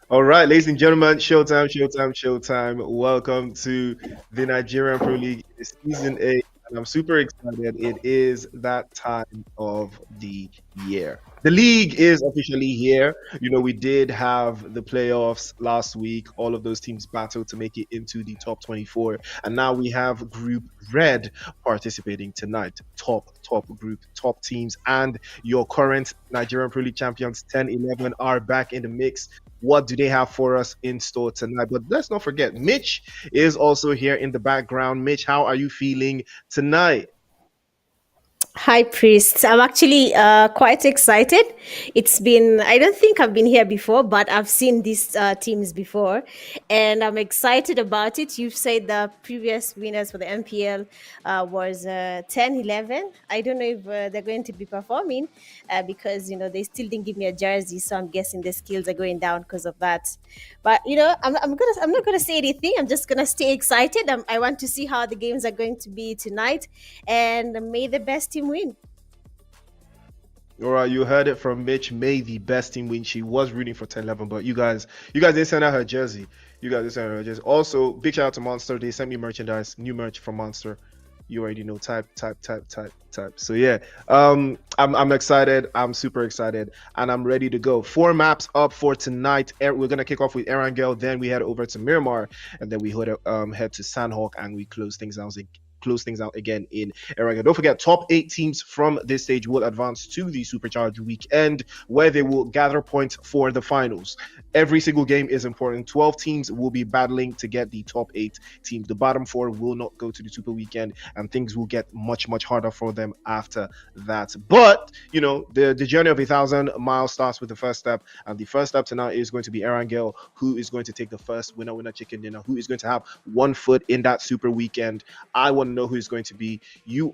All right, ladies and gentlemen, showtime, showtime, showtime. Welcome to the Nigerian Pro League Season 8. And I'm super excited. It is that time of the year. The league is officially here. We did have the playoffs last week. All of those teams battled to make it into the top 24. And now we have Group Red participating tonight. Top group, top teams. And your current Nigerian Pro League champions, 10-11, are back in the mix. What do they have for us in store tonight? But let's not forget, Mitch is also here in the background. Mitch, how are you feeling tonight? Hi, Priest. I'm actually quite excited. I don't think I've been here before, but I've seen these teams before, and I'm excited about it. You've said the previous winners for the MPL was 10-11. I don't know if they're going to be performing because, they still didn't give me a jersey, so I'm guessing the skills are going down because of that. But, I'm not going to say anything. I'm just going to stay excited. I want to see how the games are going to be tonight, and may the best team win. All right, you heard it from Mitch. May the best team win. She was rooting for 10-11, but you guys didn't send out her jersey. You guys didn't send out her jersey. Also, big shout out to Monster. They sent me merchandise, new merch from Monster. You already know, type, type, type, type, type. So yeah, I'm excited. I'm super excited, and I'm ready to go. 4 maps up for tonight. We're gonna kick off with Erangel, then we head over to Miramar, and then we head to Sandhawk, and we close things out again in Erangel. Don't forget, top 8 teams from this stage will advance to the Supercharged weekend, where they will gather points for the finals. Every single game is important. 12 teams will be battling to get the top 8 teams. The bottom 4 will not go to the Super Weekend, and things will get much, much harder for them after that. But, the journey of 1,000 miles starts with the first step, and the first step tonight is going to be Erangel, who is going to take the first winner chicken dinner, who is going to have one foot in that Super Weekend. I want to know who it's going to be. You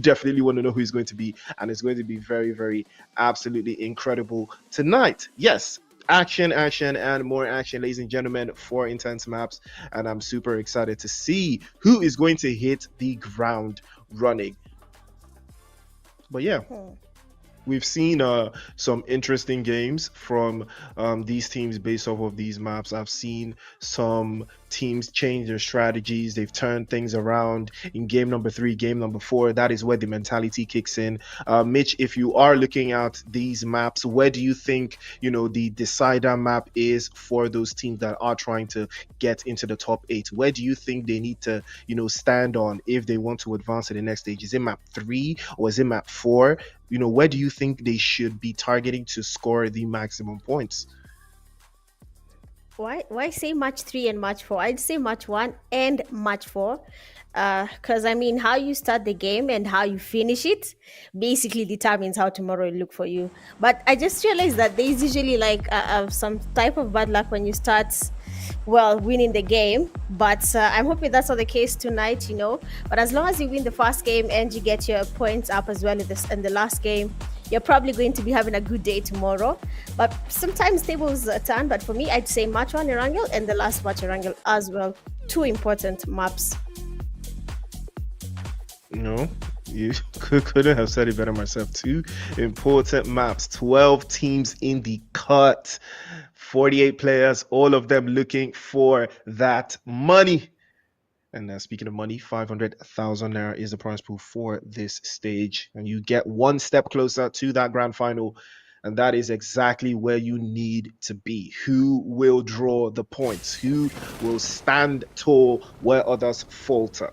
definitely want to know who it's going to be, and it's going to be very, very, absolutely incredible tonight. Yes, action, action, and more action, ladies and gentlemen, for intense maps, and I'm super excited to see who is going to hit the ground running. But yeah, Hmm. we've seen some interesting games from these teams based off of these maps. I've seen some teams change their strategies. They've turned things around in game number 3, game number 4. That is where the mentality kicks in. Mitch, if you are looking at these maps, where do you think the decider map is for those teams that are trying to get into the top 8? Where do you think they need to stand on if they want to advance to the next stage? Is it map 3 or is it map 4? Where do you think they should be targeting to score the maximum points? Why say match three and match four? I'd say match one and match four. Because I mean, how you start the game and how you finish it basically determines how tomorrow will look for you. But I just realized that there's usually like some type of bad luck when you start well winning the game. But I'm hoping that's not the case tonight. But as long as you win the first game and you get your points up as well in the last game, you're probably going to be having a good day tomorrow. But sometimes tables turn. But for me, I'd say match one Erangel and the last match Erangel as well. Two important maps. No, you couldn't have said it better myself. 2 important maps, 12 teams in the cut, 48 players, all of them looking for that money. And speaking of money, 500,000 naira is the prize pool for this stage. And you get one step closer to that grand final. And that is exactly where you need to be. Who will draw the points? Who will stand tall where others falter?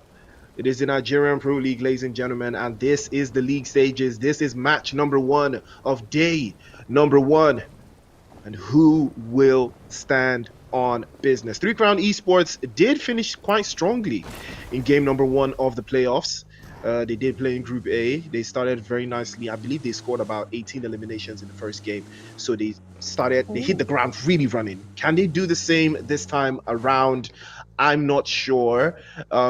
It is the Nigerian Pro League, ladies and gentlemen, and this is the league stages. This is match number 1 of day number 1. And who will stand on business? Three Crown Esports did finish quite strongly in game number 1 of the playoffs. They did play in Group A. They started very nicely. I believe they scored about 18 eliminations in the first game. So they hit the Ooh. ground really running. Can they do the same this time around? I'm not sure,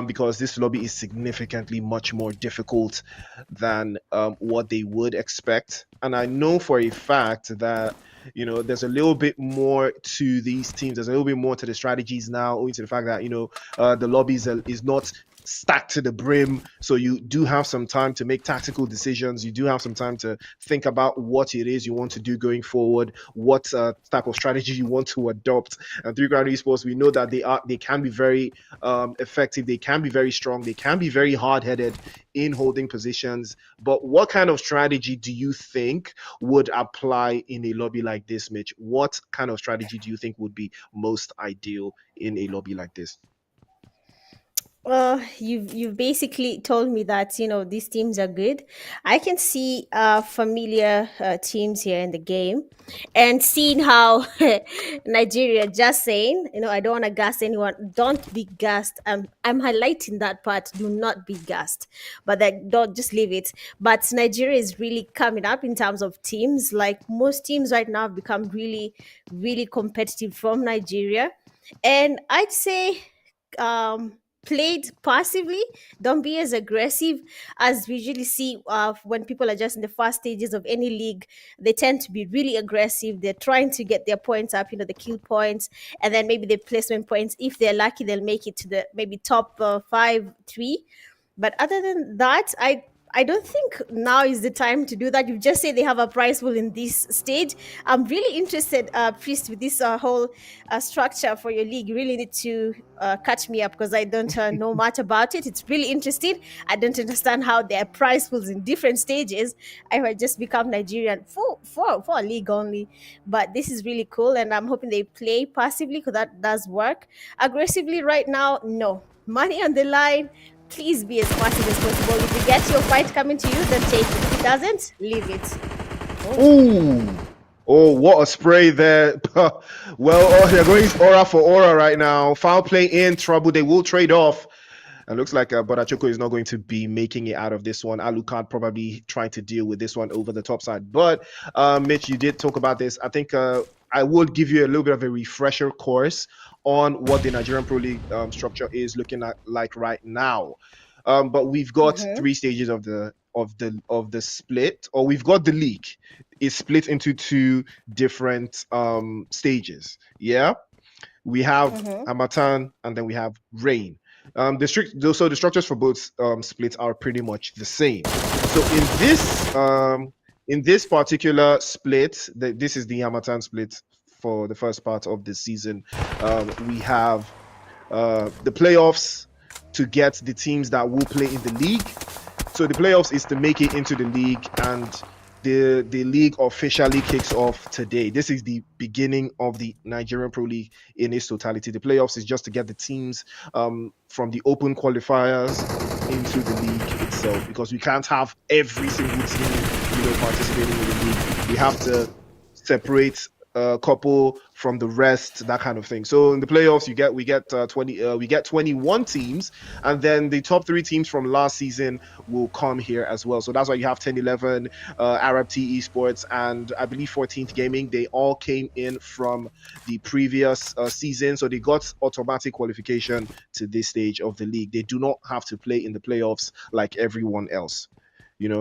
because this lobby is significantly much more difficult than what they would expect. And I know for a fact that there's a little bit more to these teams. There's a little bit more to the strategies now, owing to the fact that the lobby is not stacked to the brim. So you do have some time to make tactical decisions. You do have some time to think about what it is you want to do going forward, what type of strategy you want to adopt. And through ground esports, we know that they can be very effective. They can be very strong. They can be very hard headed in holding positions. But what kind of strategy do you think would apply in a lobby like this, Mitch? What kind of strategy do you think would be most ideal in a lobby like this? Well, you've basically told me that these teams are good. I can see familiar teams here in the game, and seeing how Nigeria, just saying, I don't want to gas anyone. Don't be gassed. I'm highlighting that part. Do not be gassed, but then don't just leave it. But Nigeria is really coming up in terms of teams. Like most teams right now have become really, really competitive from Nigeria, and I'd say played passively. Don't be as aggressive as we usually see when people are just in the first stages of any league. They tend to be really aggressive. They're trying to get their points up, the kill points, and then maybe the placement points. If they're lucky, they'll make it to the maybe top 5, 3. But other than that, I don't think now is the time to do that. You just say they have a prize pool in this stage. I'm really interested, Priest, with this whole structure for your league. You really need to catch me up because I don't know much about it. It's really interesting. I don't understand how there are prize pools in different stages. I might just become Nigerian for a league only. But this is really cool, and I'm hoping they play passively because that does work. Aggressively right now, no. Money on the line, please be as passive as possible. If you get your fight coming to you, then take it. If it doesn't, leave it. Oh. Ooh. Oh, what a spray there. Well, oh, they're going aura for aura right now. Foul play in trouble. They will trade off. It looks like Bodachoko is not going to be making it out of this one. Alucard probably trying to deal with this one over the top side. But Mitch, you did talk about this. I think I would give you a little bit of a refresher course on what the Nigerian Pro League structure is looking at like right now. But we've got Mm-hmm. three stages of the split, or we've got the league. It's split into two different stages. Yeah, we have Mm-hmm. Amatan and then we have Rain. So the structures for both splits are pretty much the same. So in this particular split, this is the Amatan split for the first part of the season. We have the playoffs to get the teams that will play in the league. So the playoffs is to make it into the league, and the league officially kicks off today. This is the beginning of the Nigerian Pro League in its totality. The playoffs is just to get the teams from the open qualifiers into the league itself, because we can't have every single team, participating in the league. We have to separate a couple from the rest, that kind of thing. So in the playoffs, we get 21 teams, and then the top three teams from last season will come here as well. So that's why you have 10, 11, Arab T Esports, and I believe 14th Gaming. They all came in from the previous season, so they got automatic qualification to this stage of the league. They do not have to play in the playoffs like everyone else.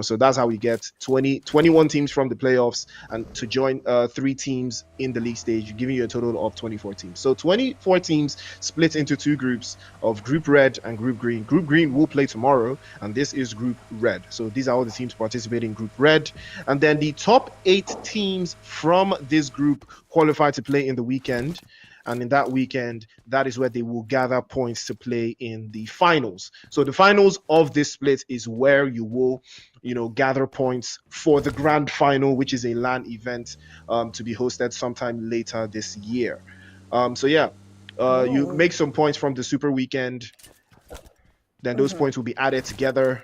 So that's how we get 21 teams from the playoffs, and to join three teams in the league stage, giving you a total of 24 teams. So 24 teams split into two groups of Group Red and Group Green. Group Green will play tomorrow, and this is Group Red. So these are all the teams participating in Group Red. And then the top 8 teams from this group qualify to play in the weekend. And in that weekend, that is where they will gather points to play in the finals. So the finals of this split is where you will, gather points for the grand final, which is a LAN event to be hosted sometime later this year. So yeah, you Oh. make some points from the super weekend, then those Mm-hmm. points will be added together.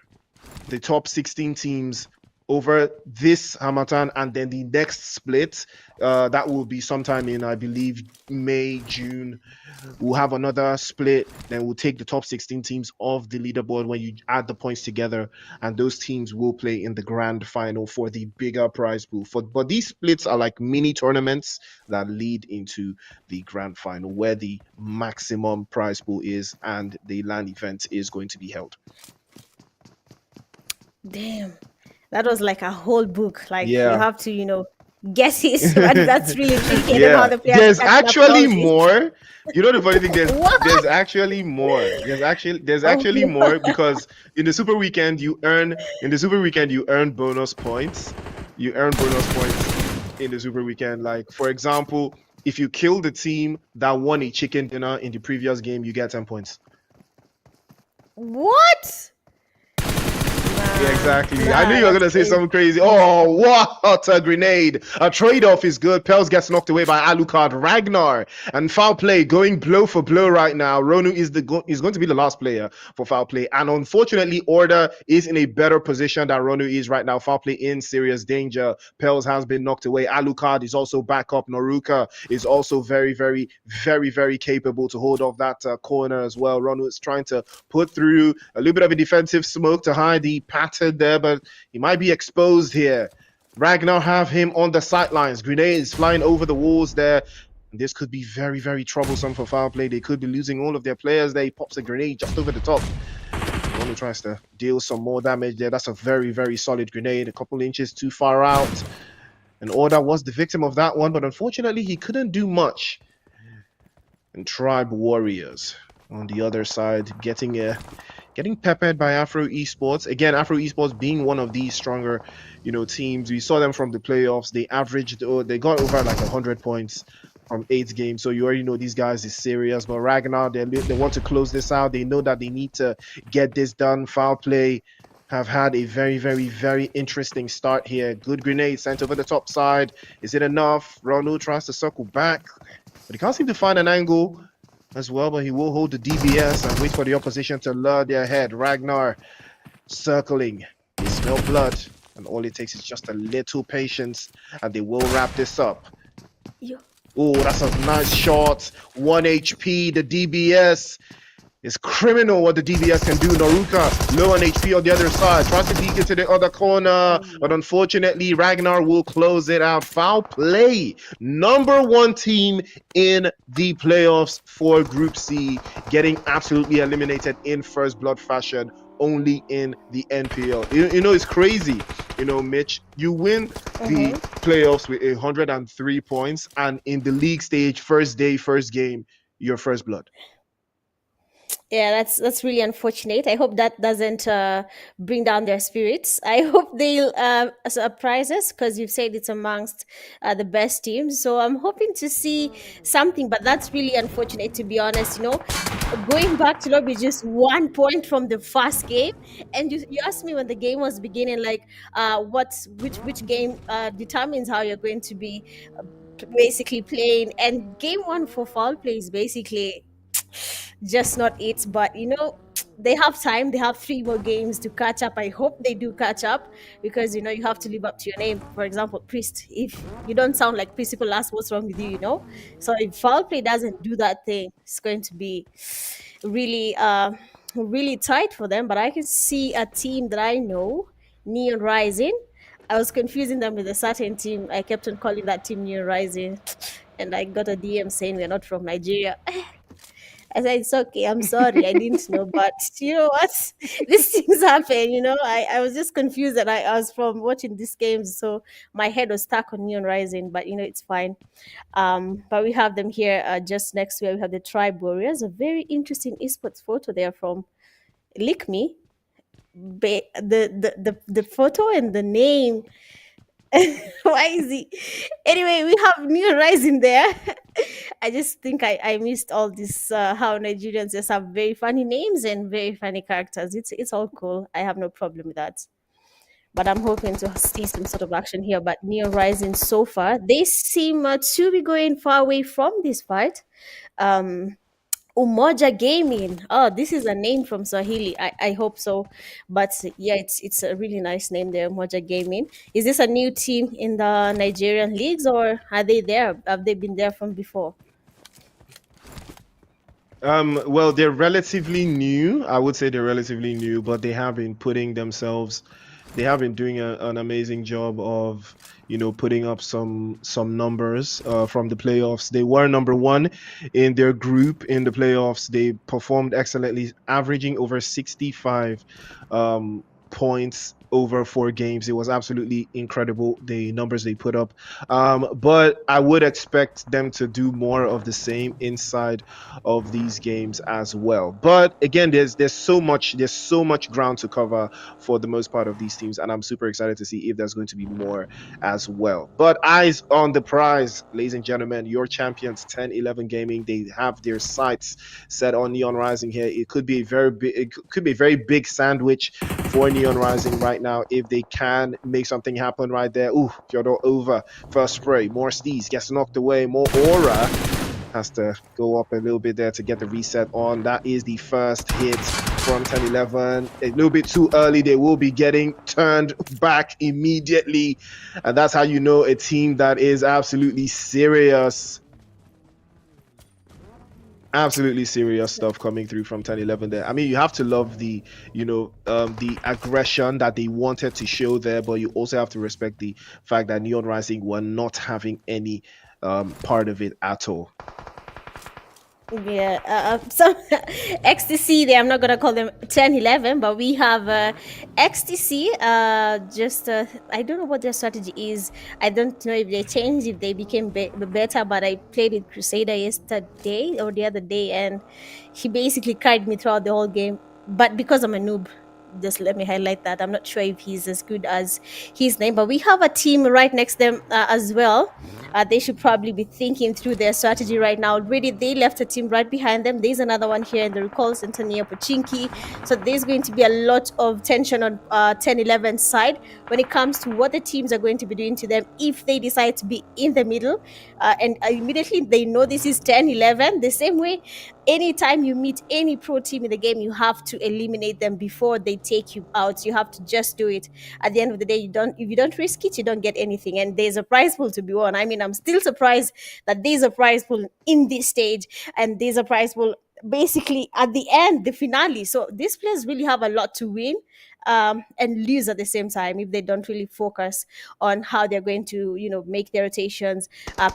The top 16 teams over this Hamatan, and then the next split that will be sometime in, I believe, May, June. We'll have another split, then we'll take the top 16 teams of the leaderboard when you add the points together, and those teams will play in the grand final for the bigger prize pool. But these splits are like mini tournaments that lead into the grand final, where the maximum prize pool is and the LAN event is going to be held. Damn. That was like a whole book. Like you Yeah. have to, guesses, but that's really tricky. I don't know how Yeah, the players there's are catching up with all actually this. more. You know the funny thing, What? there's actually more. There's Oh actually no. more because in the super weekend you earn bonus points. You earn bonus points in the super weekend. Like for example, if you kill the team that won a chicken dinner in the previous game, you get 10 points. What? Yeah, Nah, exactly. I knew nah, you were that's gonna say crazy. something crazy. Oh, what a grenade! A trade-off is good. Pels gets knocked away by Alucard Ragnar, and foul play going blow for blow right now. Ronu is going to be the last player for foul play, and unfortunately, Order is in a better position than Ronu is right now. Foul play in serious danger. Pels has been knocked away. Alucard is also back up. Noruka is also very, very, very, very capable to hold off that corner as well. Ronu is trying to put through a little bit of a defensive smoke to hide the pattern there, but he might be exposed here. Ragnar have him on the sidelines. Grenades flying over the walls there. This could be very, very troublesome for foul play. They could be losing all of their players there. He pops a grenade just over the top. Ronnie tries to deal some more damage there. That's a very, very solid grenade. A couple inches too far out. And Order was the victim of that one, but unfortunately he couldn't do much. And Tribe Warriors on the other side getting peppered by Afro Esports. Again, Afro Esports being one of these stronger, teams. We saw them from the playoffs. They averaged, they got over like 100 points from 8 games. So you already know these guys is serious. But Ragnar, they want to close this out. They know that they need to get this done. Foul play have had a very, very, very interesting start here. Good grenade sent over the top side. Is it enough? Ronald tries to circle back, but he can't seem to find an angle as well, but he will hold the DBS and wait for the opposition to lure their head. Ragnar circling. They smell blood, and all it takes is just a little patience, and they will wrap this up. Yo. Oh, that's a nice shot. 1 HP, the DBS. It's criminal what the DBS can do. Noruka, low on HP on the other side. Tries to peek into the other corner. But unfortunately, Ragnar will close it out. Foul play. Number 1 team in the playoffs for Group C. Getting absolutely eliminated in first blood fashion. Only in the NPL. It's crazy. Mitch, you win the playoffs with 103 points. And in the league stage, first day, first game, your first blood. Yeah, that's really unfortunate. I hope that doesn't bring down their spirits. I hope they'll surprise us because you've said it's amongst the best teams. So I'm hoping to see something, but that's really unfortunate to be honest. Going back to lobby just 1 point from the first game, and you asked me when the game was beginning, like which game determines how you're going to be basically playing, and game one for foul play is basically just not it. But they have time. They have 3 more games to catch up. I hope they do catch up because you have to live up to your name. For example, Priest. If you don't sound like Priest, people ask what's wrong with you. So if foul play doesn't do that thing, it's going to be really really tight for them. But I can see a team that I know, Neon Rising. I was confusing them with a certain team. I kept on calling that team Neon Rising, and I got a DM saying we're not from Nigeria. I said, it's okay. I'm sorry. I didn't know. But you know what? These things happen. I was just confused that I was from watching these games. So my head was stuck on Neon Rising, but it's fine. But we have them here just next to where we have the Tribe Warriors, a very interesting esports photo there from Lick Me. The photo and the name. Why is he? Anyway, we have New Rising there. I just think I missed all this. How Nigerians just have very funny names and very funny characters. It's all cool. I have no problem with that. But I'm hoping to see some sort of action here. But Neo Rising so far, they seem to be going far away from this fight. Um, Umoja Gaming. Oh, this is a name from Swahili. I hope so. But yeah, it's a really nice name there, Umoja Gaming. Is this a new team in the Nigerian leagues or are they there? Have they been there from before? Well, they're relatively new. I would say they're relatively new, but they have been doing an amazing job of, putting up some numbers from the playoffs. They were number 1 in their group in the playoffs. They performed excellently, averaging over 65 points over 4 games. It was absolutely incredible, the numbers they put up. But I would expect them to do more of the same inside of these games as well. But again, there's so much ground to cover for the most part of these teams, and I'm super excited to see if there's going to be more as well. But eyes on the prize, ladies and gentlemen, your champions 10-11 Gaming, they have their sights set on Neon Rising here. It could be a very big, it could be a very big sandwich for Neon Rising right now if they can make something happen right there. Ooh, Kyoto over. First spray. More Steez gets knocked away. More Aura has to go up a little bit there to get the reset on. That is the first hit from 10-11. A little bit too early. They will be getting turned back immediately. And that's how you know a team that is absolutely serious stuff coming through from 10-11 there. I mean, you have to love the aggression that they wanted to show there, but you also have to respect the fact that Neon Rising were not having any part of it at all. Yeah, some XTC. There, I'm not gonna call them 10-11, but we have XTC. Just I don't know what their strategy is. I don't know if they changed, if they became better. But I played with Crusader yesterday or the other day, and he basically carried me throughout the whole game. But because I'm a noob, just let me highlight that I'm not sure if he's as good as his name. But we have a team right next to them as well. They should probably be thinking through their strategy right now. Already, they left a team right behind them. There's another one here in the recall center near Pochinki. So there's going to be a lot of tension on 10-11 side when it comes to what the teams are going to be doing to them if they decide to be in the middle. And immediately they know this is 10-11. The same way, anytime you meet any pro team in the game, you have to eliminate them before they take you out. You have to just do it. At the end of the day, if you don't risk it, you don't get anything. And there's a prize pool to be won. I mean, I'm still surprised that there's a prize pool in this stage, and there's a prize pool basically at the end, the finale. So these players really have a lot to win and lose at the same time if they don't really focus on how they're going to, make their rotations,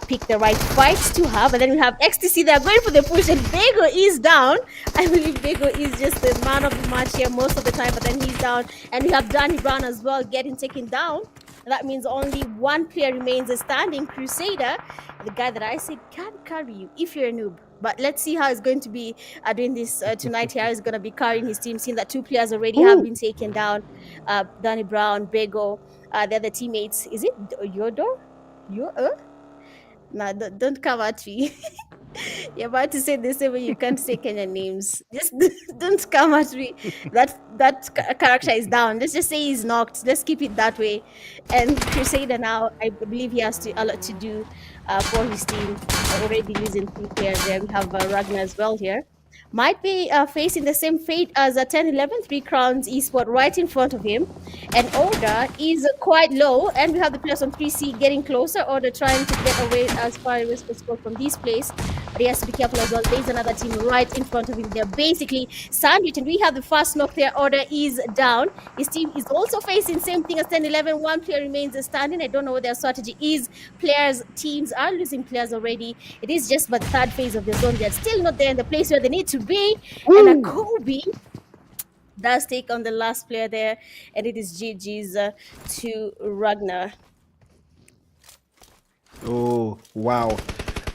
pick the right fights to have. And then we have XTC, they're going for the push, and Bego is down. I believe Bego is just the man of the match here most of the time, but then he's down. And we have Danny Brown as well getting taken down. That means only one player remains standing, Crusader, the guy that I said can carry you if you're a noob. But let's see how it's going to be doing this tonight. Here is going to be carrying his team, seeing that two players already have been taken down. Danny Brown, Bego, the other teammates. Is it Yodo? Nah, don't come at me. You're about to say the same way you can't say Kenyan names. Just don't come at me. That character is down. Let's just say he's knocked. Let's keep it that way. And Crusader now, I believe he has a lot to do for his team. Already losing 3 players there. We have Ragnar as well here. Might be facing the same fate as a 10-11, 3 crowns esport right in front of him. And Order is quite low, and we have the players on 3C getting closer. Order trying to get away as far as possible from this place, but he has to be careful as well. There's another team right in front of him. They're basically sandwiched, and we have the first knock there. Order is down. His team is also facing same thing as 10-11. One player remains standing. I don't know what their strategy is. Teams are losing players already. It is just but the third phase of the zone. They're still not there in the place where they need to be. And a Kobe does take on the last player there, and it is GG's to Ragnar. Oh, wow.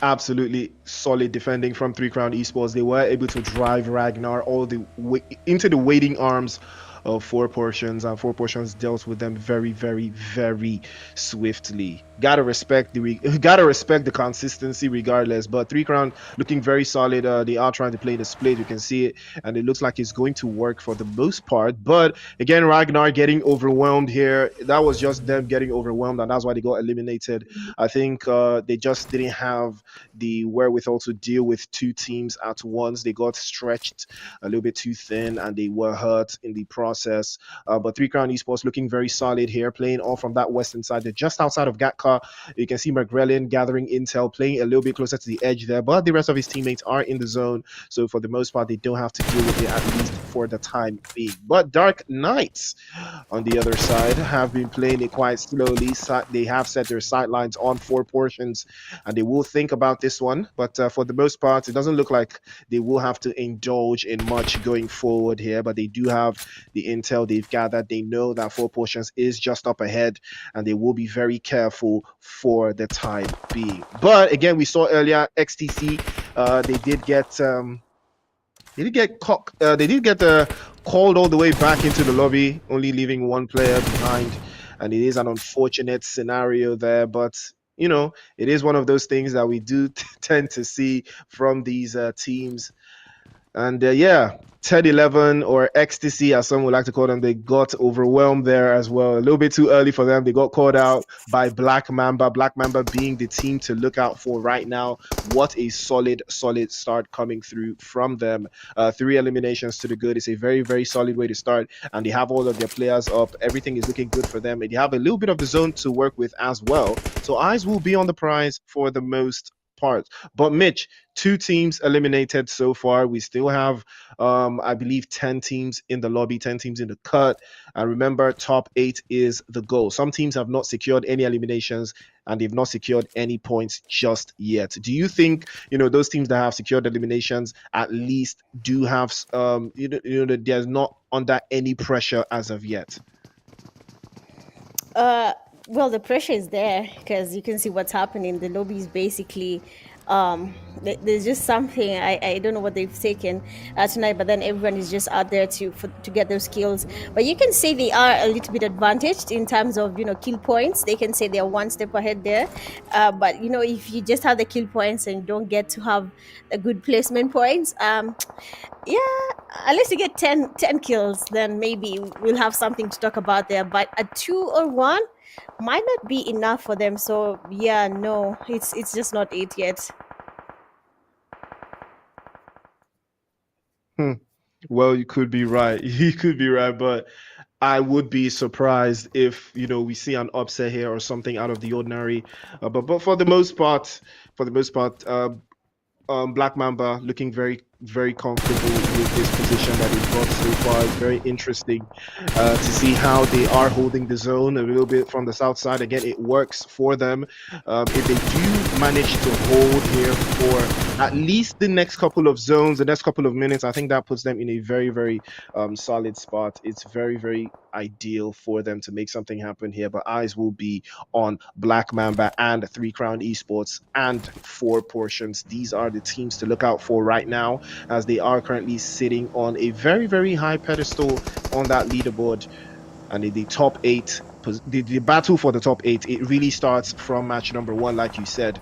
Absolutely solid defending from 3 Crown Esports. They were able to drive Ragnar all the way into the waiting arms of Four Portions, and Four Portions dealt with them very, very, very swiftly. Gotta respect the consistency regardless. But 3 Crown looking very solid. They are trying to play the split. You can see it, and it looks like it's going to work for the most part. But again, Ragnar getting overwhelmed here. That was just them getting overwhelmed, and that's why they got eliminated. I think they just didn't have the wherewithal to deal with 2 teams at once. They got stretched a little bit too thin, and they were hurt in the process. But 3 Crown Esports looking very solid here, playing all from that western side. They're just outside of Gatka. You can see McGrellin gathering intel, playing a little bit closer to the edge there, but the rest of his teammates are in the zone, so for the most part they don't have to deal with it, at least for the time being. But Dark Knights on the other side have been playing it quite slowly. They have set their sightlines on Four Portions, and they will think about this one, but for the most part it doesn't look like they will have to indulge in much going forward here. But they do have the intel they've gathered. They know that Four Portions is just up ahead, and they will be very careful for the time being. But again, we saw earlier XTC, they did get they did get called all the way back into the lobby, only leaving one player behind, and it is an unfortunate scenario there. But it is one of those things that we do tend to see from these teams. And yeah, Ted 11 or Ecstasy, as some would like to call them, they got overwhelmed there as well. A little bit too early for them. They got called out by Black Mamba. Black Mamba being the team to look out for right now. What a solid, solid start coming through from them. Three eliminations to the good. It's a very, very solid way to start. And they have all of their players up. Everything is looking good for them. And they have a little bit of the zone to work with as well. So eyes will be on the prize for the most part. But Mitch, two teams eliminated so far. We still have, I believe, 10 teams in the lobby, 10 teams in the cut. And remember, top eight is the goal. Some teams have not secured any eliminations and they've not secured any points just yet. Do you think, those teams that have secured eliminations at least do have, that they're not under any pressure as of yet? Uh, well, the pressure is there because you can see what's happening. The lobby is basically, there's just something I don't know what they've taken tonight, but then everyone is just out there to get those kills. But you can say they are a little bit advantaged in terms of kill points. They can say they're one step ahead there. But if you just have the kill points and you don't get to have the good placement points, yeah, unless you get 10 kills, then maybe we'll have something to talk about there. But a 2 or 1 might not be enough for them. So yeah, no, it's just not it yet. Hmm. Well, you could be right. You could be right, but I would be surprised if we see an upset here or something out of the ordinary. But for the most part, Black Mamba looking very, very comfortable with this position that he's got so far. It's very interesting to see how they are holding the zone a little bit from the south side. Again, it works for them. If they do manage to hold here for at least the next couple of zones, the next couple of minutes, I think that puts them in a very, very solid spot. It's very, very ideal for them to make something happen here. But eyes will be on Black Mamba and Three Crown Esports and Four Portions. These are the teams to look out for right now, as they are currently sitting on a very, very high pedestal on that leaderboard. And in the top eight, the battle for the top eight, it really starts from match number one, like you said.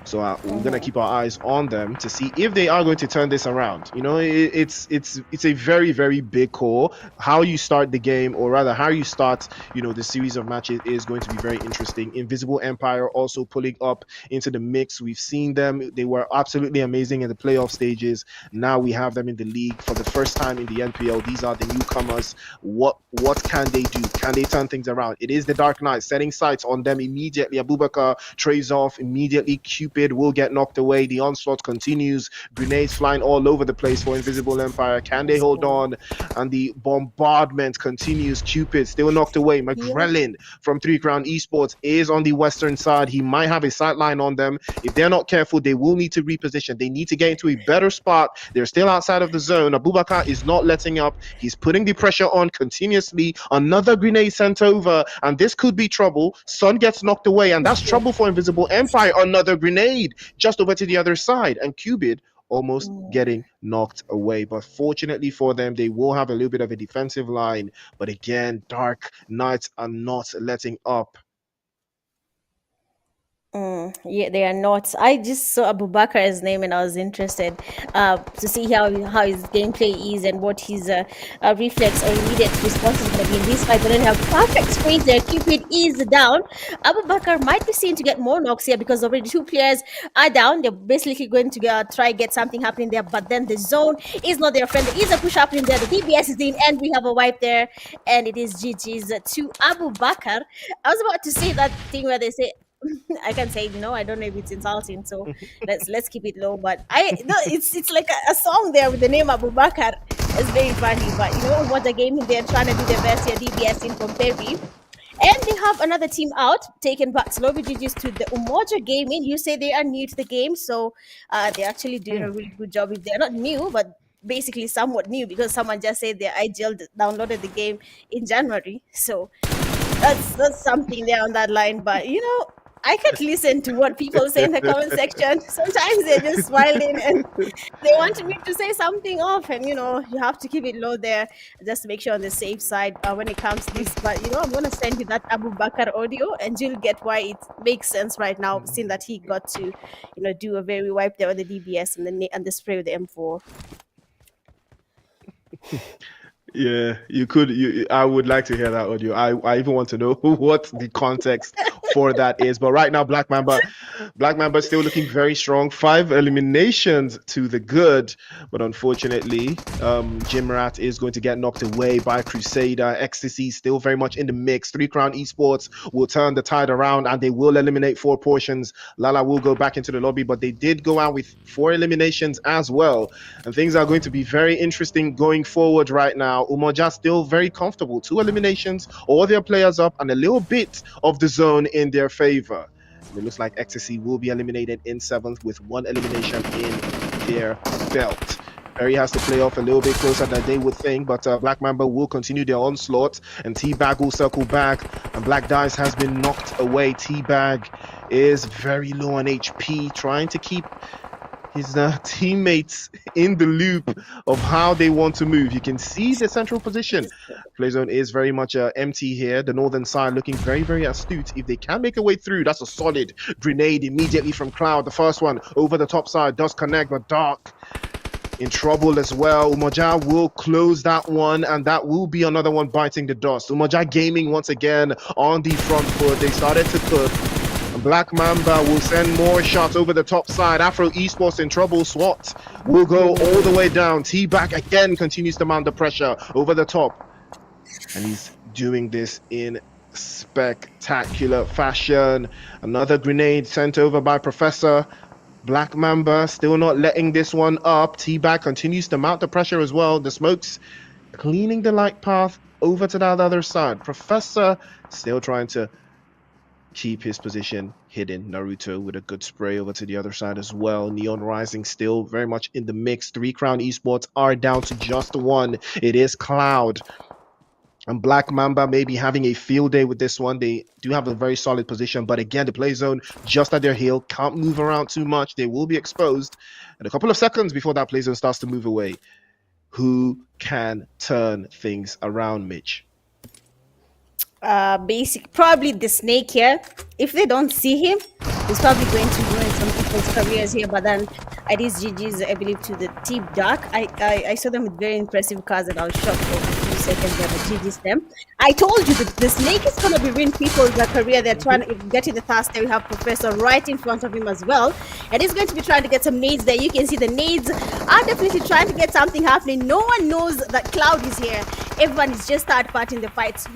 So we're gonna Mhm. keep our eyes on them to see if they are going to turn this around. It's a very, very big call. How you start the game, or rather how you start, the series of matches is going to be very interesting. Invisible Empire also pulling up into the mix. We've seen them; they were absolutely amazing in the playoff stages. Now we have them in the league for the first time in the NPL. These are the newcomers. What can they do? Can they turn things around? It is the Dark Knight setting sights on them immediately. Abubakar trays off immediately. Cupid will get knocked away. The onslaught continues. Grenades flying all over the place for Invisible Empire. Can they Yes, hold yeah. on? And the bombardment continues. Cupid still knocked away. Yeah. McGrellin from Three Crown Esports is on the western side. He might have a sideline on them. If they're not careful, they will need to reposition. They need to get into a better spot. They're still outside of the zone. Abubakar is not letting up. He's putting the pressure on continuously. Another grenade sent over, and this could be trouble. Sun gets knocked away, and that's trouble for Invisible Empire. Another grenade just over to the other side, and Cupid almost Mm. getting knocked away. But fortunately for them, they will have a little bit of a defensive line. But again, Dark Knights are not letting up. Yeah, they are not. I just saw Abu Bakar's name and I was interested to see how his gameplay is and what his reflex or immediate response is going to be in this fight. But then have perfect sprays there. Cupid is down. Abu Bakar might be seen to get more knocks here because already 2 players are down. They're basically going to try get something happening there. But then the zone is not their friend. There is a push happening there. The DBS is in, and we have a wipe there. And it is GG's to Abu Bakar. I was about to say that thing where they say I can say no. I don't know if it's insulting, so let's keep it low. But I no, it's like a song there with the name Abu Bakar. It's very funny, but what the gaming they're trying to do their best here. DBS in from Perry, and they have another team out taken back slowly GG's to the Umoja Gaming. You say they are new to the game, so they're actually doing a really good job. If they're not new, but basically somewhat new because someone just said their IGL downloaded the game in January. So that's something there on that line. But I can't listen to what people say in the comment section. Sometimes they're just smiling and they want me to say something off, and you have to keep it low there just to make sure on the safe side when it comes to this. But I'm gonna send you that Abu Bakar audio, and you'll get why it makes sense right now, seeing that he got to do a very wipe there on the DBS and the spray with the M4. Yeah, you could. I would like to hear that audio. I even want to know what the context for that is. But right now, Black Mamba still looking very strong. 5 eliminations to the good, but unfortunately, Jim Rat is going to get knocked away by Crusader. Ecstasy still very much in the mix. 3 Crown Esports will turn the tide around, and they will eliminate 4 portions. Lala will go back into the lobby, but they did go out with 4 eliminations as well, and things are going to be very interesting going forward right now. Umoja still very comfortable. 2 eliminations, all their players up, and a little bit of the zone in their favor. And it looks like Ecstasy will be eliminated in 7th with 1 elimination in their belt. Perry has to play off a little bit closer than they would think, but Black Mamba will continue their onslaught, and T-Bag will circle back, and Black Dice has been knocked away. T-Bag is very low on HP, trying to keep his teammates in the loop of how they want to move. You can see the central position. Play zone is very much empty here. The northern side looking very, very astute. If they can make a way through, that's a solid grenade immediately from Cloud. The first one over the top side does connect, but Dark in trouble as well. Umoja will close that one, and that will be another one biting the dust. Umoja Gaming once again on the front foot. They started to cook. Black Mamba will send more shots over the top side. Afro Esports in trouble. SWAT will go all the way down. T-Back again continues to mount the pressure over the top. And he's doing this in spectacular fashion. Another grenade sent over by Professor. Black Mamba still not letting this one up. T-Back continues to mount the pressure as well. The smokes cleaning the light path over to that other side. Professor still trying to keep his position hidden. Naruto with a good spray over to the other side as well. Neon Rising still very much in the mix. 3 Crown Esports are down to just 1. It is Cloud. And Black Mamba may be having a field day with this one. They do have a very solid position, but again, the play zone just at their heel. Can't move around too much. They will be exposed. And a couple of seconds before that play zone starts to move away. Who can turn things around, Mitch? Probably the snake here. If they don't see him, he's probably going to ruin some people's careers here. But then it is GG's, I believe, to the Team Dark. I saw them with very impressive cars, and I was shocked for a few seconds there, but GG's them. I told you that the snake is going to be ruining people's career. They're trying to get in the task there. We have Professor right in front of him as well, and he's going to be trying to get some nades there. You can see the nades are definitely trying to get something happening. No one knows that Cloud is here. Everyone is just start part in the fights.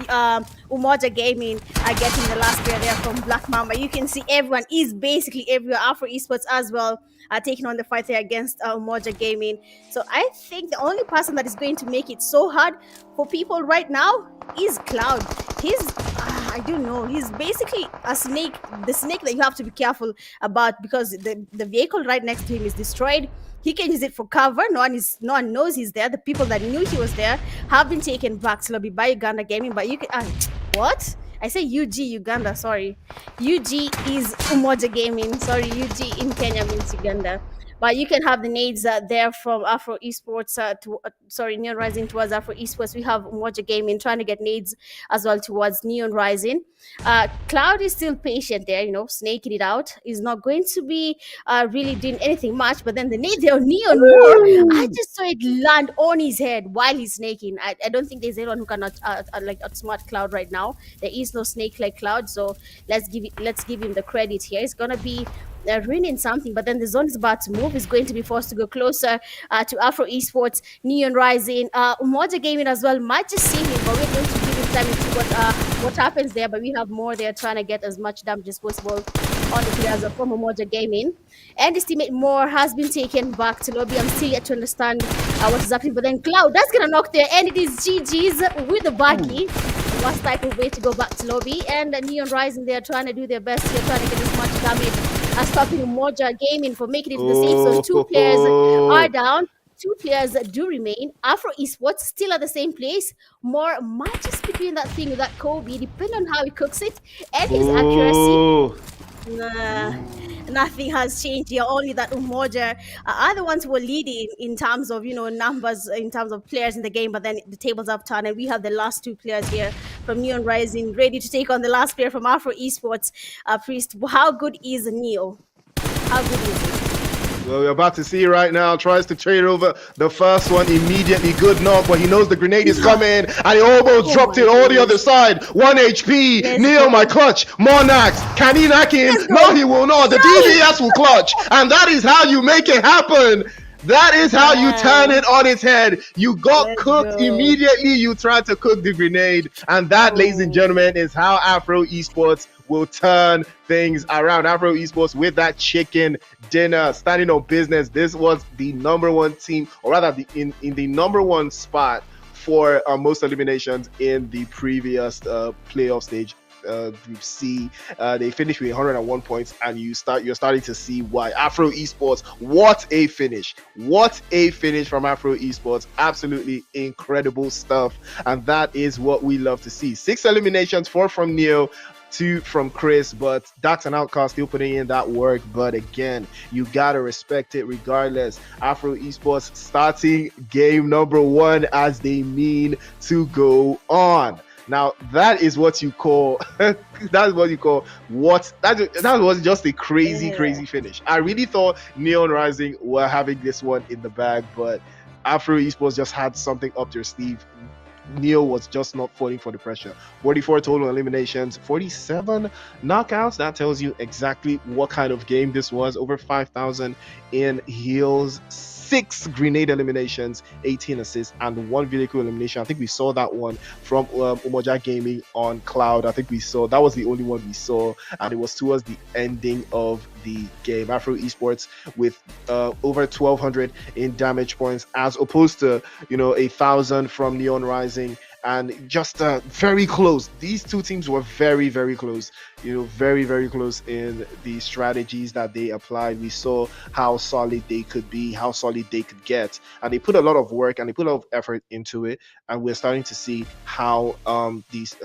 Umoja Gaming are getting the last player there from Black Mamba. You can see everyone is basically everywhere. Afro Esports as well are taking on the fight there against Umoja Gaming. So I think the only person that is going to make it so hard for people right now is Cloud. I don't know. He's basically a snake, the snake that you have to be careful about, because the vehicle right next to him is destroyed. He can use it for cover. No one knows he's there. The people that knew he was there have been taken back to lobby by Uganda Gaming. But you can what? I say UG Uganda, sorry. UG is Umoja Gaming. Sorry, UG in Kenya means Uganda. But you can have the nades there from Afro Esports, Neon Rising towards Afro Esports. We have Umoja Gaming trying to get nades as well towards Neon Rising. Cloud is still patient there, snaking it out. He's not going to be really doing anything much, but then the nade there on Neon more, I just saw it land on his head while he's snaking. I don't think there's anyone who cannot outsmart Cloud right now. There is no snake like Cloud, so let's give him the credit here. It's gonna be ruining something, but then the zone is about to move. Is going to be forced to go closer to Afro Esports. Neon Rising, Umoja Gaming as well might just see him, but we're going to give him time to see what happens there. But we have more there trying to get as much damage as possible on the players from Umoja Gaming. And his teammate Moore has been taken back to lobby. I'm still yet to understand what is happening, but then Cloud, that's gonna knock there, and it is GG's with the baggy. What type of way to go back to lobby? And Neon Rising, they are trying to do their best here, trying to get as much damage as stopping Umoja Gaming for making it to the safe zone. 2 players are down. two players that do remain. Afro Esports still at the same place. More matches between that thing with that Kobe, depending on how he cooks it and his accuracy. Oh, Nah, nothing has changed here. Only that Umoja are the ones who were leading in terms of numbers, in terms of players in the game. But then the tables have turned, and we have the last two players here from Neon Rising ready to take on the last player from Afro Esports. Priest, how good is Neo? How good is he? well, we're about to see right now. Tries to trade over the first one immediately. Good knock, but he knows the grenade is coming, and he almost Oh dropped my it all the other goodness. side. 1 HP. Let's Neo, my go. clutch. Monax. Can he knock him? Let's No, go. he will not. The No. DBS will clutch, and that is how you make it happen. That is how you turn Man, it on its head. You got let's cooked go. immediately. You tried to cook the grenade. And that, ladies and Oh, gentlemen, is how Afro Esports will turn things around. Afro Esports with that chicken dinner, standing on business. This was the number one team, or rather, in the number one spot for most eliminations in the previous playoff stage. Group C, they finished with 101 points, and you're starting to see why. Afro Esports, what a finish! What a finish from Afro Esports! Absolutely incredible stuff, and that is what we love to see. 6 eliminations, 4 from Neo, 2 from Chris, but Dax and Outcast still putting in that work. But again, you gotta respect it regardless. Afro Esports starting game number 1 as they mean to go on. Now that is what you call that's what you call what that was just a crazy yeah. finish. I really thought Neon Rising were having this one in the bag, but Afro Esports just had something up their sleeve. Neo was just not falling for the pressure. 44 total eliminations, 47 knockouts. That tells you exactly what kind of game this was. Over 5,000 in heals, 6 grenade eliminations, 18 assists, and 1 vehicle elimination. I think we saw that one from Umoja Gaming on Cloud. I think we saw that was the only one we saw, and it was towards the ending of the game. Afro Esports with over 1,200 in damage points, as opposed to 1,000 from Neon Rising, and just very close. These two teams were very close. Very close in the strategies that they applied. We saw how solid they could be, how solid they could get, and they put a lot of work and they put a lot of effort into it. And we're starting to see how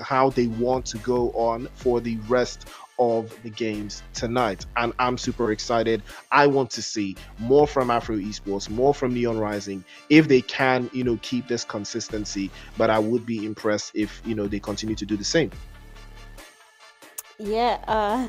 how they want to go on for the rest of the games tonight, and I'm super excited. I want to see more from Afro Esports, more from Neon Rising, if they can keep this consistency. But I would be impressed if they continue to do the same. Yeah,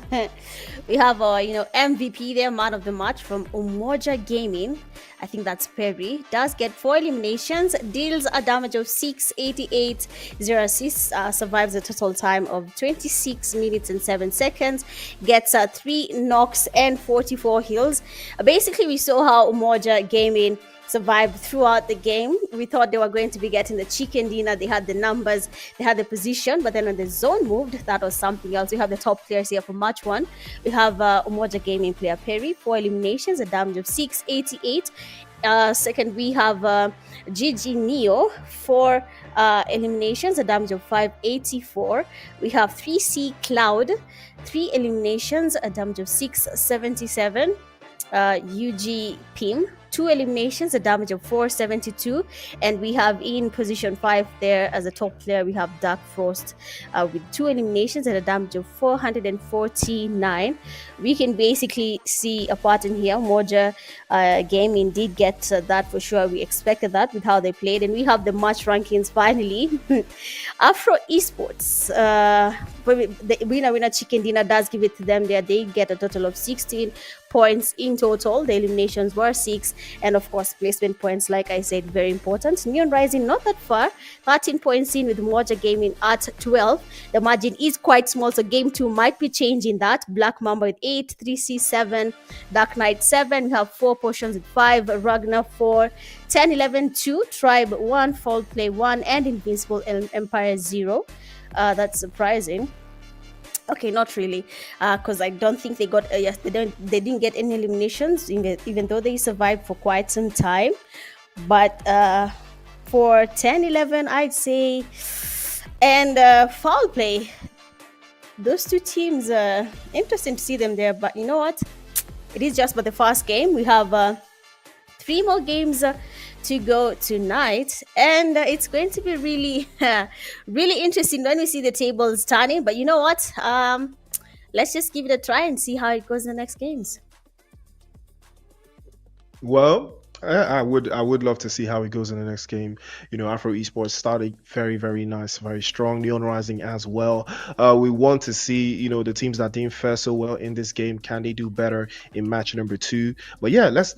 we have our MVP there, man of the match from Umoja Gaming. I think that's Perry. Does get 4 eliminations, deals a damage of 688, 0 assists, survives a total time of 26 minutes and 7 seconds, gets 3 knocks and 44 heals. Basically, we saw how Umoja Gaming survived throughout the game. We thought they were going to be getting the chicken dinner. They had the numbers, they had the position, but then when the zone moved, that was something else. We have the top players here for match 1. We have Umoja Gaming player Perry, 4 eliminations, a damage of 688. Second, we have Gigi Neo, 4 eliminations, a damage of 584. We have 3C Cloud, 3 eliminations, a damage of 677. UG Pim, 2 eliminations, a damage of 472. And we have in position 5 there as a top player, we have Dark Frost with 2 eliminations and a damage of 449. We can basically see a pattern here. Moja Gaming did get that for sure. We expected that with how they played. And we have the match rankings finally. Afro Esports, the winner chicken dinner does give it to them there. They get a total of 16 points in total. The eliminations were 6, and of course placement points, like I said, very important. Neon Rising not that far, 13 points in, with Moja Gaming at 12. The margin is quite small, so game 2 might be changing that. Black Mamba with 8, 3C 7, Dark Knight 7, we have 4 Potions with 5, Ragnar 4, 10 11 2, Tribe 1, Fall Play 1, and Invincible Empire 0. That's surprising. Okay, not really, because I don't think they got. Yes, they didn't get any eliminations, even though they survived for quite some time. But for 10, 11, I'd say, and foul play, those two teams, interesting to see them there. But you know what? It is just but the first game. We have 3 more games to go tonight, and it's going to be really, really interesting when we see the tables turning. But you know what? Let's just give it a try and see how it goes in the next games. Well, I would love to see how it goes in the next game. Afro Esports started very, very nice, very strong. Neon Rising as well. We want to see, the teams that didn't fare so well in this game, can they do better in match number two? But yeah, let's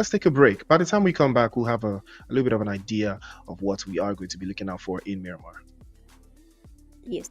take a break. By the time we come back, we'll have a little bit of an idea of what we are going to be looking out for in Miramar. Yes.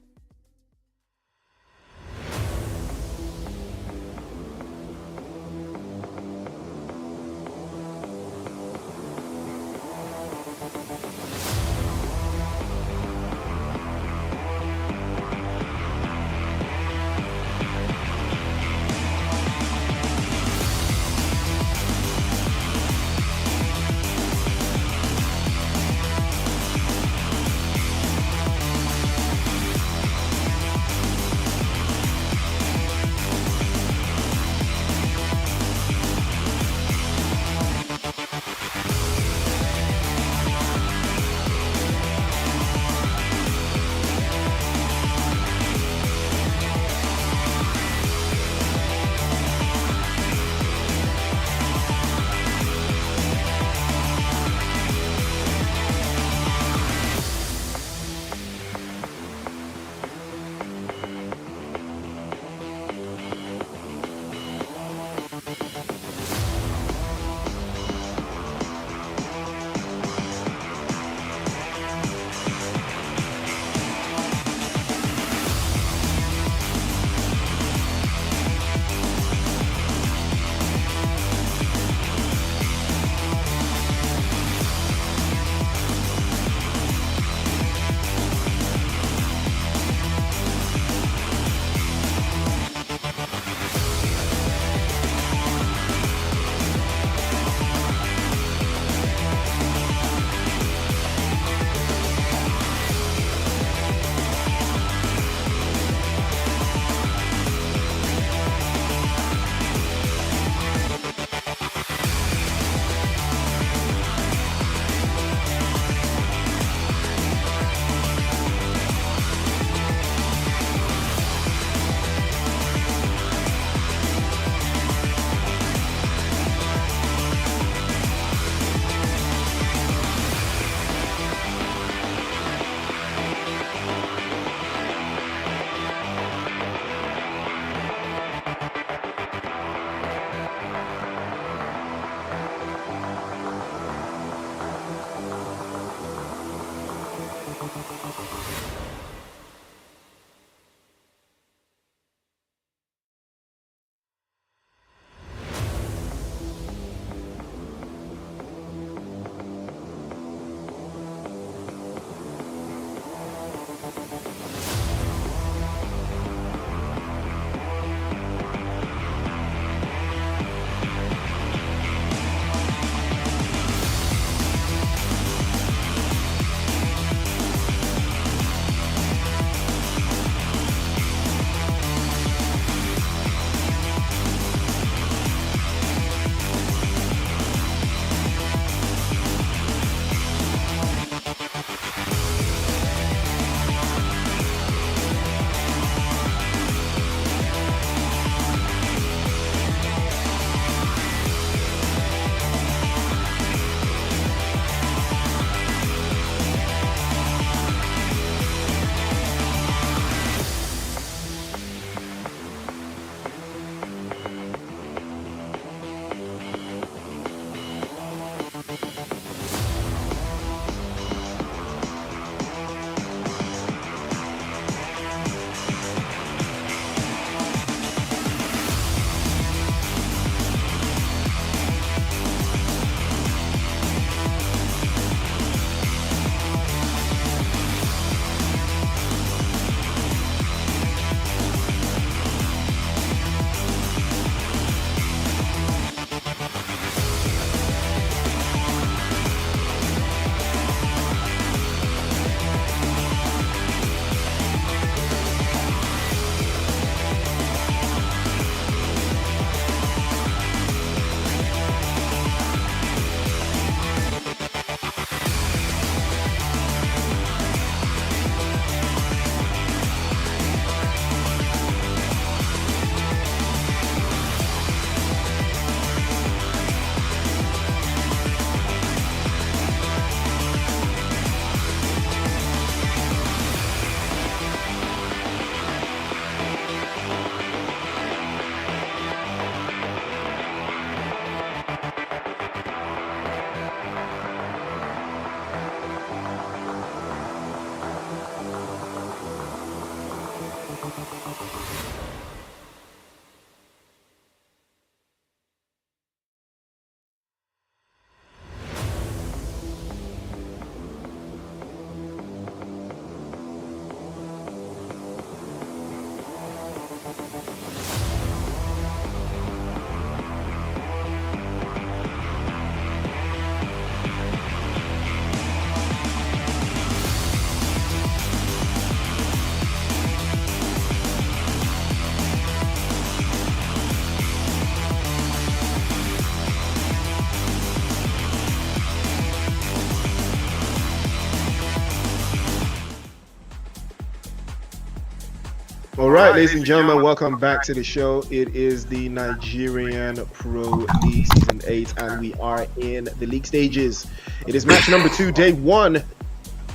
All right, ladies and gentlemen, welcome back to the show. It is the Nigerian Pro League Season 8, and we are in the league stages. It is match number 2, day 1.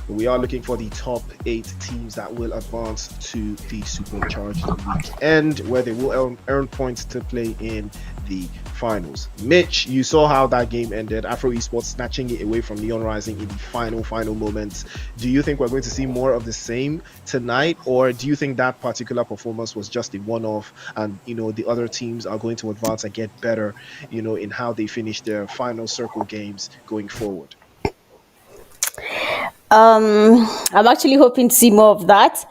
We are looking for the top 8 teams that will advance to the Supercharged weekend, where they will earn points to play in the finals. Mitch, you saw how that game ended. Afro Esports snatching it away from Neon Rising in the final moments. Do you think we're going to see more of the same tonight, or do you think that particular performance was just a one-off, and the other teams are going to advance and get better, in how they finish their final circle games going forward? I'm actually hoping to see more of that.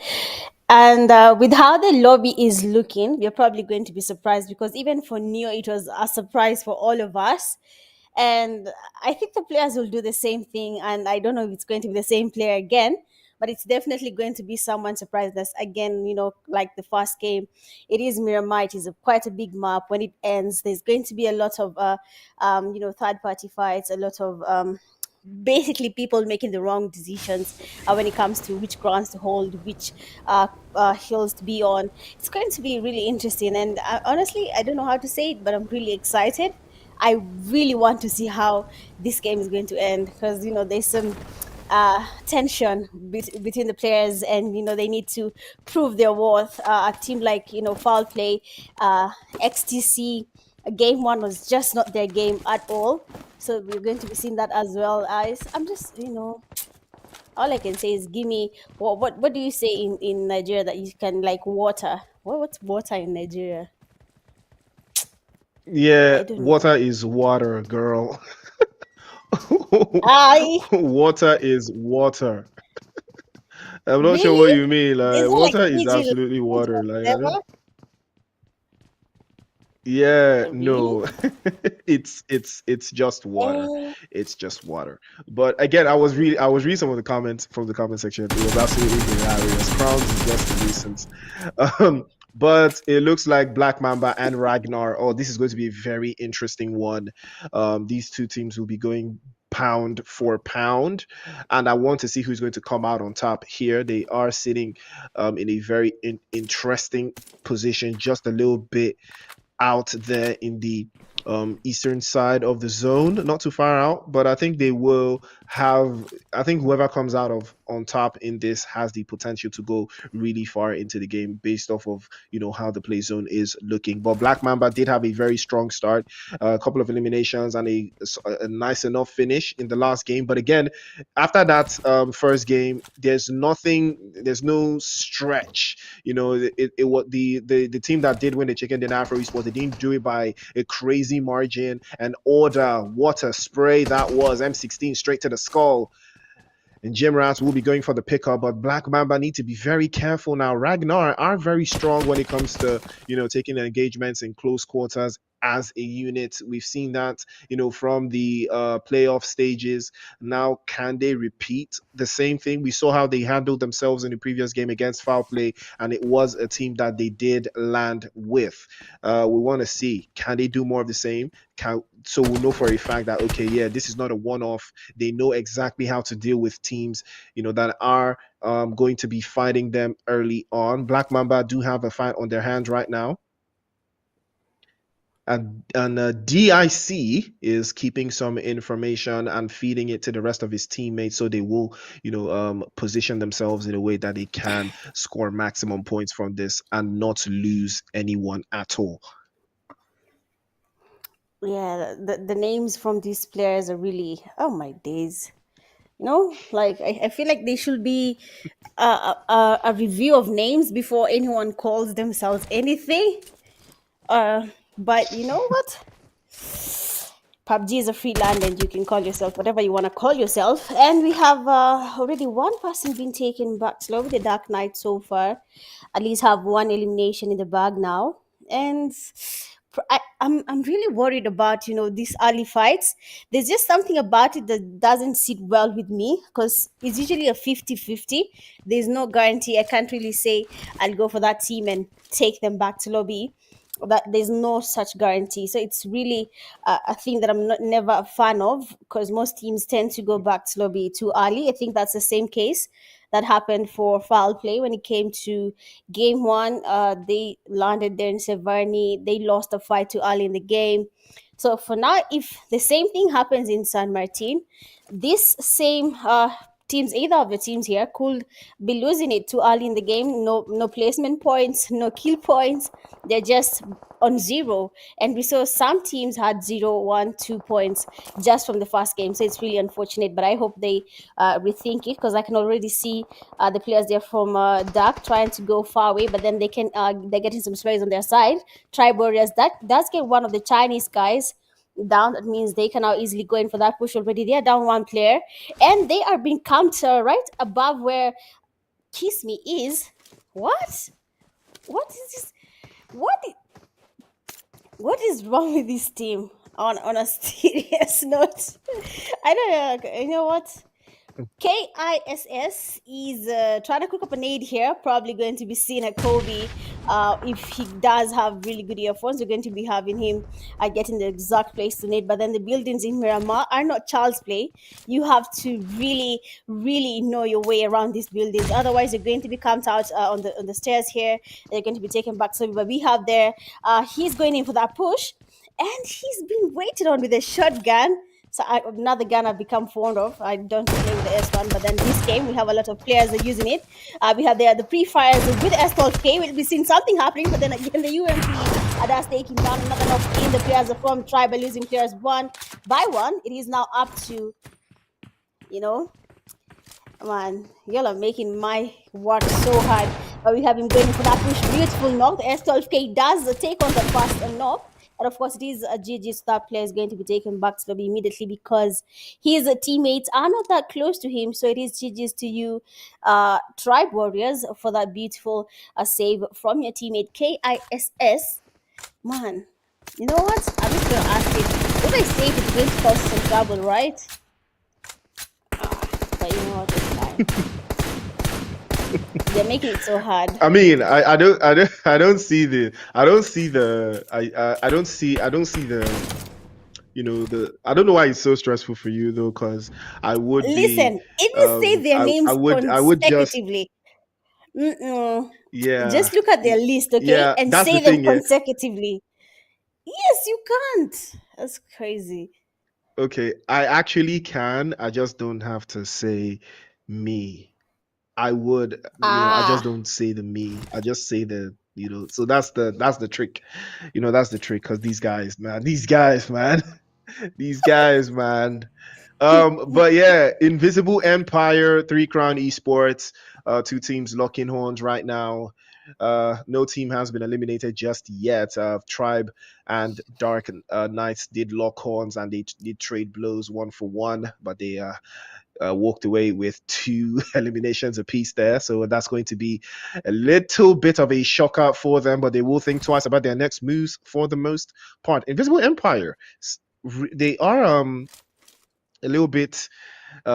And with how the lobby is looking, we're probably going to be surprised because even for Neo, it was a surprise for all of us. And I think the players will do the same thing. And I don't know if it's going to be the same player again, but it's definitely going to be someone surprised us again. Like the first game, it is Miramar. It is quite a big map. When it ends, there's going to be a lot of, third party fights, a lot of basically people making the wrong decisions when it comes to which grounds to hold, which hills to be on. It's going to be really interesting, and honestly, I don't know how to say it, but I'm really excited. I really want to see how this game is going to end because there's some tension between the players, and they need to prove their worth. A team like Foul Play, XTC, game one was just not their game at all. So we're going to be seeing that as well. I'm just all I can say is give me what do you say in Nigeria that you can like water? What's water in Nigeria? Yeah, I don't know. water is water, girl. I Water is water. I'm not sure what really you mean. Like, is it like water is Fiji, like absolutely Fiji water. or Like, I don't. whatever? Yeah, Really? no. It's just water. Eh, It's just water. But again, I was reading some of the comments from the comment section. It was absolutely hilarious. Crowns is just a nuisance. Um, but it looks like Black Mamba and Ragnar. Oh, this is going to be a very interesting one. These two teams will be going pound for pound, and I want to see who's going to come out on top here. They are sitting in a very interesting position, just a little bit out there in the eastern side of the zone, not too far out, but I think they will have. I think whoever comes out of on top in this has the potential to go really far into the game based off of how the play zone is looking. But Black Mamba did have a very strong start, a couple of eliminations and a nice enough finish in the last game. But again, after that first game, there's no stretch. It was the team that did win the chicken dinner Afro Esports. They didn't do it by a crazy margin. And order, what a spray that was. M16 straight to the skull. And Jim Rats will be going for the pickup, but Black Mamba need to be very careful now. Ragnar are very strong when it comes to taking engagements in close quarters as a unit. We've seen that from the playoff stages. Now, can they repeat the same thing? We saw how they handled themselves in the previous game against Foul Play, and it was a team that they did land with. We want to see, can they do more of the same? So we'll know for a fact that okay, yeah, this is not a one-off. They know exactly how to deal with teams, that are going to be fighting them early on. Black Mamba do have a fight on their hands right now. And DIC is keeping some information and feeding it to the rest of his teammates, so they will, position themselves in a way that they can score maximum points from this and not lose anyone at all. yeah, the names from these players are really, oh my days. Like I feel like there should be a review of names before anyone calls themselves anything. Uh, but you know what? PUBG is a free land and you can call yourself whatever you want to call yourself. And we have already one person been taken back slow with the Dark Knight so far. At least have one elimination in the bag now. And I'm really worried about, these early fights. There's just something about it that doesn't sit well with me because it's usually a 50-50. There's no guarantee. I can't really say I'll go for that team and take them back to lobby. That there's no such guarantee, so it's really a thing that I'm never a fan of, because most teams tend to go back to lobby too early. I think that's the same case that happened for foul play when it came to game one. They landed there in Severny. They lost a fight too early in the game. So for now, if the same thing happens in San Martin, this same teams, either of the teams here, could be losing it too early in the game. No placement points, no kill points. They're just on zero. And we saw some teams had 0, 1, 2 points just from the first game. So it's really unfortunate. But I hope they rethink it, because I can already see the players there from Dark trying to go far away, but then they're getting some sprays on their side. Tribe Warriors, that does get one of the Chinese guys down. That means they can now easily go in for that push already. They are down one player, and they are being counter right above where Kiss Me is. What? What is this? What? What is wrong with this team? On a serious note, I don't know. You know what? KISS is trying to cook up an aid here. Probably going to be seeing a Kobe. If he does have really good earphones, we're going to be having him getting the exact place to need. But then the buildings in Miramar are not child's play. You have to really, really know your way around these buildings. Otherwise, you're going to be camped out on the stairs here. They're going to be taken back. So, but we have there. He's going in for that push, and he's been waited on with a shotgun. So another gun I've become fond of. I don't play with the S1, but then this game we have a lot of players that are using it. We have the pre-fires with S12K. We'll be seeing something happening, but then again the UMP that's taking down another knock in. The players are from Tribal losing players one by one. It is now up to, you know, man, y'all are making my work so hard. But we have him going for that push. Beautiful knock. The S12K does take on the first knock. And of course, it is a GG, so that player is going to be taken back to lobby immediately because his teammates are not that close to him. So it is GG's to you, Tribe Warriors, for that beautiful save from your teammate KISS. Man, you know what? I'm just going to ask it. What I say it's going to cause some trouble, right? But you know what? It's fine. They're making it so hard. I mean, I don't see the I don't see the I don't see the I don't know why it's so stressful for you though, because I would be Listen, if you say their names I would just consecutively, mm-mm, yeah, just look at their list, okay, yeah, and that's the say them thing, yeah. consecutively. Yes, you can't. That's crazy. Okay, I actually can. I just don't have to say me. I would, I just Ah, don't say the me. I just say so that's the trick. That's the trick because these guys, man, these guys, man. But yeah, Invisible Empire, Three Crown Esports, two teams locking horns right now. No team has been eliminated just yet. Tribe and Dark Knights did lock horns and they did trade blows one for one, but they walked away with two eliminations apiece there. So that's going to be a little bit of a shocker for them, but they will think twice about their next moves for the most part. Invisible Empire, they are a little bit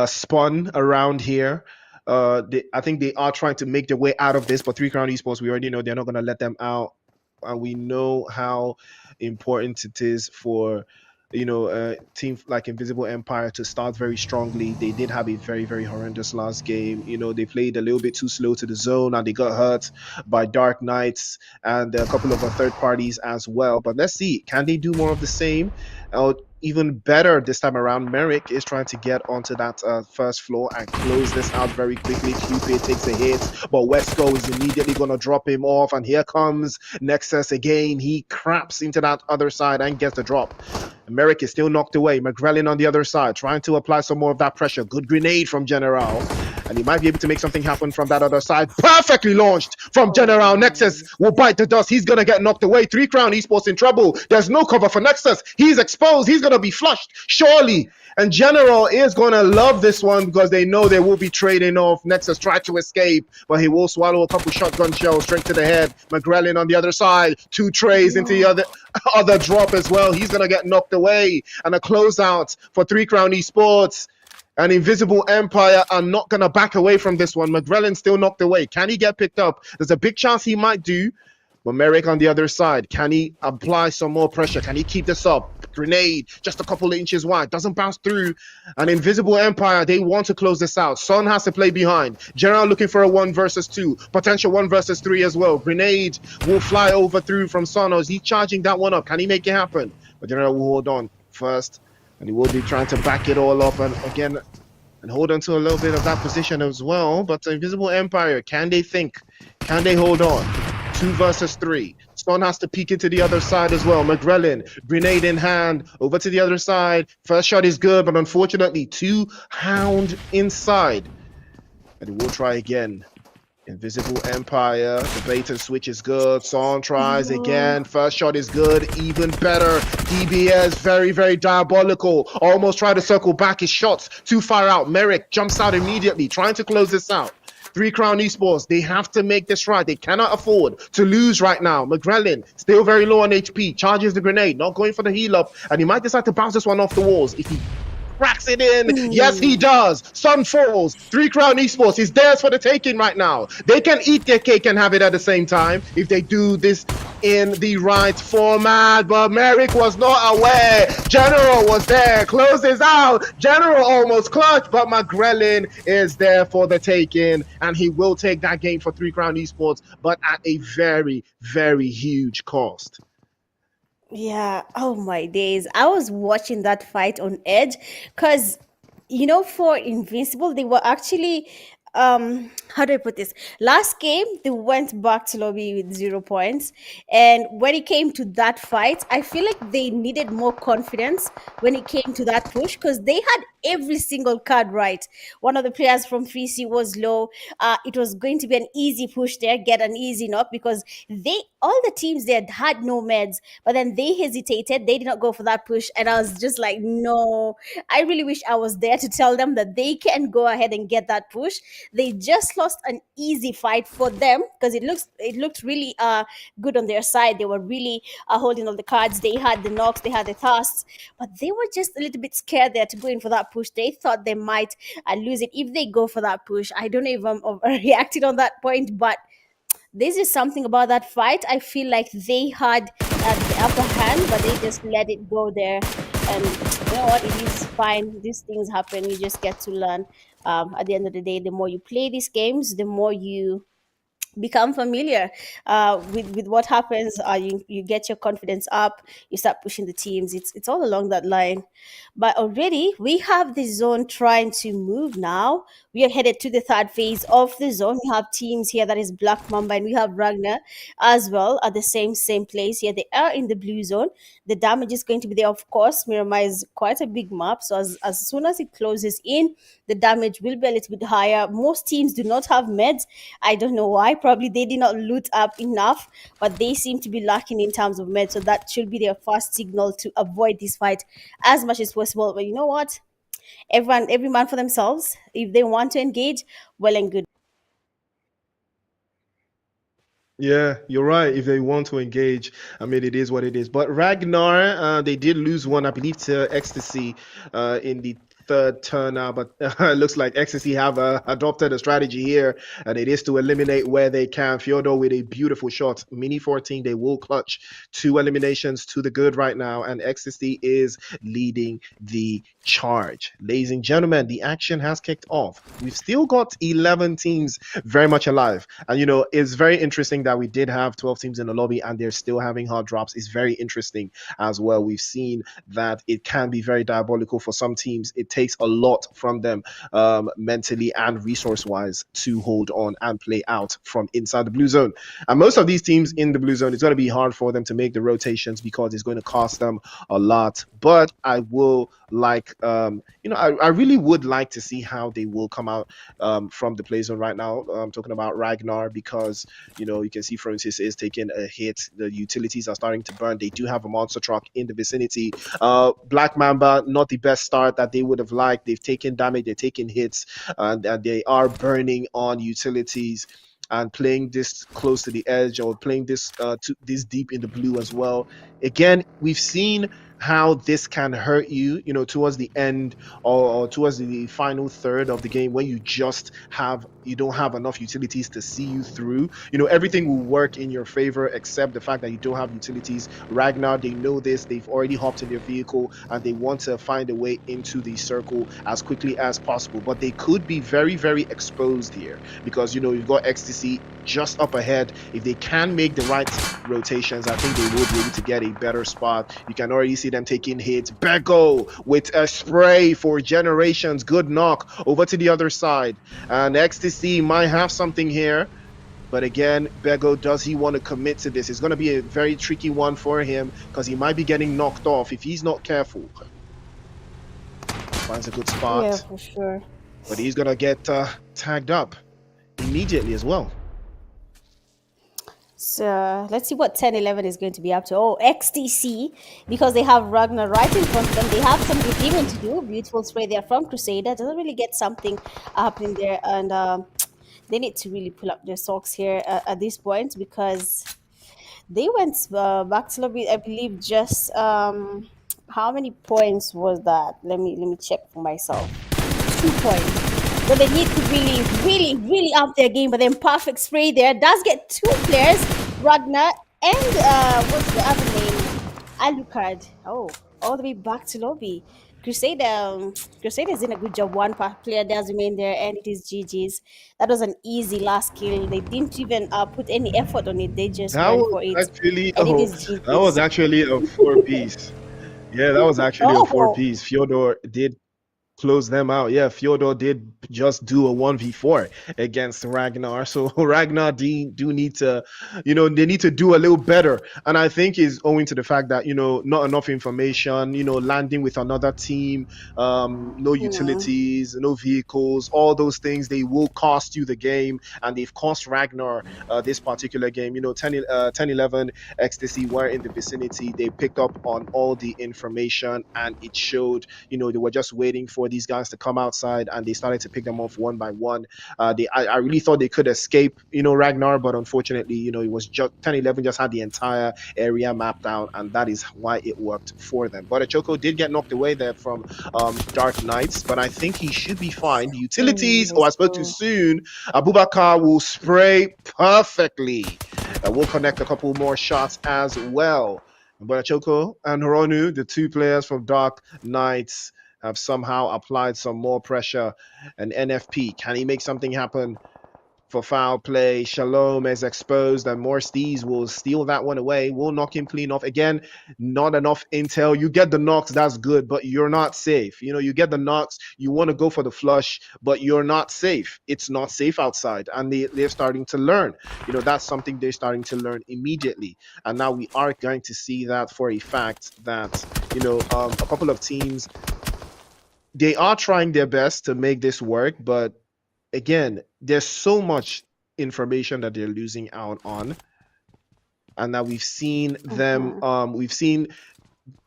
spun around here. I think they are trying to make their way out of this, but Three Crown Esports, we already know they're not going to let them out. And we know how important it is for a team like Invisible Empire to start very strongly. They did have a very, very horrendous last game. They played a little bit too slow to the zone and they got hurt by Dark Knights and a couple of third parties as well. But let's see, can they do more of the same? Even better this time around, Merrick is trying to get onto that first floor and close this out very quickly. Cupid takes a hit, but Wesco is immediately going to drop him off. And here comes Nexus again. He craps into that other side and gets the drop. Merrick is still knocked away. McGrellin on the other side, trying to apply some more of that pressure. Good grenade from General. And he might be able to make something happen from that other side. Perfectly launched from Oh General. Nexus my. will bite the dust. He's going to get knocked away. 3 Crown Esports in trouble. There's no cover for Nexus. He's exposed. He's going to be flushed, surely. And General is going to love this one because they know they will be trading off. Nexus tried to escape, but he will swallow a couple shotgun shells straight to the head. McGrellin on the other side. 2 trays into the No. other drop as well. He's going to get knocked away. And a closeout for 3 Crown Esports. And Invisible Empire are not going to back away from this one. McGrellin still knocked away. Can he get picked up? There's a big chance he might do. But Merrick on the other side, can he apply some more pressure? Can he keep this up? Grenade, just a couple of inches wide, doesn't bounce through. An Invisible Empire, they want to close this out. Son has to play behind. General looking for a 1 versus 2, potential 1 versus 3 as well. Grenade will fly over through from Sonos. He's charging that one up. Can he make it happen? But General will hold on first, and he will be trying to back it all up and again and hold on to a little bit of that position as well. But the Invisible Empire, can they think? Can they hold on? 2 versus 3. Son has to peek into the other side as well. McGrellin, grenade in hand, over to the other side. First shot is good, but unfortunately, 2 Hound inside. And we'll try again. Invisible Empire, the bait and switch is good. Son tries No. again. First shot is good, even better. DBS, very, very diabolical. Almost tried to circle back his shots. Too far out. Merrick jumps out immediately, trying to close this out. 3 Crown Esports, they have to make this right. They cannot afford to lose right now. McGrellin, still very low on HP, charges the grenade, not going for the heal up, and he might decide to bounce this one off the walls if he cracks it in. Yes, he Mm. does. Sun falls. 3 Crown Esports is theirs for the taking right now. They can eat their cake and have it at the same time if they do this in the right format. But Merrick was not aware. General was there. Closes out. General almost clutched, but McGrellin is there for the taking, and he will take that game for 3 Crown Esports, but at a very, very huge cost. Yeah. Oh my days. I was watching that fight on edge because, for Invincible, they were actually, how do I put this? Last game, they went back to lobby with 0 points. And when it came to that fight, I feel like they needed more confidence when it came to that push because they had every single card right. One of the players from 3C was low. It was going to be an easy push there, get an easy knock because all the teams there had no meds, but then they hesitated. They did not go for that push. And I was just like, no, I really wish I was there to tell them that they can go ahead and get that push. They just lost an easy fight for them because it looked really good on their side. They were really holding all the cards. They had the knocks, they had the thrusts, but they were just a little bit scared there to go in for that push. They thought they might lose it if they go for that push. I don't know if I'm overreacting on that point, but this is something about that fight. I feel like they had the upper hand, but they just let it go there. And you know what? It is fine. These things happen. You just get to learn. At the end of the day, the more you play these games, the more you become familiar with what happens. You get your confidence up, you start pushing the teams. It's all along that line. But already we have the zone trying to move now. We are headed to the third phase of the zone. We have teams here, that is Black Mamba, and we have Ragnar as well at the same place here. They are in the blue zone. The damage is going to be there, of course. Miramar is quite a big map, so as soon as it closes in, the damage will be a little bit higher. Most teams do not have meds. I don't know why. Probably they did not loot up enough, but they seem to be lacking in terms of meds. So that should be their first signal to avoid this fight as much as possible. But you know what? Every man for themselves. If they want to engage, well and good. Yeah, you're right. If they want to engage, I mean, it is what it is. But Ragnar, they did lose one, I believe, to Ecstasy in the third turn now. But it looks like Ecstasy have adopted a strategy here, and it is to eliminate where they can. Fyodor with a beautiful shot. Mini 14, they will clutch 2 eliminations to the good right now, and Ecstasy is leading the charge. Ladies and gentlemen, the action has kicked off. We've still got 11 teams very much alive. And it's very interesting that we did have 12 teams in the lobby and they're still having hard drops. It's very interesting as well. We've seen that it can be very diabolical for some teams. It takes a lot from them mentally and resource wise to hold on and play out from inside the blue zone. And most of these teams in the blue zone, it's going to be hard for them to make the rotations because it's going to cost them a lot. But I will like, I really would like to see how they will come out from the play zone right now. I'm talking about Ragnar because, you can see Francis is taking a hit. The utilities are starting to burn. They do have a monster truck in the vicinity. Black Mamba, not the best start that they would have liked. They've taken damage, they're taking hits, and they are burning on utilities and playing this close to the edge or playing this deep in the blue as well. Again, we've seen how this can hurt you, towards the end or towards the final third of the game when you don't have enough utilities to see you through. Everything will work in your favor except the fact that you don't have utilities. Ragnar, they know this. They've already hopped in their vehicle and they want to find a way into the circle as quickly as possible. But they could be very, very exposed here because you've got ecstasy just up ahead. If they can make the right rotations, I think they will be able to get a better spot. You can already see them taking hits. Bego with a spray for generations. Good knock over to the other side. And ecstasy might have something here. But again, Bego, does he want to commit to this? It's going to be a very tricky one for him because he might be getting knocked off if he's not careful. Finds a good Yeah, spot, for sure. but he's going to get tagged up immediately as well. So let's see what 10-11 is going to be up to. Oh, XTC, because they have Ragnar right in front of them. They have some redeeming to do. Beautiful spray there from Crusader. Doesn't really get something happening there. And they need to really pull up their socks here at this point because they went back to lobby, I believe, just how many points was that? Let me check for myself. 2 points. So they need to really, really, really up their game. But then perfect spray there does get two players, Ragnar and what's the other name? Alucard. Oh, all the way back to lobby. Crusader, Crusader's in a good job. One player does remain there, and it is GG's. That was an easy last kill. They didn't even put any effort on it. They just That went was for it, actually and it oh, is that was GG's. actually a four piece. Yeah, that was actually a four Oh, piece. Fyodor did close them out. Yeah, Fyodor did just do a 1v4 against Ragnar. So Ragnar do need to, they need to do a little better. And I think is owing to the fact that, not enough information, landing with another team, no yeah. utilities, no vehicles, all those things, they will cost you the game. And they've cost Ragnar this particular game. 10-11 Ecstasy were in the vicinity. They picked up on all the information and it showed. They were just waiting for these guys to come outside and they started to pick them off one by one. I really thought they could escape, Ragnar, but unfortunately, it was just 10-11 just had the entire area mapped out, and that is why it worked for them. But Achoko did get knocked away there from Dark Knights, but I think he should be fine. Utilities, oh, I Let's spoke too go. soon. Abubakar will spray perfectly. We'll connect a couple more shots as well. But Achoko and Horonu, the two players from Dark Knights, have somehow applied some more pressure. And NFP, can he make something happen for foul play? Shalom is exposed, and Morstees will steal that one away. Will knock him clean off. Again, not enough intel. You get the knocks, that's good, but you're not safe. You get the knocks, you want to go for the flush, but you're not safe. It's not safe outside. And they're starting to learn. That's something they're starting to learn immediately. And now we are going to see that for a fact that, a couple of teams, they are trying their best to make this work, but again, there's so much information that they're losing out on, and that we've seen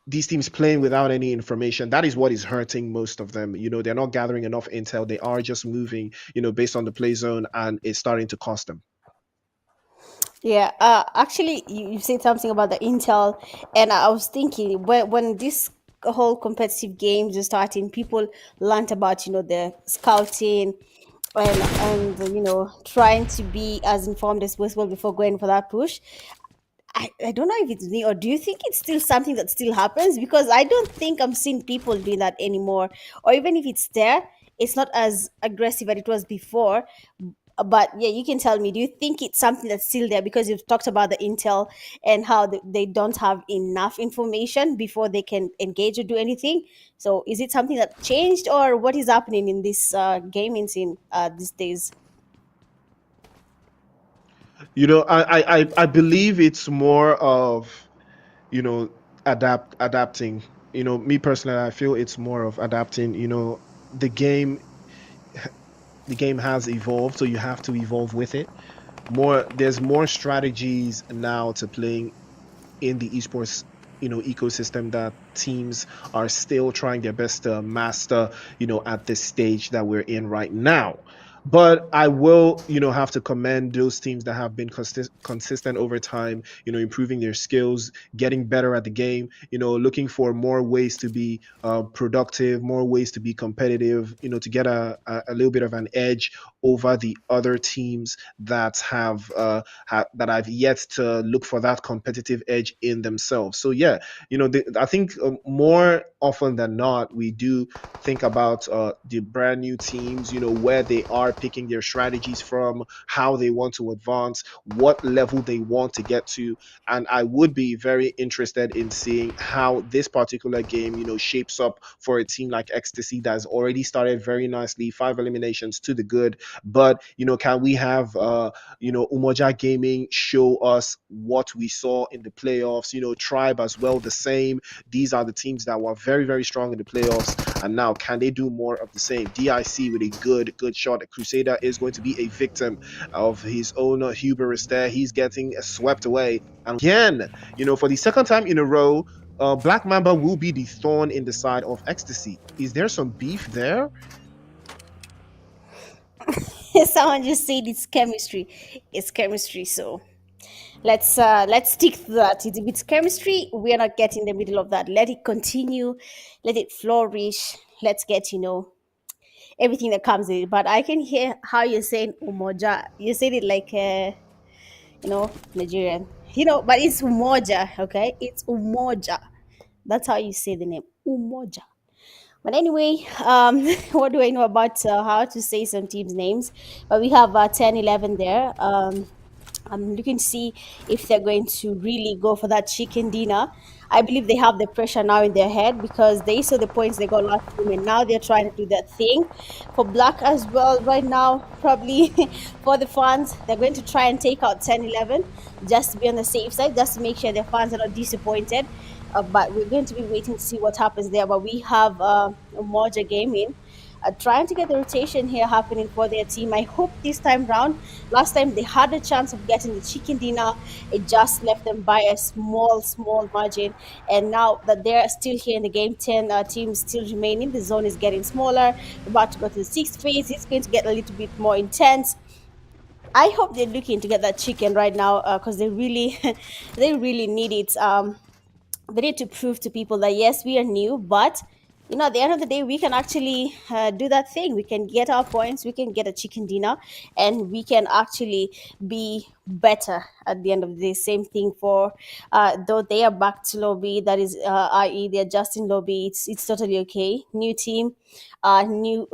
these teams playing without any information. That is what is hurting most of them. They're not gathering enough intel. They are just moving, based on the play zone, and it's starting to cost them. Yeah, actually, you said something about the Intel, and I was thinking when this whole competitive games are starting, people learned about the scouting and trying to be as informed as possible before going for that push. I don't know if it's me or do you think it's still something that still happens because I don't think I'm seeing people doing that anymore, or even if it's there, it's not as aggressive as it was before. But yeah, you can tell me, do you think it's something that's still there? Because you've talked about the intel and how they don't have enough information before they can engage or do anything. So is it something that changed, or what is happening in this gaming scene these days? I believe it's more of, adapting. Me personally, I feel it's more of adapting. The game the game has evolved, so you have to evolve with it. There's more strategies now to playing in the esports ecosystem that teams are still trying their best to master at this stage that we're in right now. But I will have to commend those teams that have been consistent over time, improving their skills, getting better at the game, looking for more ways to be productive, more ways to be competitive, to get a little bit of an edge over the other teams that that I've yet to look for that competitive edge in themselves. So yeah, I think more often than not, we do think about the brand new teams, where they are picking their strategies from, how they want to advance, what level they want to get to. And I would be very interested in seeing how this particular game, shapes up for a team like Ecstasy that's already started very nicely, 5 eliminations to the good. But, can we have Umoja Gaming show us what we saw in the playoffs? Tribe as well, the same. These are the teams that were very, very strong in the playoffs. And now, can they do more of the same? DIC with a good shot. Crusader is going to be a victim of his own hubris there. He's getting swept away. And again, for the second time in a row, Black Mamba will be the thorn in the side of Ecstasy. Is there some beef there? Someone just said it's chemistry. It's chemistry. So let's stick to that. If it's chemistry, we are not getting in the middle of that. Let it continue, let it flourish. Let's get everything that comes in it. But I can hear how you're saying Umoja. You said it like Nigerian. But it's Umoja, okay? It's Umoja. That's how you say the name. Umoja. But anyway, what do I know about how to say some teams' names? But we have 10, 11 there. I'm looking to see if they're going to really go for that chicken dinner. I believe they have the pressure now in their head because they saw the points they got last game and now they're trying to do that thing. For Black as well, right now, probably for the fans, they're going to try and take out 10, 11 just to be on the safe side, just to make sure their fans are not disappointed. But we're going to be waiting to see what happens there. But we have Umoja Gaming trying to get the rotation here happening for their team. I hope this time round, last time they had a chance of getting the chicken dinner, it just left them by a small margin. And now that they're still here in the game, 10 teams still remaining, the zone is getting smaller. We're about to go to the sixth phase. It's going to get a little bit more intense. I hope they're looking to get that chicken right now because they really, they really need it. They need to prove to people that yes, we are new, but at the end of the day, we can actually do that thing. We can get our points, we can get a chicken dinner, and we can actually be better at the end of the day. Same thing for though they are back to lobby, that is i.e. they're just in lobby. It's totally okay. New team, new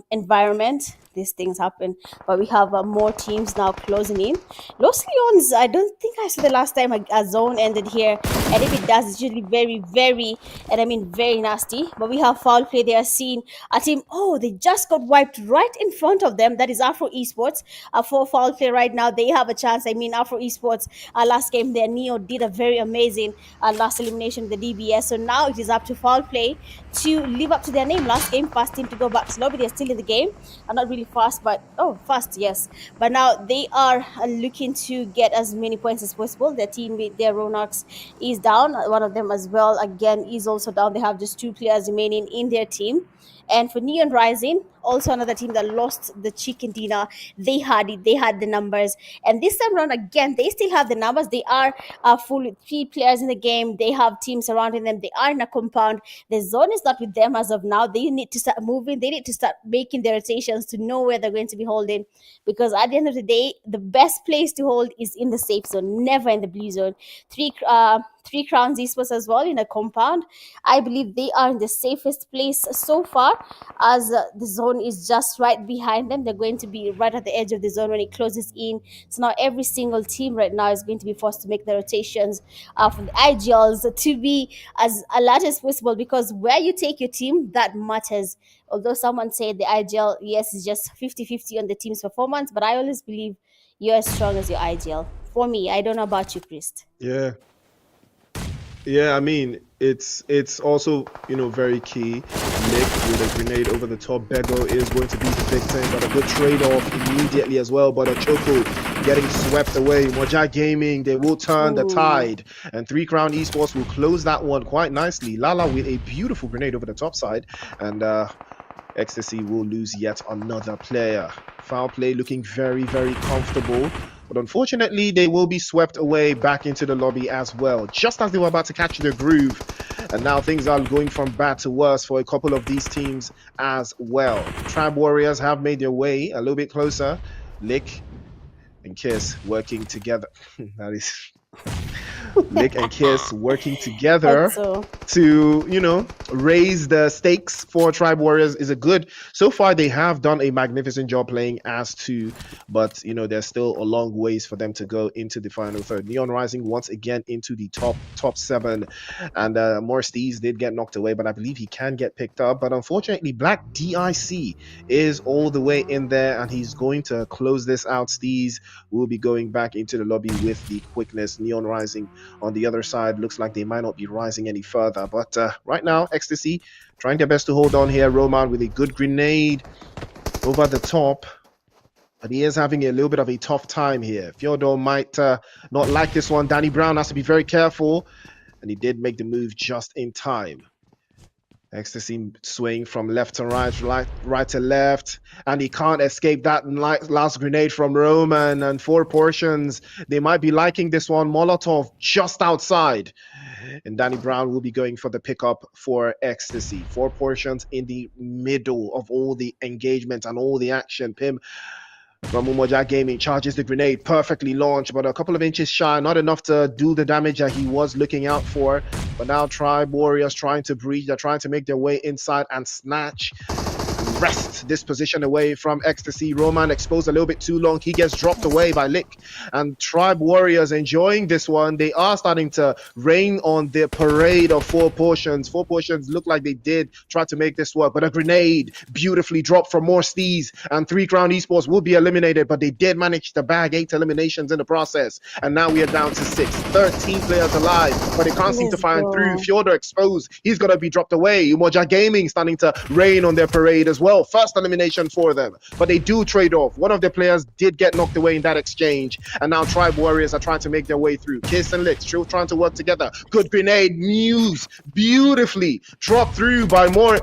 environment, these things happen. But we have more teams now closing in. Los Leons, I don't think I saw the last time a zone ended here, and if it does, it's usually very, very, and I mean very nasty. But we have foul play. They are seeing a team. Oh, they just got wiped right in front of them. That is Afro Esports. For foul play right now, they have a chance. I mean, Afro Esports last game, their Neo did a very amazing last elimination with the DBS. So now it is up to foul play to live up to their name. Last game, fast team to go back to lobby. They're still in the game. Not really fast, but fast, yes. But now they are looking to get as many points as possible. Their teammate, their Ronox, is down. One of them as well, again, is also down. They have just two players remaining in their team. And for Neon Rising, also another team that lost the chicken dinner, they had it. They had the numbers. And this time around, again, they still have the numbers. They are full with three players in the game. They have teams surrounding them. They are in a compound. The zone is not with them as of now. They need to start moving. They need to start making their rotations to know where they're going to be holding. Because at the end of the day, the best place to hold is in the safe zone, never in the blue zone. Three Crowns Esports as well in a compound. I believe they are in the safest place so far, as the zone is just right behind them. They're going to be right at the edge of the zone when it closes in. So now every single team right now is going to be forced to make the rotations for the IGLs to be as alert as possible, because where you take your team, that matters. Although someone said the IGL, yes, is just 50-50 on the team's performance, but I always believe you're as strong as your IGL. For me, I don't know about you, Priest. Yeah. Yeah, I mean, it's also, very key. Nick with a grenade over the top. Bego is going to be the victim, but a good trade-off immediately as well. But a Choco getting swept away. Umoja Gaming, they will turn the tide. And Three Crown Esports will close that one quite nicely. Lala with a beautiful grenade over the top side. And Ecstasy will lose yet another player. Foul play looking very, very comfortable. But unfortunately, they will be swept away back into the lobby as well, just as they were about to catch their groove. And now things are going from bad to worse for a couple of these teams as well. Tribe Warriors have made their way a little bit closer. Lick and Kiss working together. That is... Lick and Kiss working together to, raise the stakes for Tribe Warriors is a good. So far, they have done a magnificent job playing as two, but there's still a long ways for them to go into the final third. Neon Rising once again into the top 7, and Morris Steez did get knocked away, but I believe he can get picked up. But unfortunately, Black DIC is all the way in there, and he's going to close this out. Steez will be going back into the lobby with the quickness. Neon Rising on the other side looks like they might not be rising any further, but right now Ecstasy trying their best to hold on here. Roman with a good grenade over the top, but he is having a little bit of a tough time here. Fyodor might not like this one. Danny Brown has to be very careful, and he did make the move just in time. Ecstasy swing from left to right to left, and he can't escape that last grenade from Roman. And 4 portions, they might be liking this one. Molotov just outside, and Danny Brown will be going for the pickup for Ecstasy. 4 portions in the middle of all the engagement and all the action. Pim from Umoja Gaming charges the grenade, perfectly launched, but a couple of inches shy, not enough to do the damage that he was looking out for. But now Tribe Warriors trying to breach, they're trying to make their way inside and snatch, wrest this position away from Ecstasy. Roman exposed a little bit too long. He gets dropped away by Lick. And Tribe Warriors enjoying this one. They are starting to rain on their parade of 4 portions. 4 portions look like they did try to make this work, but a grenade beautifully dropped from more Steez, and 3 Crown Esports will be eliminated, but they did manage to bag 8 eliminations in the process. And now we are down to 6. 13 players alive, but they can't seem to find through. Fyodor exposed. He's going to be dropped away. Umoja Gaming starting to rain on their parade as well. First elimination for them, but they do trade off. One of their players did get knocked away in that exchange, and now Tribe Warriors are trying to make their way through. Kiss and Lick still trying to work together. Good grenade, Muse beautifully dropped through by more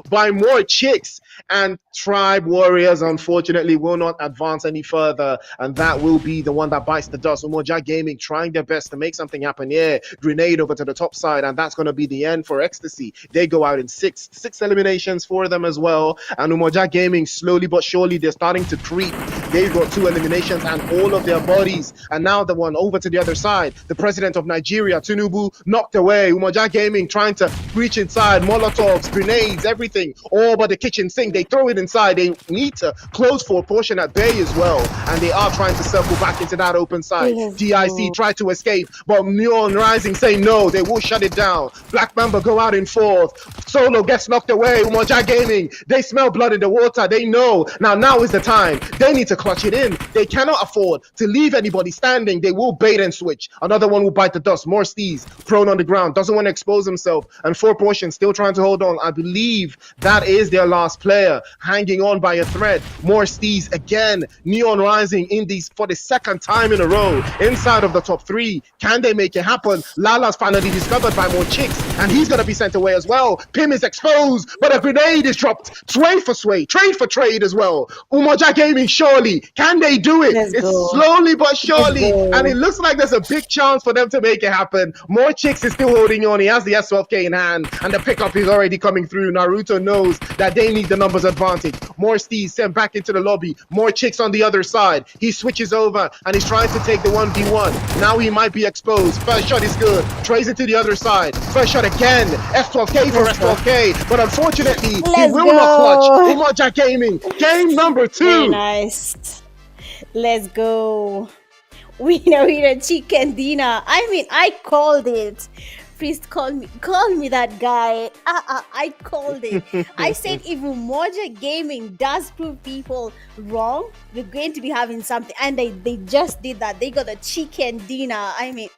by more chicks, and Tribe Warriors unfortunately will not advance any further, and that will be the one that bites the dust. Umoja Gaming trying their best to make something happen here. Grenade over to the top side, and that's going to be the end for Ecstasy. They go out in 6 eliminations for them as well, and Umoja Gaming slowly but surely they're starting to creep. They've got 2 eliminations and all of their bodies, and now the one over to the other side. The president of Nigeria, Tinubu, knocked away. Umoja Gaming trying to reach inside. Molotovs, grenades, everything, all but the kitchen sink. They throw it inside. They need to close for a portion at bay as well, and they are trying to circle back into that open side. DIC try to escape, but Neon Rising say no, they will shut it down. Black Mamba go out in 4th. Solo gets knocked away. Umoja Gaming, they smell blood in the water. They know now is the time. They need to clutch it in. They cannot afford to leave anybody standing. They will bait and switch. Another one will bite the dust. More Steez prone on the ground, doesn't want to expose himself, and 4 portions still trying to hold on. I believe that is their last player, hanging on by a thread. More Steez again. Neon Rising in these for the 2nd time in a row inside of the top 3. Can they make it happen? Lala's finally discovered by more chicks, and he's gonna be sent away as well. Pim is exposed, but a grenade is dropped. Sway for sway, trade for trade as well. Umoja Gaming, surely can they do it? It's slowly but surely, and it looks like there's a big chance for them to make it happen. More chicks is still holding on. He has the S12K in hand, and the pickup is already coming through. Naruto knows that they need the numbers advantage. More Steez sent back into the lobby. More chicks on the other side. He switches over and he's trying to take the 1v1. Now he might be exposed. First shot is good. Trays it to the other side. First shot again. F12K for Let's go. F12K. But unfortunately, he Let's will not clutch. go. Umoja Gaming. Game number Very 2. nice. Let's go. Winner, chicken dinner. I mean, I called it. Please call me that guy. I called it. I said if Umoja Gaming does prove people wrong, we're going to be having something. And they just did that. They got a chicken dinner. I mean,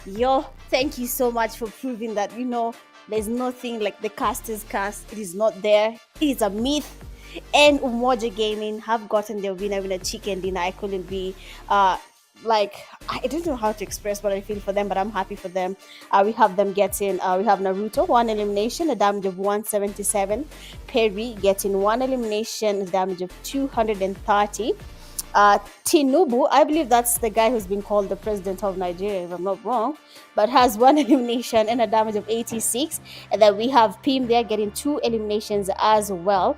yo, thank you so much for proving that, there's nothing like the caster's cast. It is not there. It is a myth. And Umoja Gaming have gotten their winner chicken dinner. I couldn't be I don't know how to express what I feel for them, but I'm happy for them. We have them getting we have Naruto, 1 elimination, a damage of 177. Perry getting 1 elimination, a damage of 230. Tinubu, I believe that's the guy who's been called the president of Nigeria, if I'm not wrong, but has 1 elimination and a damage of 86. And then we have Pim there getting 2 eliminations as well.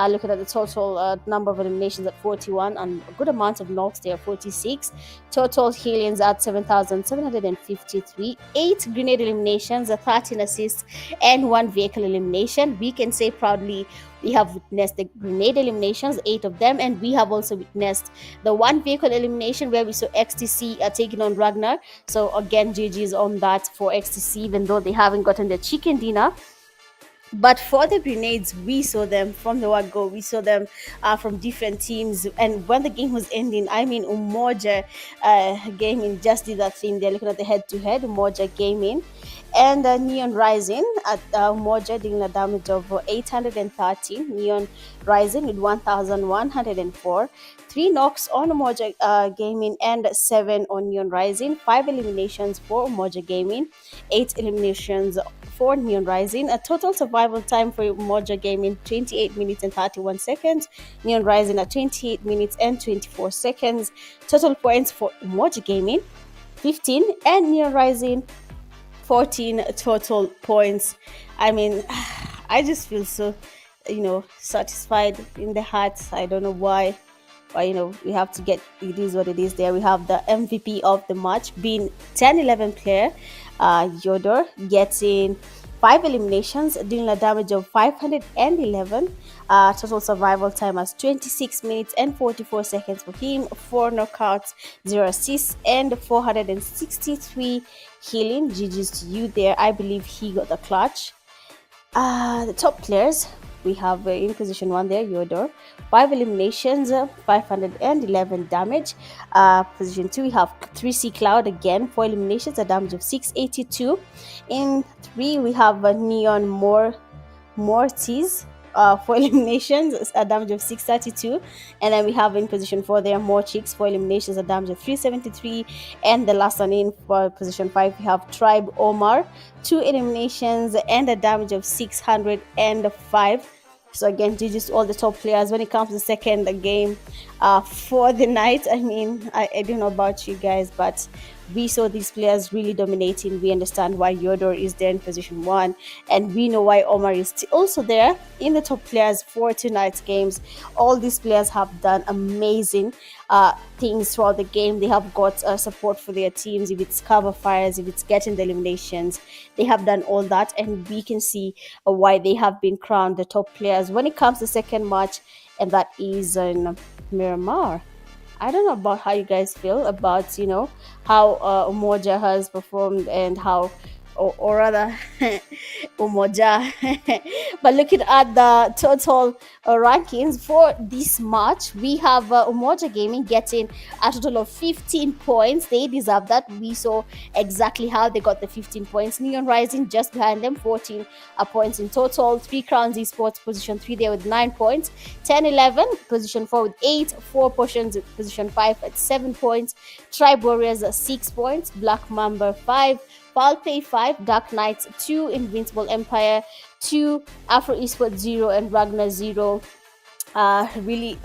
Looking at the total number of eliminations at 41 and a good amount of knocks there, 46. Total healings at 7,753. 8 grenade eliminations, 13 assists, and 1 vehicle elimination. We can say proudly we have witnessed the grenade eliminations, 8 of them, and we have also witnessed the 1 vehicle elimination where we saw XTC taking on Ragnar. So again, GG's on that for XTC, even though they haven't gotten the chicken dinner. But for the grenades, we saw them from the word go. We saw them from different teams. And when the game was ending, I mean, Umoja Gaming just did that thing. They're looking at the head-to-head, Umoja Gaming. And Neon Rising at Umoja dealing a damage of 813. Neon Rising with 1,104. 3 knocks on Umoja Gaming and 7 on Neon Rising. 5 eliminations for Umoja Gaming. 8 eliminations for Neon Rising. A total survival time for Umoja Gaming 28 minutes and 31 seconds. Neon Rising at 28 minutes and 24 seconds. Total points for Umoja Gaming 15 and Neon Rising 14 total points. I mean, I just feel so, satisfied in the heart. I don't know why. But, we have to get, it is what it is there. We have the MVP of the match being 10-11 player, Yodor, getting 5 eliminations, dealing a damage of 511. Total survival time as 26 minutes and 44 seconds for him. 4 knockouts, 0 assists, and 463 healing. GG's to you there. I believe he got the clutch. The top players, we have in position 1 there, Yodor. 5 eliminations, 511 damage. Position 2, we have 3C Cloud again, 4 eliminations, a damage of 682. In 3, we have Neon Mortis, 4 eliminations, a damage of 632. And then we have in position 4 there, more chicks, 4 eliminations, a damage of 373. And the last one in for position 5, we have Tribe Omar, 2 eliminations and a damage of 605. So again, GG's to all the top players. When it comes to the second game for the night, I mean, I don't know about you guys, but we saw these players really dominating. We understand why Yodor is there in position 1, and we know why Omar is also there in the top players for tonight's games. All these players have done amazing things throughout the game. They have got support for their teams, if it's cover fires, if it's getting the eliminations. They have done all that, and we can see why they have been crowned the top players when it comes to the second match, and that is in Miramar. I don't know about how you guys feel about, how Umoja has performed and how, or rather, Umoja. But looking at the total rankings for this match, we have Umoja Gaming getting a total of 15 points. They deserve that. We saw exactly how they got the 15 points. Neon Rising just behind them, 14 points in total. 3 Crowns Esports position 3 there with 9 points. 10-11 position 4 with 8. 4 Potions position 5 at 7 points. Tribe Warriors 6 points. Black Mamba 5. Palpay 5, Dark Knights 2, Invincible Empire 2, Afro Esports 0, and Ragnar 0. Really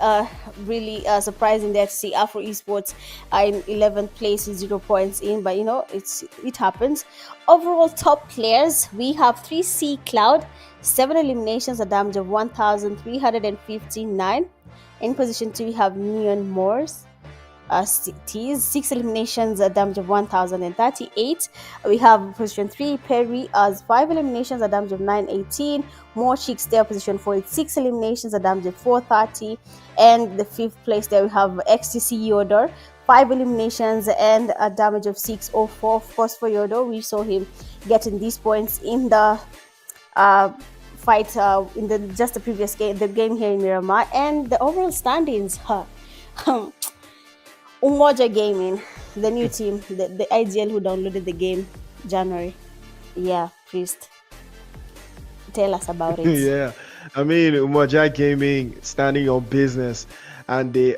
surprising there to see Afro Esports in 11th place with 0 points in, but it happens. Overall top players, we have 3C Cloud, 7 eliminations, a damage of 1,359. In position 2, we have Neon Morse, T's 6 eliminations, a damage of 1,038. We have position 3, Perry, as 5 eliminations, a damage of 918. More chicks there, position 4, it's 6 eliminations, a damage of 430. And the fifth place there, we have XTC Yodor, 5 eliminations and a damage of 604. Of course, for Yodor, we saw him getting these points in the uh, fight in the just the previous game, the game here in Miramar, and the overall standings. Umoja Gaming, the new team, the IGL who downloaded the game January. Yeah, Priest, tell us about it. Yeah, I mean, Umoja Gaming standing on business, and they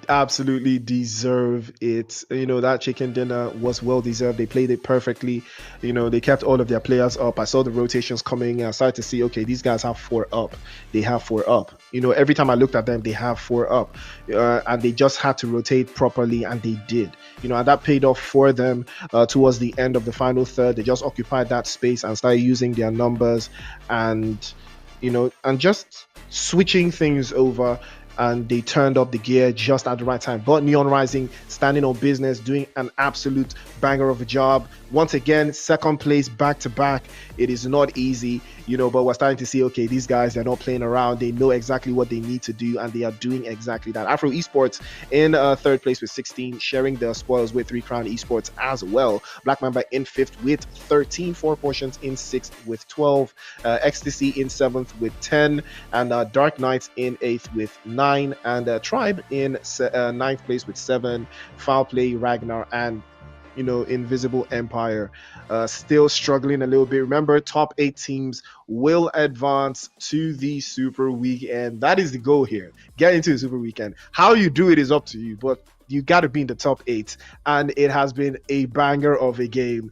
absolutely deserve it. That chicken dinner was well deserved. They played it perfectly. They kept all of their players up. I saw the rotations coming. I started to see, okay, these guys have four up. They have four up. Every time I looked at them, they have four up, and they just had to rotate properly, and they did. And that paid off for them towards the end of the final third. They just occupied that space and started using their numbers, and and just switching things over, and they turned up the gear just at the right time. But Neon Rising standing on business, doing an absolute banger of a job. Once again, second place back to back. It is not easy, but we're starting to see, okay, these guys, they're not playing around. They know exactly what they need to do, and they are doing exactly that. Afro Esports in third place with 16, sharing the spoils with 3 Crown Esports as well. Black Mamba in fifth with 13, 4 portions in sixth with 12, Ecstasy in seventh with 10, and Dark Knights in eighth with 9, and Tribe in ninth place with 7, Foul Play, Ragnar, and Invisible Empire still struggling a little bit. Remember, top 8 teams will advance to the Super Weekend. That is the goal here. Get into the Super Weekend. How you do it is up to you, but you got to be in the top 8, and it has been a banger of a game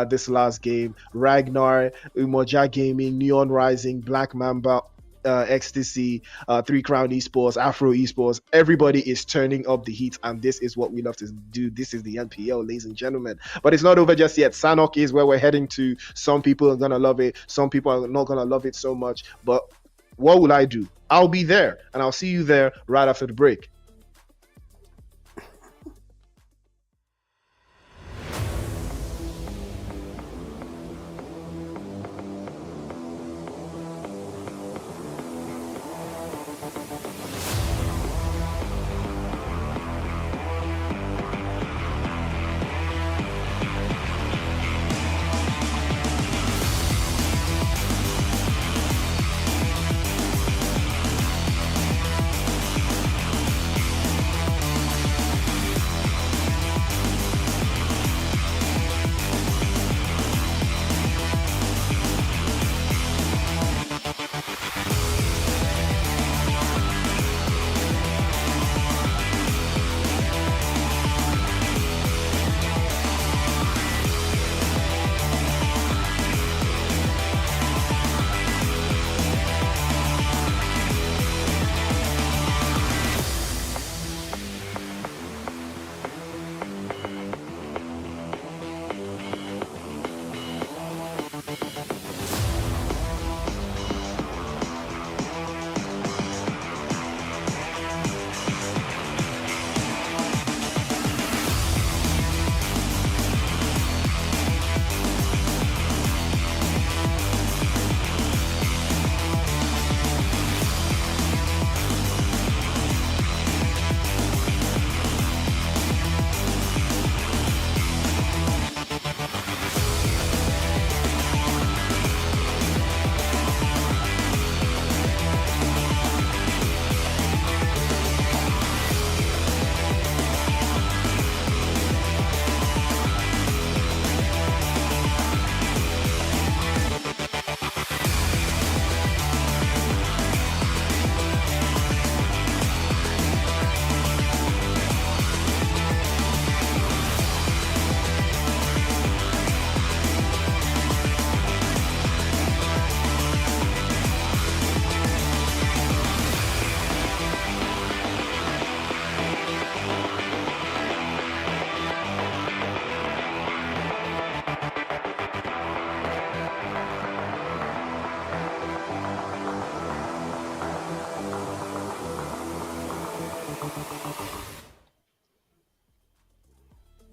this last game. Ragnar, Umoja Gaming, Neon Rising, Black Mamba, Ecstasy, 3 Crown Esports, Afro Esports, everybody is turning up the heat, and this is what we love to do. This is the NPL, ladies and gentlemen. But it's not over just yet. Sanok is where we're heading to. Some people are gonna love it, some people are not gonna love it so much, but what will I do? I'll be there, and I'll see you there right after the break.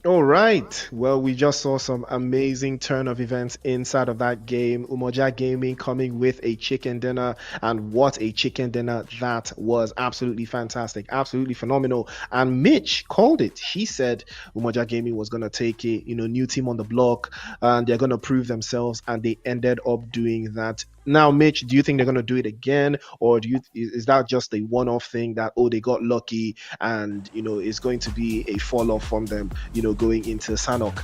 All right. Well, we just saw some amazing turn of events inside of that game. Umoja Gaming coming with a chicken dinner, and what a chicken dinner that was! Absolutely fantastic, absolutely phenomenal. And Mitch called it. He said Umoja Gaming was gonna take a new team on the block, and they're gonna prove themselves, and they ended up doing that. Now, Mitch, do you think they're gonna do it again, or is that just a one-off thing that, oh, they got lucky and it's going to be a fall off from them, going into Sanok?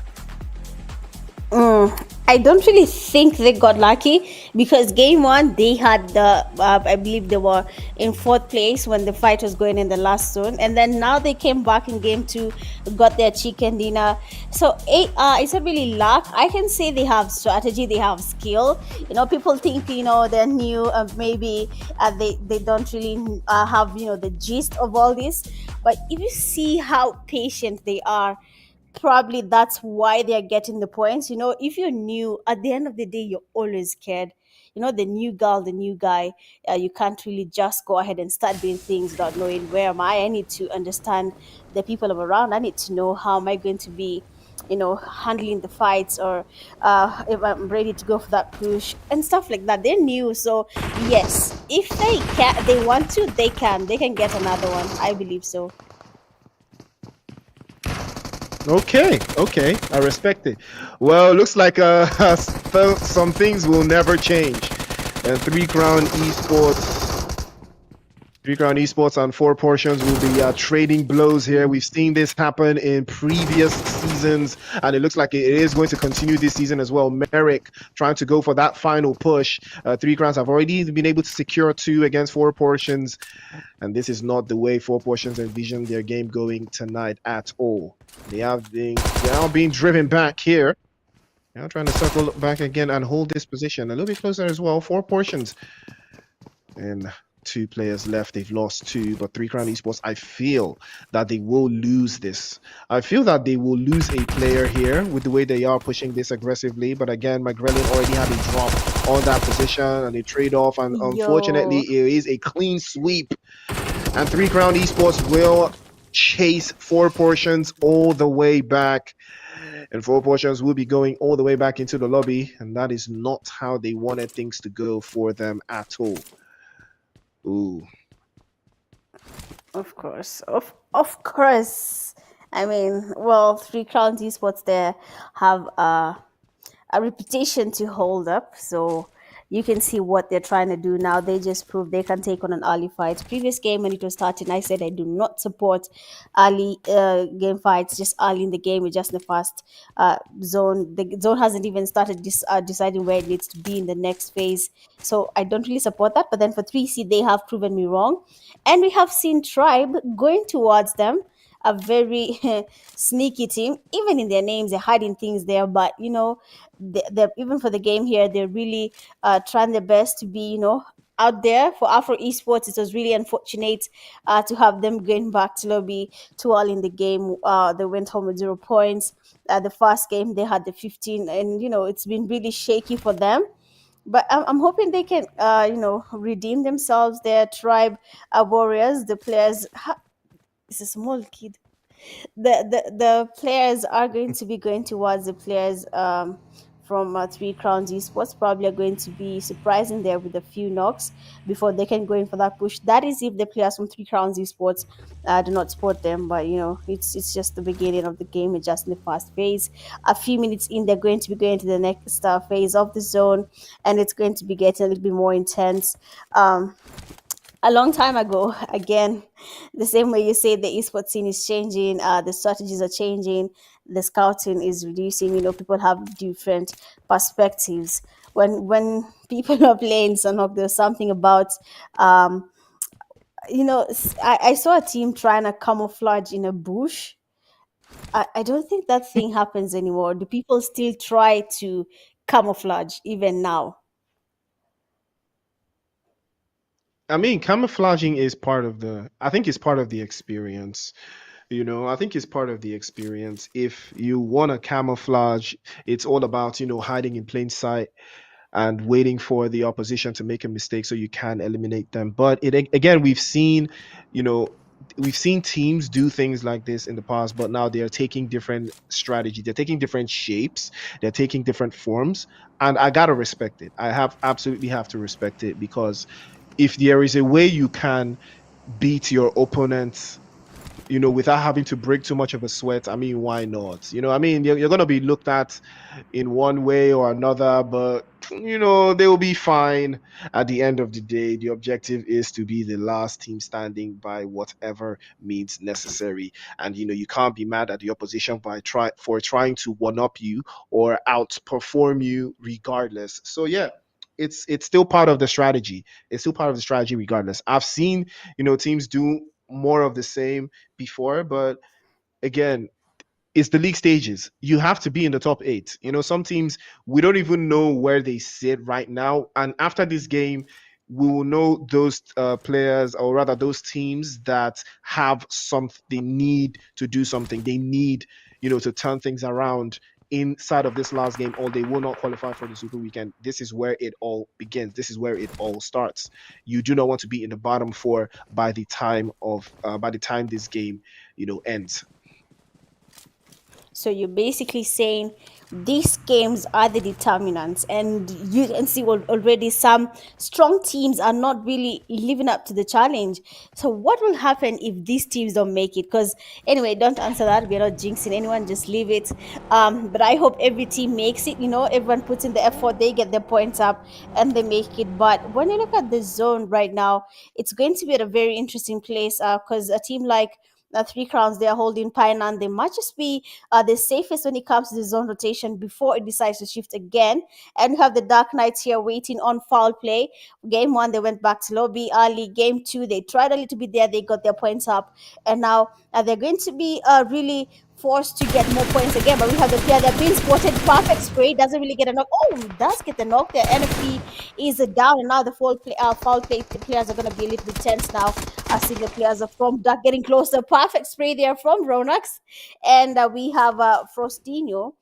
I don't really think they got lucky because game one they had I believe they were in fourth place when the fight was going in the last zone, and then now they came back in game two, got their chicken dinner. So it's not really luck. I can say they have strategy, they have skill. People think they're new, maybe they don't really have the gist of all this, but if you see how patient they are, probably that's why they're getting the points. If you're new, at the end of the day, you're always scared. The new girl, the new guy, you can't really just go ahead and start doing things without knowing where am I. I need to understand the people I'm around. I need to know how am I going to be, handling the fights, or if I'm ready to go for that push and stuff like that. They're new, so yes, if they want to, they can get another one. I believe so. Okay, okay, I respect it. Well, looks like some things will never change. And Three Crown Esports and Four Portions will be trading blows here. We've seen this happen in previous seasons, and it looks like it is going to continue this season as well. Merrick trying to go for that final push. Three Crowns have already been able to secure two against Four Portions, and this is not the way Four Portions envision their game going tonight at all. They are being driven back here. Now trying to circle back again and hold this position a little bit closer as well. Four Portions and two players left. They've lost two, but Three Crown Esports, I feel that they will lose this. I feel that they will lose a player here with the way they are pushing this aggressively. But again, McGrellin already had a drop on that position and a trade off. And unfortunately, Yo. it is a clean sweep. And Three Crown Esports will chase Four Portions all the way back. And Four Portions will be going all the way back into the lobby. And that is not how they wanted things to go for them at all. Ooh. Of course, of course. I mean, well, Three Crowns Esports there have a reputation to hold up. So you can see what they're trying to do now. They just proved they can take on an early fight. Previous game when it was starting, I said I do not support early game fights, just early in the game, just in the fast zone. The zone hasn't even started deciding where it needs to be in the next phase. So I don't really support that. But then for 3C, they have proven me wrong. And we have seen Tribe going towards them, a very sneaky team. Even in their names, they're hiding things there. But they're even for the game here, they're really trying their best to be out there for Afro Esports. It was really unfortunate to have them going back to lobby too early in the game. They went home with 0 points. The first game they had the 15, and it's been really shaky for them. But I'm hoping they can, redeem themselves. Their tribe warriors, the players. It's a small kid. The players are going to be going towards the players from Three Crowns Esports. Probably are going to be surprising there with a few knocks before they can go in for that push. That is if the players from Three Crowns Esports do not support them. But it's just the beginning of the game. It's just in the fast phase. A few minutes in, they're going to be going to the next phase of the zone, and it's going to be getting a little bit more intense. A long time ago, again, the same way you say the esports scene is changing, the strategies are changing, the scouting is reducing. People have different perspectives. When people are playing Sanhok, there's something about um I saw a team trying to camouflage in a bush. I don't think that thing happens anymore. Do people still try to camouflage even now? I mean, camouflaging is part of I think it's part of the experience. I think it's part of the experience. If you want to camouflage, it's all about, hiding in plain sight and waiting for the opposition to make a mistake so you can eliminate them. But again, we've seen, you know, we've seen teams do things like this in the past, but now they are taking different strategies. They're taking different shapes. They're taking different forms, and I gotta respect it. I have absolutely have to respect it because if there is a way you can beat your opponents, without having to break too much of a sweat, I mean, why not? I mean, you're going to be looked at in one way or another, but, they will be fine at the end of the day. The objective is to be the last team standing by whatever means necessary. And, you can't be mad at the opposition for trying to one up you or outperform you regardless. So, yeah. It's still part of the strategy. It's still part of the strategy regardless. I've seen, teams do more of the same before, but again, it's the league stages. You have to be in the top eight. Some teams, we don't even know where they sit right now. And after this game, we will know those players, or rather those teams that have some, they need to do something. They need, to turn things around inside of this last game, or they will not qualify for the Super Weekend. This is where it all begins. This is where it all starts. You do not want to be in the bottom four by the time this game, ends. So you're basically saying these games are the determinants, and you can see already some strong teams are not really living up to the challenge. So what will happen if these teams don't make it? Because anyway, don't answer that. We're not jinxing anyone. Just leave it. But I hope every team makes it. Everyone puts in the effort. They get their points up and they make it. But when you look at the zone right now, it's going to be at a very interesting place. Because a team like Three Crowns, they are holding Painan. They might just be the safest when it comes to the zone rotation before it decides to shift again. And we have the Dark Knights here waiting on foul play. Game one, they went back to lobby early. Game two, they tried a little bit there. They got their points up. And now they're going to be really forced to get more points again. But we have the player that being spotted. Perfect spray. Doesn't really get a knock. Oh, he does get the knock there. NFP is down. And now the foul play players are going to be a little bit tense now. Seeing the players are from Duck getting closer. Perfect spray there from Ronax. And we have Frostinho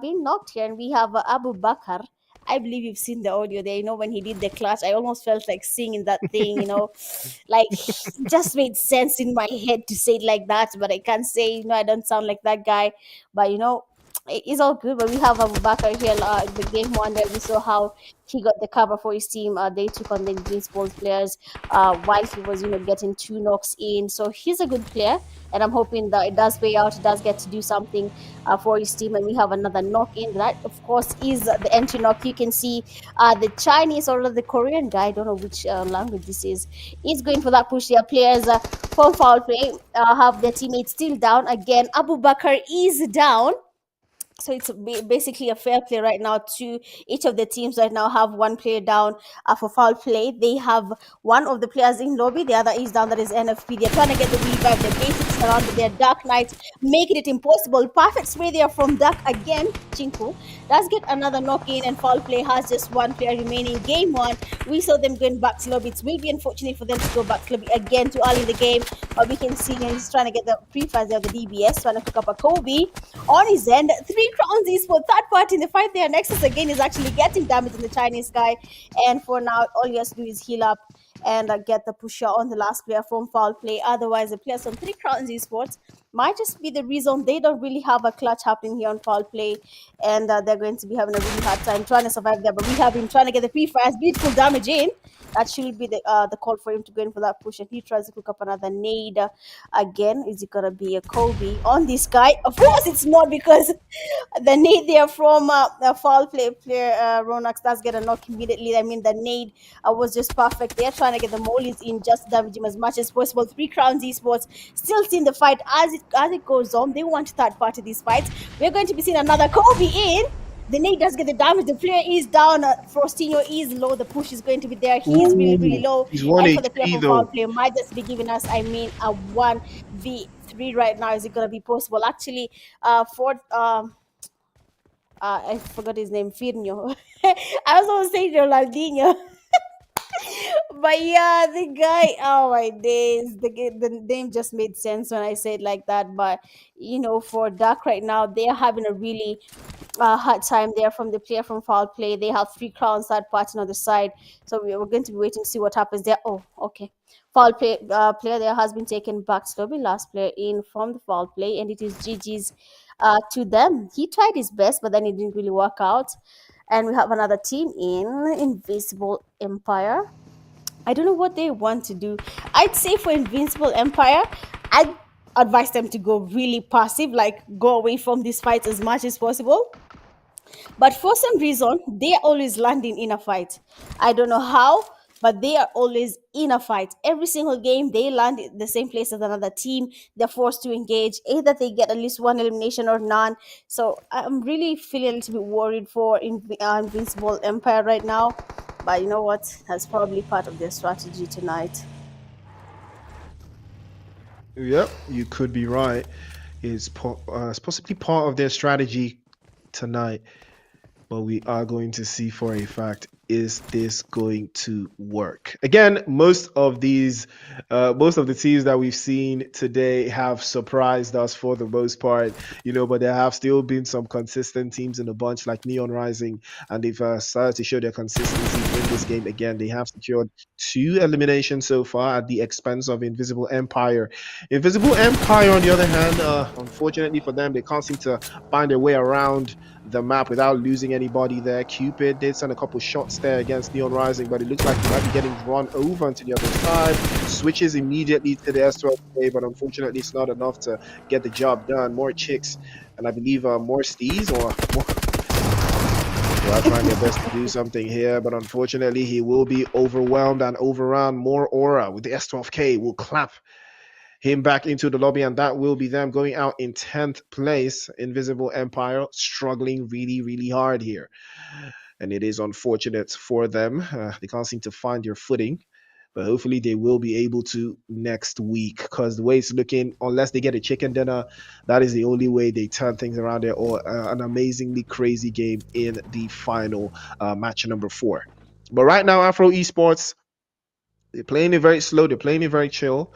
being knocked here. And we have Abu Bakar. I believe you've seen the audio there. When he did the clutch, I almost felt like singing that thing, like it just made sense in my head to say it like that, but I can't say, I don't sound like that guy. But it's all good. But we have Abu Bakar here, the game one where we saw how he got the cover for his team. They took on the Green Sports players while he was, getting two knocks in. So he's a good player, and I'm hoping that it does pay out. He does get to do something for his team. And we have another knock in. That, of course, is the entry knock. You can see the Chinese or the Korean guy, I don't know which language this is going for that push. Their players from foul play have their teammates still down. Again, Abu Bakar is down. So it's basically a fair play right now to each of the teams. Right now have one player down for foul play. They have one of the players in lobby, the other is down, that is NFP. They're trying to get the revive. They're basically surrounded. Their Dark Knights making it impossible. Perfect spray there from Duck again. Chinku does get another knock in, and foul play has just one player remaining. Game one, we saw them going back to lobby. It will be unfortunate for them to go back to lobby again too early in the game, but we can see he's trying to get the pre-fires there of the DBS, trying to pick up a Kobe on his end. Three Crowns Esports, third party in the fight there. Nexus again is actually getting damage in the Chinese guy. And for now, all he has to do is heal up and get the pusher on the last player from foul play. Otherwise, the players from Three Crowns Esports might just be the reason they don't really have a clutch happening here on foul play. And they're going to be having a really hard time trying to survive there. But we have him trying to get the pre-fires, beautiful damage in. That should be the call for him to go in for that push. And he tries to cook up another nade again. Is it going to be a Kobe on this guy? Of course, it's not, because the nade there from the foul play player Ronax does get a knock immediately. I mean, the nade was just perfect. They're trying to get the mollies in, just to damage him as much as possible. Three Crowns Esports still seeing the fight as it goes on. They want to third party these fights. We're going to be seeing another Kobe in. The nade does get the damage. The player is down. Frostinho is low. The push is going to be there. He is really, really Ooh, low. he's 1 And for the player HP from foul though. play, might just be giving us, a 1v3 right now. Is it going to be possible? Actually, for I forgot his name, Firmino. I was going to say Ronaldinho. But yeah, the guy, oh my days, the name just made sense when I said like that. But for Dark right now, they are having a really hard time there from the player from foul play. They have three crowns third party on the side, so we're going to be waiting to see what happens there. Oh, okay. Foul play player there has been taken back to lobby. Last player in from the foul play, and it is GG's to them. He tried his best, but then it didn't really work out. And we have another team in Invisible Empire. I don't know what they want to do. I'd say for Invincible Empire, I'd advise them to go really passive, like go away from this fight as much as possible. But for some reason, they are always landing in a fight. I don't know how, but they are always in a fight. Every single game, they land in the same place as another team. They're forced to engage. Either they get at least one elimination or none. So I'm really feeling a little bit worried for Invincible Empire right now. But you know what? That's probably part of their strategy tonight. Yep, you could be right. It's possibly part of their strategy tonight, but we are going to see for a fact, is this going to work? Again, most of the teams that we've seen today have surprised us for the most part, but there have still been some consistent teams in the bunch like Neon Rising, and they've started to show their consistency in this game again. They have secured two eliminations so far at the expense of Invisible Empire. Invisible Empire, on the other hand, unfortunately for them, they can't seem to find their way around the map without losing anybody there. Cupid did send a couple shots there against Neon Rising, but it looks like he might be getting run over to the other side. Switches immediately to the S12K, but unfortunately it's not enough to get the job done. More chicks, and I believe more stees or more. They are trying their best to do something here, but unfortunately he will be overwhelmed and overrun. More aura with the S12K will clap him back into the lobby, and that will be them going out in 10th place. Invisible Empire struggling really, really hard here. And it is unfortunate for them. They can't seem to find their footing, but hopefully they will be able to next week, because the way it's looking, unless they get a chicken dinner, that is the only way they turn things around there, or an amazingly crazy game in the final match number 4. But right now, Afro Esports, they're playing it very slow, they're playing it very chill,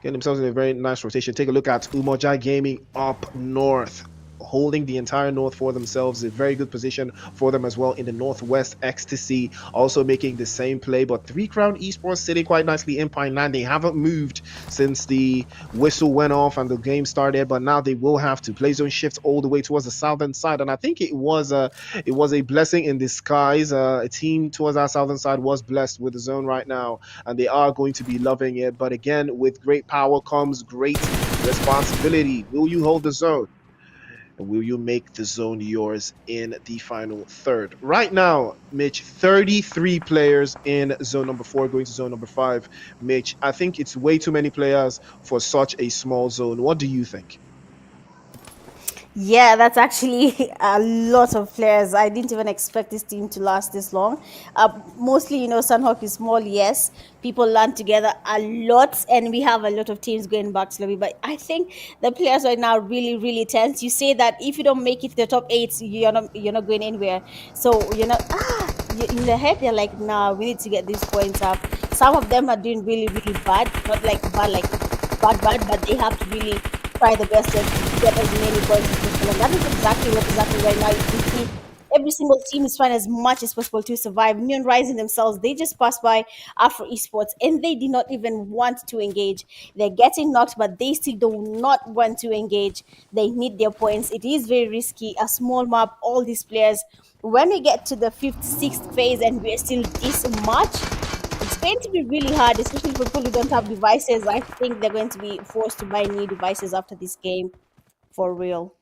getting themselves in a very nice rotation. Take a look at Umoja Gaming up north, holding the entire north for themselves. A very good position for them as well in the northwest. Ecstasy also making the same play, but Three Crown Esports sitting quite nicely in Pine Land. They haven't moved since the whistle went off and the game started, but now they will have to. Play zone shift all the way towards the southern side, and I think it was a blessing in disguise. A team towards our southern side was blessed with the zone right now, and they are going to be loving it. But again, with great power comes great responsibility. Will you hold the zone? And will you make the zone yours in the final third? Right now, Mitch, 33 players in zone number 4 going to zone number 5. Mitch, I think it's way too many players for such a small zone. What do you think? Yeah, that's actually a lot of players. I didn't even expect this team to last this long. Mostly, Sunhawk is small, yes. People learn together a lot, and we have a lot of teams going back slowly. But I think the players right now are really, really tense. You say that if you don't make it to the top 8, you're not going anywhere. So, in the head, they're like, nah, we need to get these points up. Some of them are doing really, really bad. Not like bad, like bad, but they have to really try the best and get as many points as possible. And that is exactly what is happening right now. You can see every single team is trying as much as possible to survive. Neon Rising themselves, they just passed by Afro Esports and they did not even want to engage. They're getting knocked, but they still do not want to engage. They need their points. It is very risky. A small map, all these players. When we get to the fifth, sixth phase and we're still this much, it's going to be really hard, especially for people who don't have devices. I think they're going to be forced to buy new devices after this game, for real.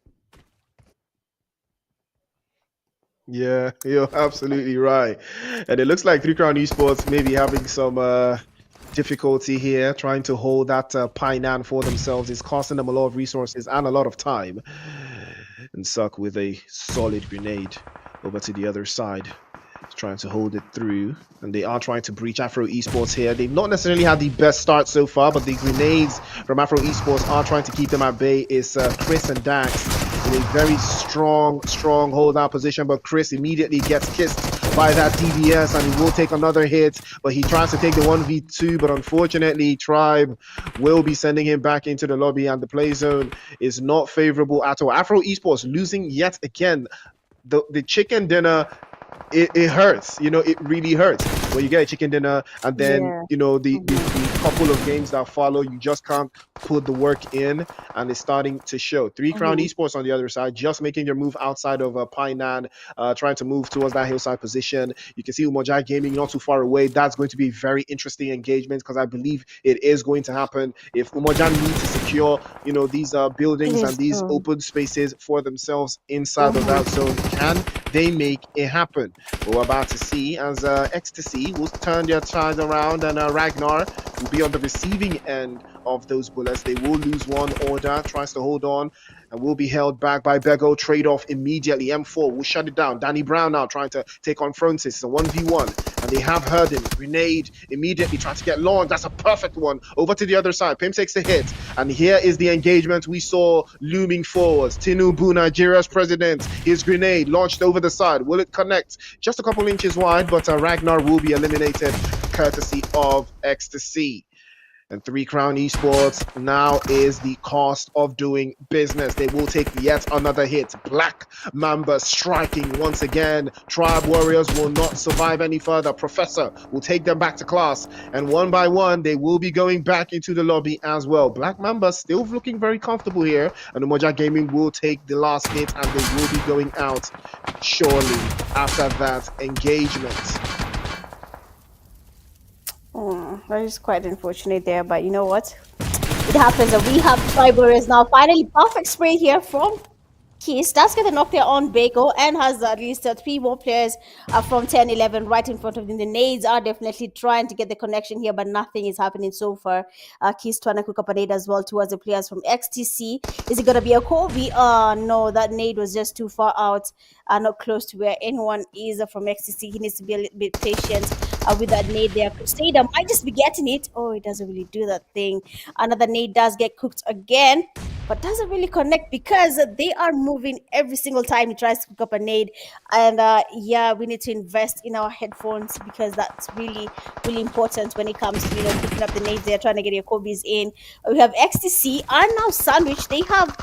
Yeah, you're absolutely right. And it looks like Three Crown Esports may be having some difficulty here trying to hold that Painan for themselves. It's costing them a lot of resources and a lot of time. And Suck with a solid grenade over to the other side, trying to hold it through. And they are trying to breach Afro Esports here. They've not necessarily had the best start so far, but the grenades from Afro Esports are trying to keep them at bay. It's Chris and Dax in a very strong holdout position, but Chris immediately gets kissed by that DBS and he will take another hit, but he tries to take the 1v2, but unfortunately Tribe will be sending him back into the lobby, and the play zone is not favorable at all. Afro Esports losing yet again. the chicken dinner, it hurts. It really hurts when you get a chicken dinner, and then Yeah. the couple of games that follow, you just can't put the work in, and it's starting to show. Three Crown Mm-hmm. Esports on the other side, just making their move outside of Painan, trying to move towards that hillside position. You can see Umoja Gaming not too far away. That's going to be a very interesting engagement, because I believe it is going to happen. If Umoja need to secure, these It buildings and is these true. open spaces for themselves inside of that Mm-hmm. zone, can they make it happen? But we're about to see as Ecstasy will turn their tides around, and Ragnar will be on the receiving end of those bullets. They will lose one. Order tries to hold on and will be held back by Bego. Trade off immediately. M4 will shut it down. Danny Brown now trying to take on Francis. It's a 1v1, and they have heard him. Grenade immediately trying to get launched. That's a perfect one. Over to the other side. Pim takes the hit, and here is the engagement we saw looming forwards. Tinubu, Nigeria's president, his grenade launched over the side. Will it connect? Just a couple inches wide, but Ragnar will be eliminated courtesy of Ecstasy. And Three Crown Esports now is the cost of doing business. They will take yet another hit. Black Mamba striking once again. Tribe Warriors will not survive any further. Professor will take them back to class. And one by one, they will be going back into the lobby as well. Black Mamba still looking very comfortable here. And Umoja Gaming will take the last hit, and they will be going out surely after that engagement. That is quite unfortunate there, but you know what? It happens, and we have Tribal now finally perfect spray here from Keys does get a knock there on Bako and has at least three more players from 10, 11 right in front of them. The nades are definitely trying to get the connection here, but nothing is happening so far. Keys trying to cook up a nade as well towards the players from XTC. Is it going to be a Kobe? No, that nade was just too far out, not close to where anyone is from XTC. He needs to be a little bit patient with that nade there. Crusader might just be getting it. Oh, it doesn't really do that thing. Another nade does get cooked again, but doesn't really connect because they are moving every single time he tries to pick up a nade. And yeah, we need to invest in our headphones because that's really, really important when it comes to picking up the nades. They're trying to get your Kobe's in. We have XTC are now sandwiched. They have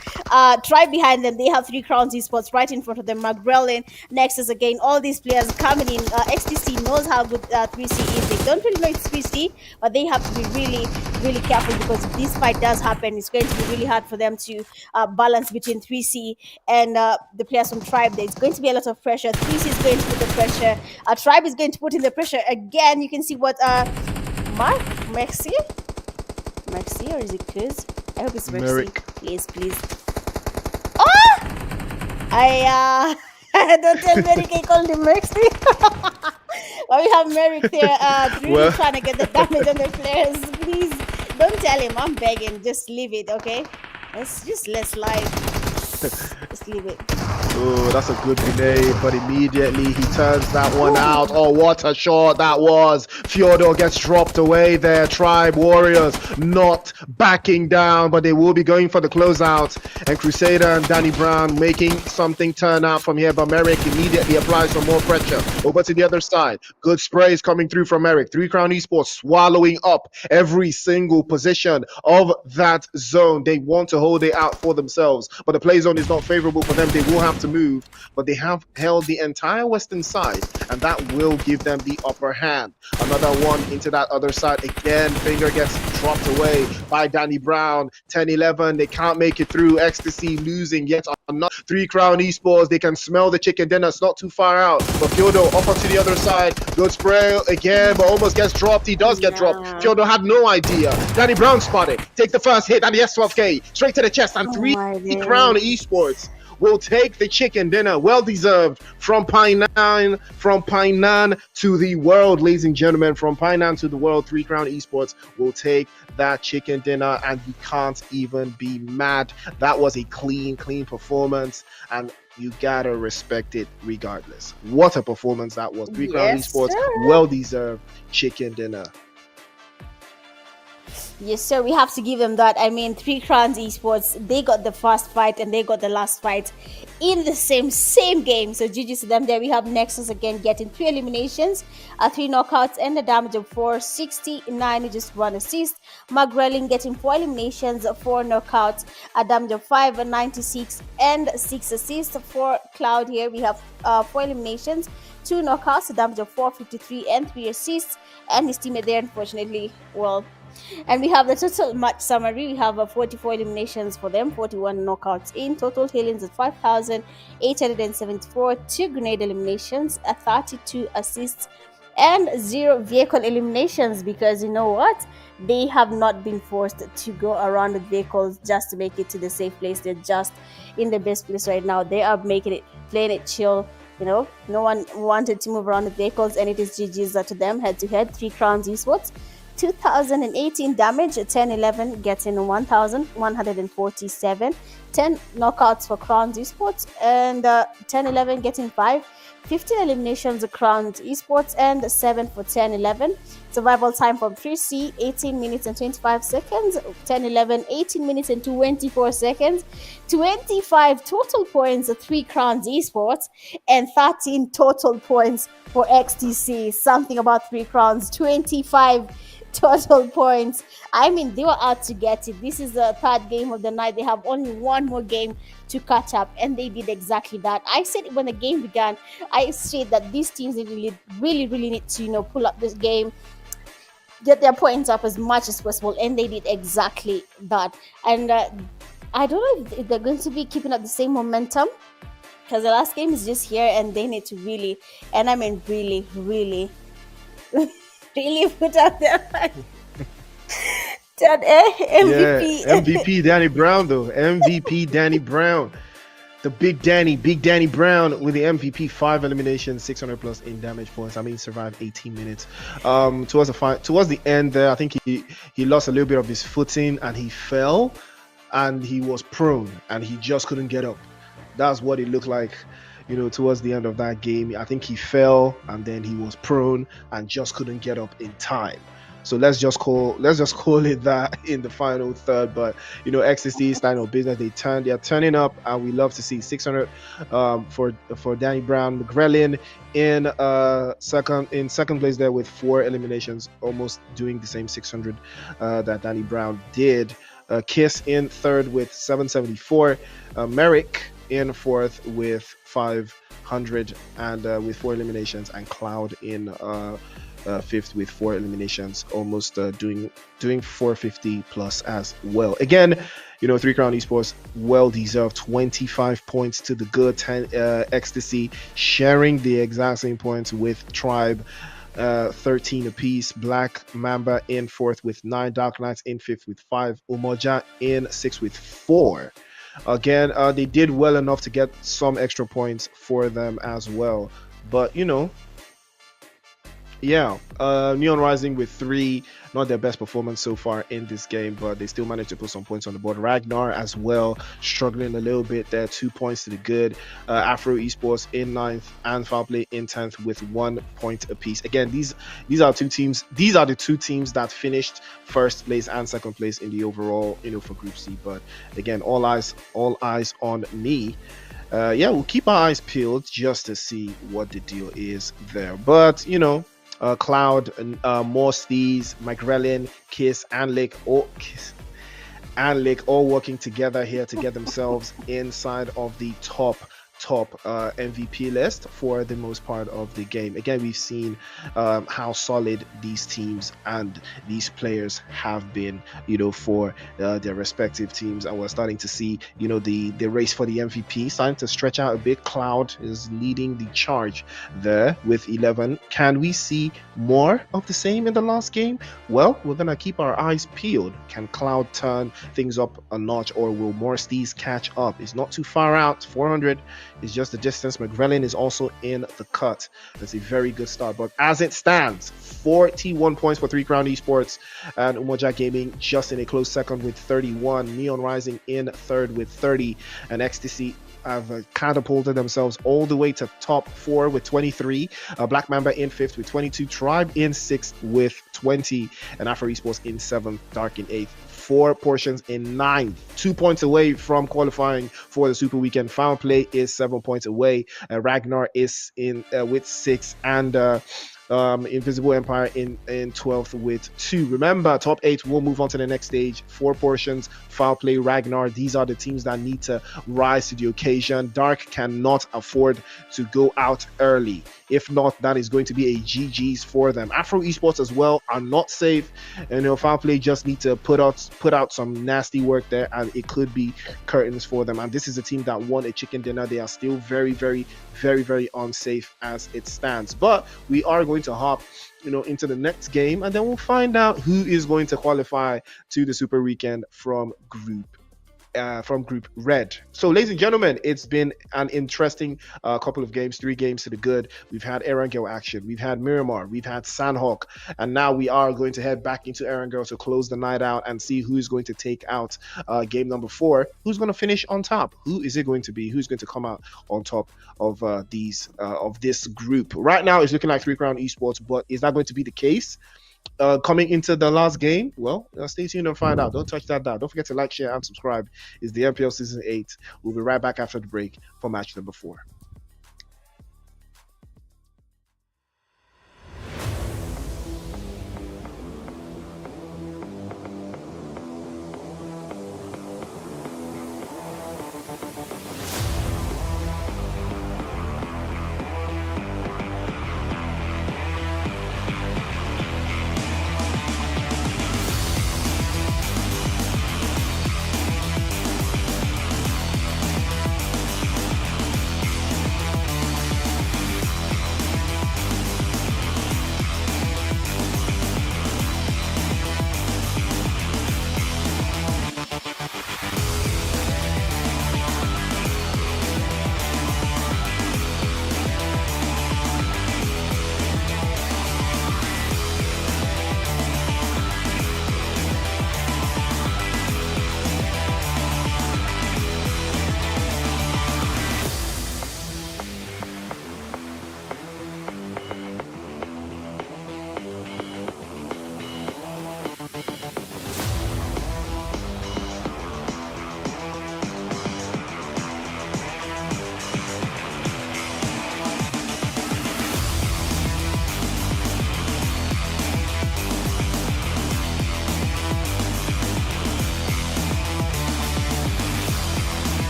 Tribe behind them. They have Three Crowns Esports right in front of them. McGrellin, Nexus again. All these players coming in. XTC knows how good 3C is. They don't really know it's 3C, but they have to be really, really careful because if this fight does happen, it's going to be really hard for them to balance between 3C and the players from Tribe. There's going to be a lot of pressure. 3C is going to put the pressure. Tribe is going to put in the pressure again. You can see what Mark Maxi, or is it Kuz? I hope it's Maxi. Merrick. Please, please. Oh, I don't tell Merrick I called him Maxi. Well, we have Merrick there, really Well, trying to get the damage on the players. Please don't tell him. I'm begging. Just leave it, okay? Let's live. Just leave it. oh, that's a good grenade, but immediately he turns that one out. Oh, what a shot that was. Fyodor gets dropped away there. Tribe Warriors not backing down, but they will be going for the closeout. And Crusader and Danny Brown making something turn out from here, but Merrick immediately applies some more pressure. Over to the other side. Good sprays coming through from Merrick. Three Crown Esports swallowing up every single position of that zone. They want to hold it out for themselves, but the play zone is not favorable for them. They will have to move, but they have held the entire western side, and that will give them the upper hand. Another one into that other side again. Finger gets dropped away by Danny Brown. 10-11, they can't make it through. Ecstasy losing yet another. Three Crown Esports, they can smell the chicken dinner. It's not too far out, but Fyodor up onto the other side. Good spray again, but almost gets dropped. He does get dropped. Fyodor had no idea. Danny Brown spotted, takes the first hit, and the S12K straight to the chest, and Three Crown Esports will take the chicken dinner, well deserved, from Painan to the world, ladies and gentlemen. From Painan to the world, Three Crown Esports will take that chicken dinner, and you can't even be mad. That was a clean performance, and you gotta respect it regardless. What a performance that was. Three Crown Esports, well deserved chicken dinner. Yes, sir. We have to give them that. I mean, Three Crowns Esports, they got the first fight and they got the last fight. in the same game. So GG's to them. There we have Nexus again getting 3 eliminations, 3 knockouts, and a damage of 469 with just 1 assist. Magrelin getting 4 eliminations, 4 knockouts, a damage of 596 and 6 assists. For Cloud here we have 4 eliminations, 2 knockouts, a damage of 453 and 3 assists. And his teammate there, unfortunately, well, and we have the total match summary. We have 44 eliminations for them, 41 knockouts in total, healings at 5,874, 2 grenade eliminations, 32 assists, and 0 vehicle eliminations, because you know what? They have not been forced to go around with vehicles just to make it to the safe place. They're just in the best place right now. They are making it, playing it chill. No one wanted to move around with vehicles, and it is GG's to them head to head. 3 Crowns Esports. 2018 damage, 10-11 getting 1,147, 10 knockouts for Crowns Esports, and 10-11 getting 5, 15 eliminations of Crowns Esports, and 7 for 10-11. Survival time from 3C, 18 minutes and 25 seconds, 10-11, 18 minutes and 24 seconds, 25 total points, 3 Crowns Esports, and 13 total points for XTC. Something about 3 Crowns, 25 total points. I mean, they were out to get it. This is the third game of the night. They have only one more game to catch up, and they did exactly that. I said when the game began, I said that these teams really need to pull up this game, get their points up as much as possible, and they did exactly that. And I don't know if they're going to be keeping up the same momentum, because the last game is just here, and they need to really, and I mean really really put out their MVP. Yeah, MVP Danny Brown though. MVP Danny Brown. The Big Danny Brown with the MVP, 5 eliminations, 600 plus in damage points. I mean, survived 18 minutes. Towards the end there, I think he lost a little bit of his footing and he fell, and he was prone and he just couldn't get up. That's what it looked like. Towards the end of that game, I think he fell and then he was prone and just couldn't get up in time. So let's just call it that in the final third. But XSD is starting of business. They are turning up, and we love to see 600 for Danny Brown. McGrellin in second place there with 4 eliminations, almost doing the same 600 that Danny Brown did. Kiss in third with 774. Merrick in fourth with 500 and with 4 eliminations, and Cloud in fifth with 4 eliminations, almost doing 450 plus as well. Again, 3 Crown Esports, well deserved 25 points to the good. 10 Ecstasy sharing the exact same points with Tribe, 13 apiece. Black Mamba in fourth with 9, Dark Knights in fifth with 5, Umoja in sixth with 4. Again, they did well enough to get some extra points for them as well. But Neon Rising with 3, not their best performance so far in this game, but they still managed to put some points on the board. Ragnar as well, struggling a little bit there, 2 points to the good. Afro Esports in 9th, and Foul Play in 10th with 1 point apiece. Again, these are two teams. These are the 2 teams that finished first place and second place in the overall, for Group C. But again, all eyes on me. We'll keep our eyes peeled just to see what the deal is there. But Cloud, Morstees, McGrellin, Kiss, and Lick all working together here to get themselves inside of the top MVP list for the most part of the game. Again, we've seen how solid these teams and these players have been, for their respective teams, and we're starting to see, the race for the MVP starting to stretch out a bit. Cloud is leading the charge there with 11. Can we see more of the same in the last game? Well, we're gonna keep our eyes peeled. Can Cloud turn things up a notch, or will Morstees catch up? It's not too far out. 400 is just the distance. McGrellin is also in the cut. That's a very good start. But as it stands, 41 points for 3 Crown Esports, and Umoja Gaming just in a close second with 31. Neon Rising in third with 30, and Ecstasy have catapulted themselves all the way to top 4 with 23. Black Mamba in 5th with 22. Tribe in 6th with 20, and Afro Esports in 7th, Dark in 8th. 4 portions in 9, 2 points away from qualifying for the Super Weekend. Foul Play is 7 points away. Ragnar is in with 6, and Invisible Empire in 12th with 2. Remember, top 8 will move on to the next stage. 4 portions, Foul Play, Ragnar. These are the teams that need to rise to the occasion. Dark cannot afford to go out early. If not, that is going to be a GG's for them. Afro Esports as well are not safe. Foul Play just need to put out some nasty work there, and it could be curtains for them. And this is a team that won a chicken dinner. They are still very, very, very, very unsafe as it stands. But we are going to hop into the next game, and then we'll find out who is going to qualify to the Super Weekend from Group Red. So, ladies and gentlemen, it's been an interesting couple of games, 3 games to the good. We've had Erangel action, we've had Miramar, we've had Sandhawk, and now we are going to head back into Erangel to close the night out and see who's going to take out game number 4. Who's going to finish on top? Who is it going to be? Who's going to come out on top of this group? Right now, it's looking like 3 Crown Esports, but is that going to be the case? Coming into the last game? Well, stay tuned and find out. Don't touch that down. Don't forget to like, share, and subscribe. It's the MPL Season 8. We'll be right back after the break for match number 4.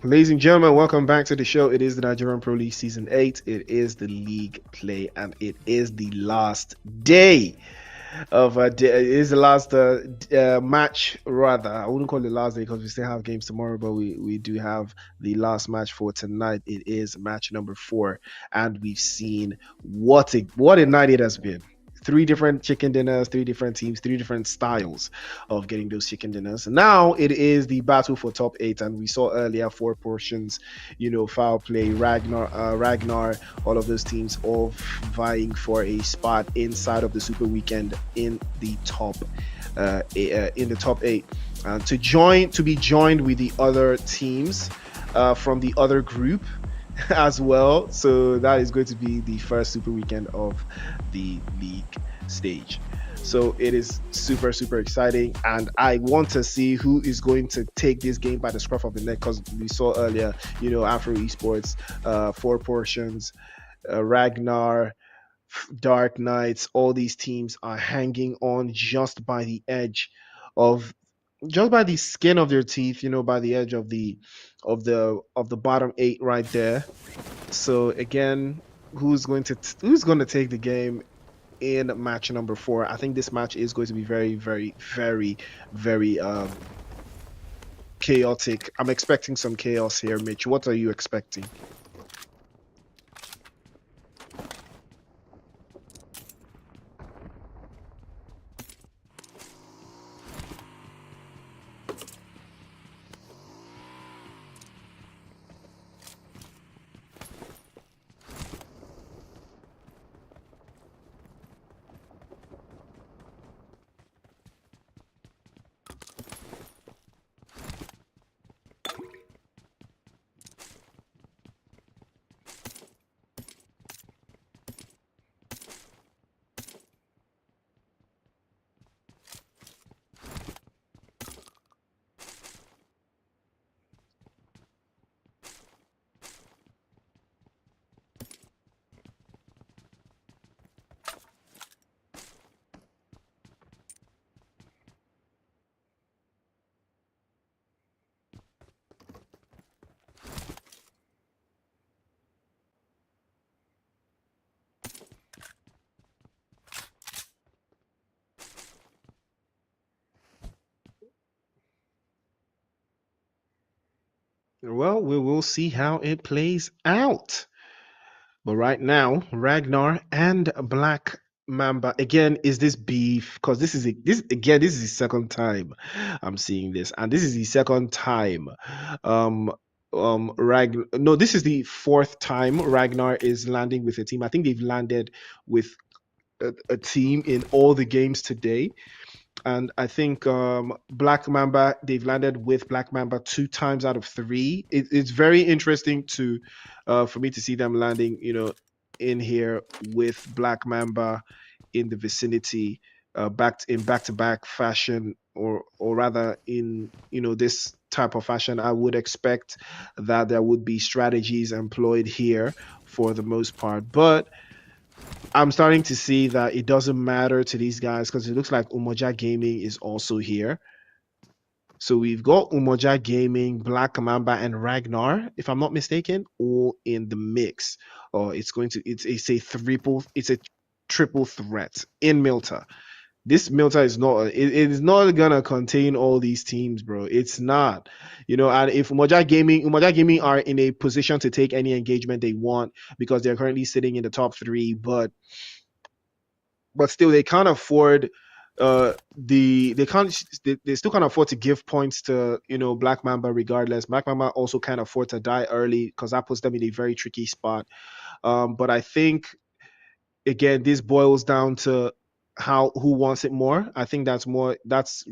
Ladies and gentlemen, welcome back to the show. It is the Nigerian Pro League Season 8. It is the league play, and it is the last day it is the last match, rather. I wouldn't call it last day because we still have games tomorrow, but we do have the last match for tonight. It is match number 4, and we've seen what a night it has been. Three different chicken dinners, three different teams, three different styles of getting those chicken dinners. Now it is the battle for top 8, and we saw earlier 4 portions, foul play, Ragnar, all of those teams all vying for a spot inside of the Super Weekend in the top 8, to be joined with the other teams from the other group as well. So that is going to be the first Super Weekend of the league stage. So it is super, super exciting. And I want to see who is going to take this game by the scruff of the neck, because we saw earlier, Afro Esports, 4 portions, Ragnar, Dark Knights, all these teams are hanging on of just by the skin of their teeth, by the edge of the bottom 8 right there. So again, who's going to take the game in match number 4? I think this match is going to be very, very, very, very chaotic. I'm expecting some chaos here, Mitch. What are you expecting? Well, we will see how it plays out. But right now, Ragnar and Black Mamba again. Is this beef? Because this is the second time I'm seeing this, and this is the second time. Um, no, this is the fourth time Ragnar is landing with a team. I think they've landed with a team in all the games today. And I think Black Mamba, they've landed with Black Mamba 2 times out of 3. It's very interesting to for me to see them landing, in here with Black Mamba in the vicinity, back to back fashion, or rather in this type of fashion. I would expect that there would be strategies employed here for the most part, but I'm starting to see that it doesn't matter to these guys, because it looks like Umoja Gaming is also here. So we've got Umoja Gaming, Black Mamba, and Ragnar, if I'm not mistaken, all in the mix. Or it's a triple threat in Milta. This Milta is not it is not gonna contain all these teams, bro. It's not. And if Umoja Gaming are in a position to take any engagement they want, because they're currently sitting in the top 3, but still they can't afford they still can't afford to give points to Black Mamba. Regardless, Black Mamba also can't afford to die early, because that puts them in a very tricky spot. But I think, again, this boils down to who wants it more. I think that's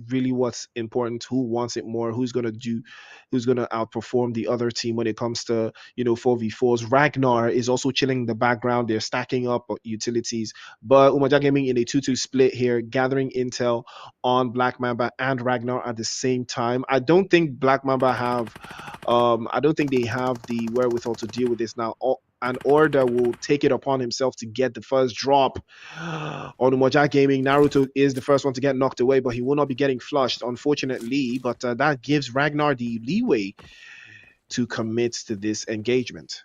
really what's important. Who wants it more? Who's gonna outperform the other team when it comes to 4v4s. Ragnar is also chilling in the background. They're stacking up utilities, but Umoja Gaming in a 2-2 split here, gathering intel on Black Mamba and Ragnar at the same time. I don't think they have the wherewithal to deal with this now. And Order will take it upon himself to get the first drop on Umoja Gaming. Naruto is the first one to get knocked away, but he will not be getting flushed, unfortunately. But that gives Ragnar the leeway to commit to this engagement.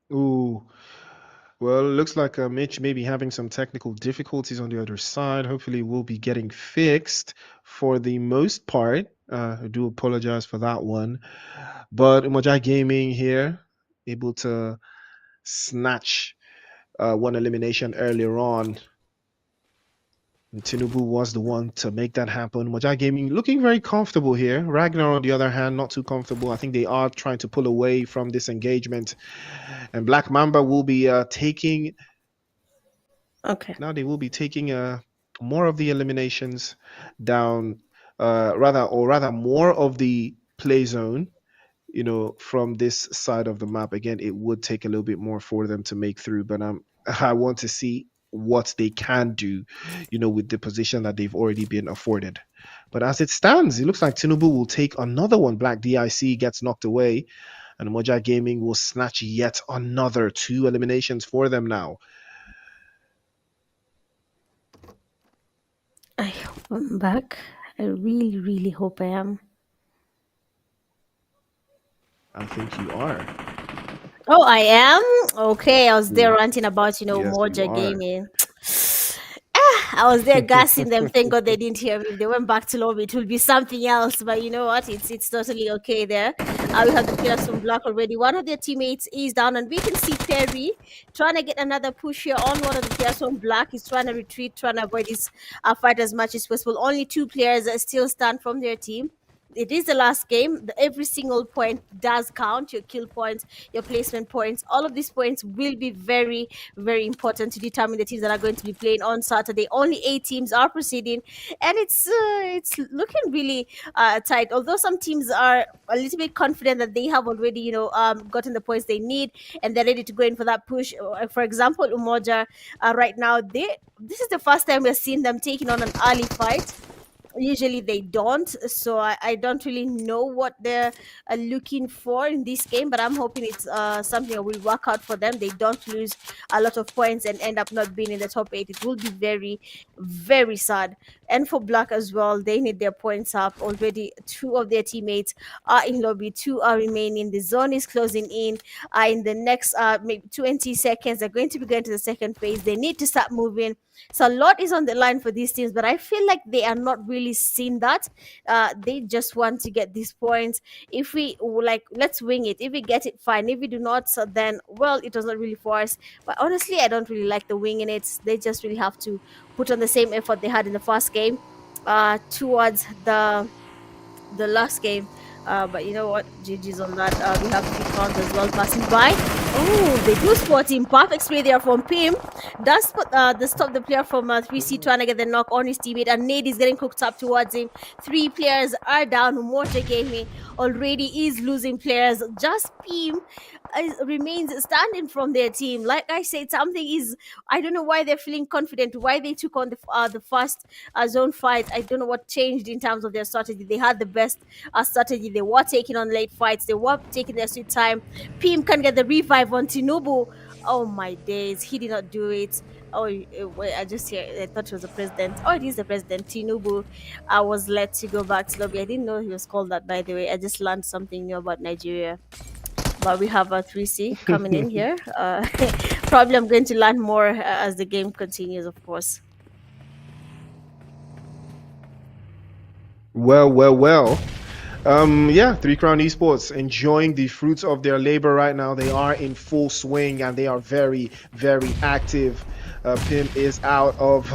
Ooh, well, looks like Mitch may be having some technical difficulties on the other side. Hopefully, will be getting fixed for the most part. I do apologize for that one. But Umoja Gaming here, able to snatch one elimination earlier on. And Tinubu was the one to make that happen. Umoja Gaming looking very comfortable here. Ragnar, on the other hand, not too comfortable. I think they are trying to pull away from this engagement. And Black Mamba will be taking Okay. Now they will be taking more of the eliminations down, rather more of the play zone. From this side of the map. Again, it would take a little bit more for them to make through, but I want to see what they can do, with the position that they've already been afforded. But as it stands, it looks like Tinubu will take another one. Black DIC gets knocked away, and Moja Gaming will snatch yet another two eliminations for them now. I hope I'm back. I really, really hope I am. I think you are. Oh, I am? Okay, I was there Mm, ranting about, yes, you Moja are. Gaming. I was there gassing them. Thank God they didn't hear me. If they went back to lobby, it would be something else. But you know what? It's totally okay there. We have the players from Black already. One of their teammates is down, and we can see Perry trying to get another push here on one of the players from Black. He's trying to retreat, trying to avoid this fight as much as possible. Only two players still stand from their team. It is the last game. Every single point does count. Your kill points, your placement points, all of these points will be very, very important to determine the teams that are going to be playing on Saturday. Only 8 teams are proceeding, and it's looking really tight. Although some teams are a little bit confident that they have already, gotten the points they need and they're ready to go in for that push. For example, Umoja, right now, this is the first time we're seeing them taking on an early fight. Usually they don't, so I don't really know what they're looking for in this game, but I'm hoping it's something that will work out for them. They don't lose a lot of points and end up not being in the top 8. It will be very, very sad. And for Black as well, they need their points up already. Two of their teammates are in lobby, two are remaining. The zone is closing in. In the next maybe 20 seconds, they're going to be going to the second phase. They need to start moving. So a lot is on the line for these teams, but I feel like they are not really seeing that. They just want to get these points. If we like, let's wing it. If we get it, fine. If we do not, so then well, it was not really for us. But honestly, I don't really like the winging it. They just really have to put on the same effort they had in the first game, towards the last game. But you know what? GG's on that. We have 3 counts as well passing by. Oh, they do spot him. Perfect spray there from Pim. Does spot stop the player from 3C trying to get the knock on his teammate, and Nade is getting cooked up towards him. 3 players are down. Umoja Gaming already is losing players. Just Pim remains standing from their team. Like I said, something is, I don't know why they're feeling confident, why they took on the first zone fight. I don't know what changed in terms of their strategy. They had the best strategy. They were taking on late fights. They were taking their sweet time. Pim can get the revive on Tinubu. Oh my days, he did not do it. Oh, wait, I thought he was the president. Oh, it is the president, Tinubu. I was led to go back to lobby. I didn't know he was called that, by the way. I just learned something new about Nigeria. But we have a 3C coming in here. Probably I'm going to learn more as the game continues, of course. Well, well, well. Yeah, Three Crown Esports enjoying the fruits of their labor right now. They are in full swing and they are very, very active. Pim is out of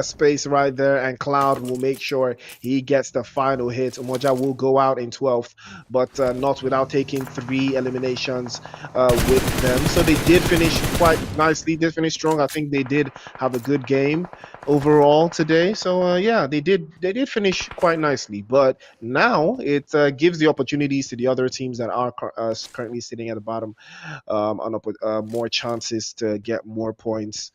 space right there, and Cloud will make sure he gets the final hit. Umoja will go out in 12th, but not without taking 3 eliminations with them. So they did finish quite nicely. Did finish strong. I think they did have a good game overall today. So yeah, they did finish quite nicely. But now it gives the opportunities to the other teams that are currently sitting at the bottom more chances to get more points,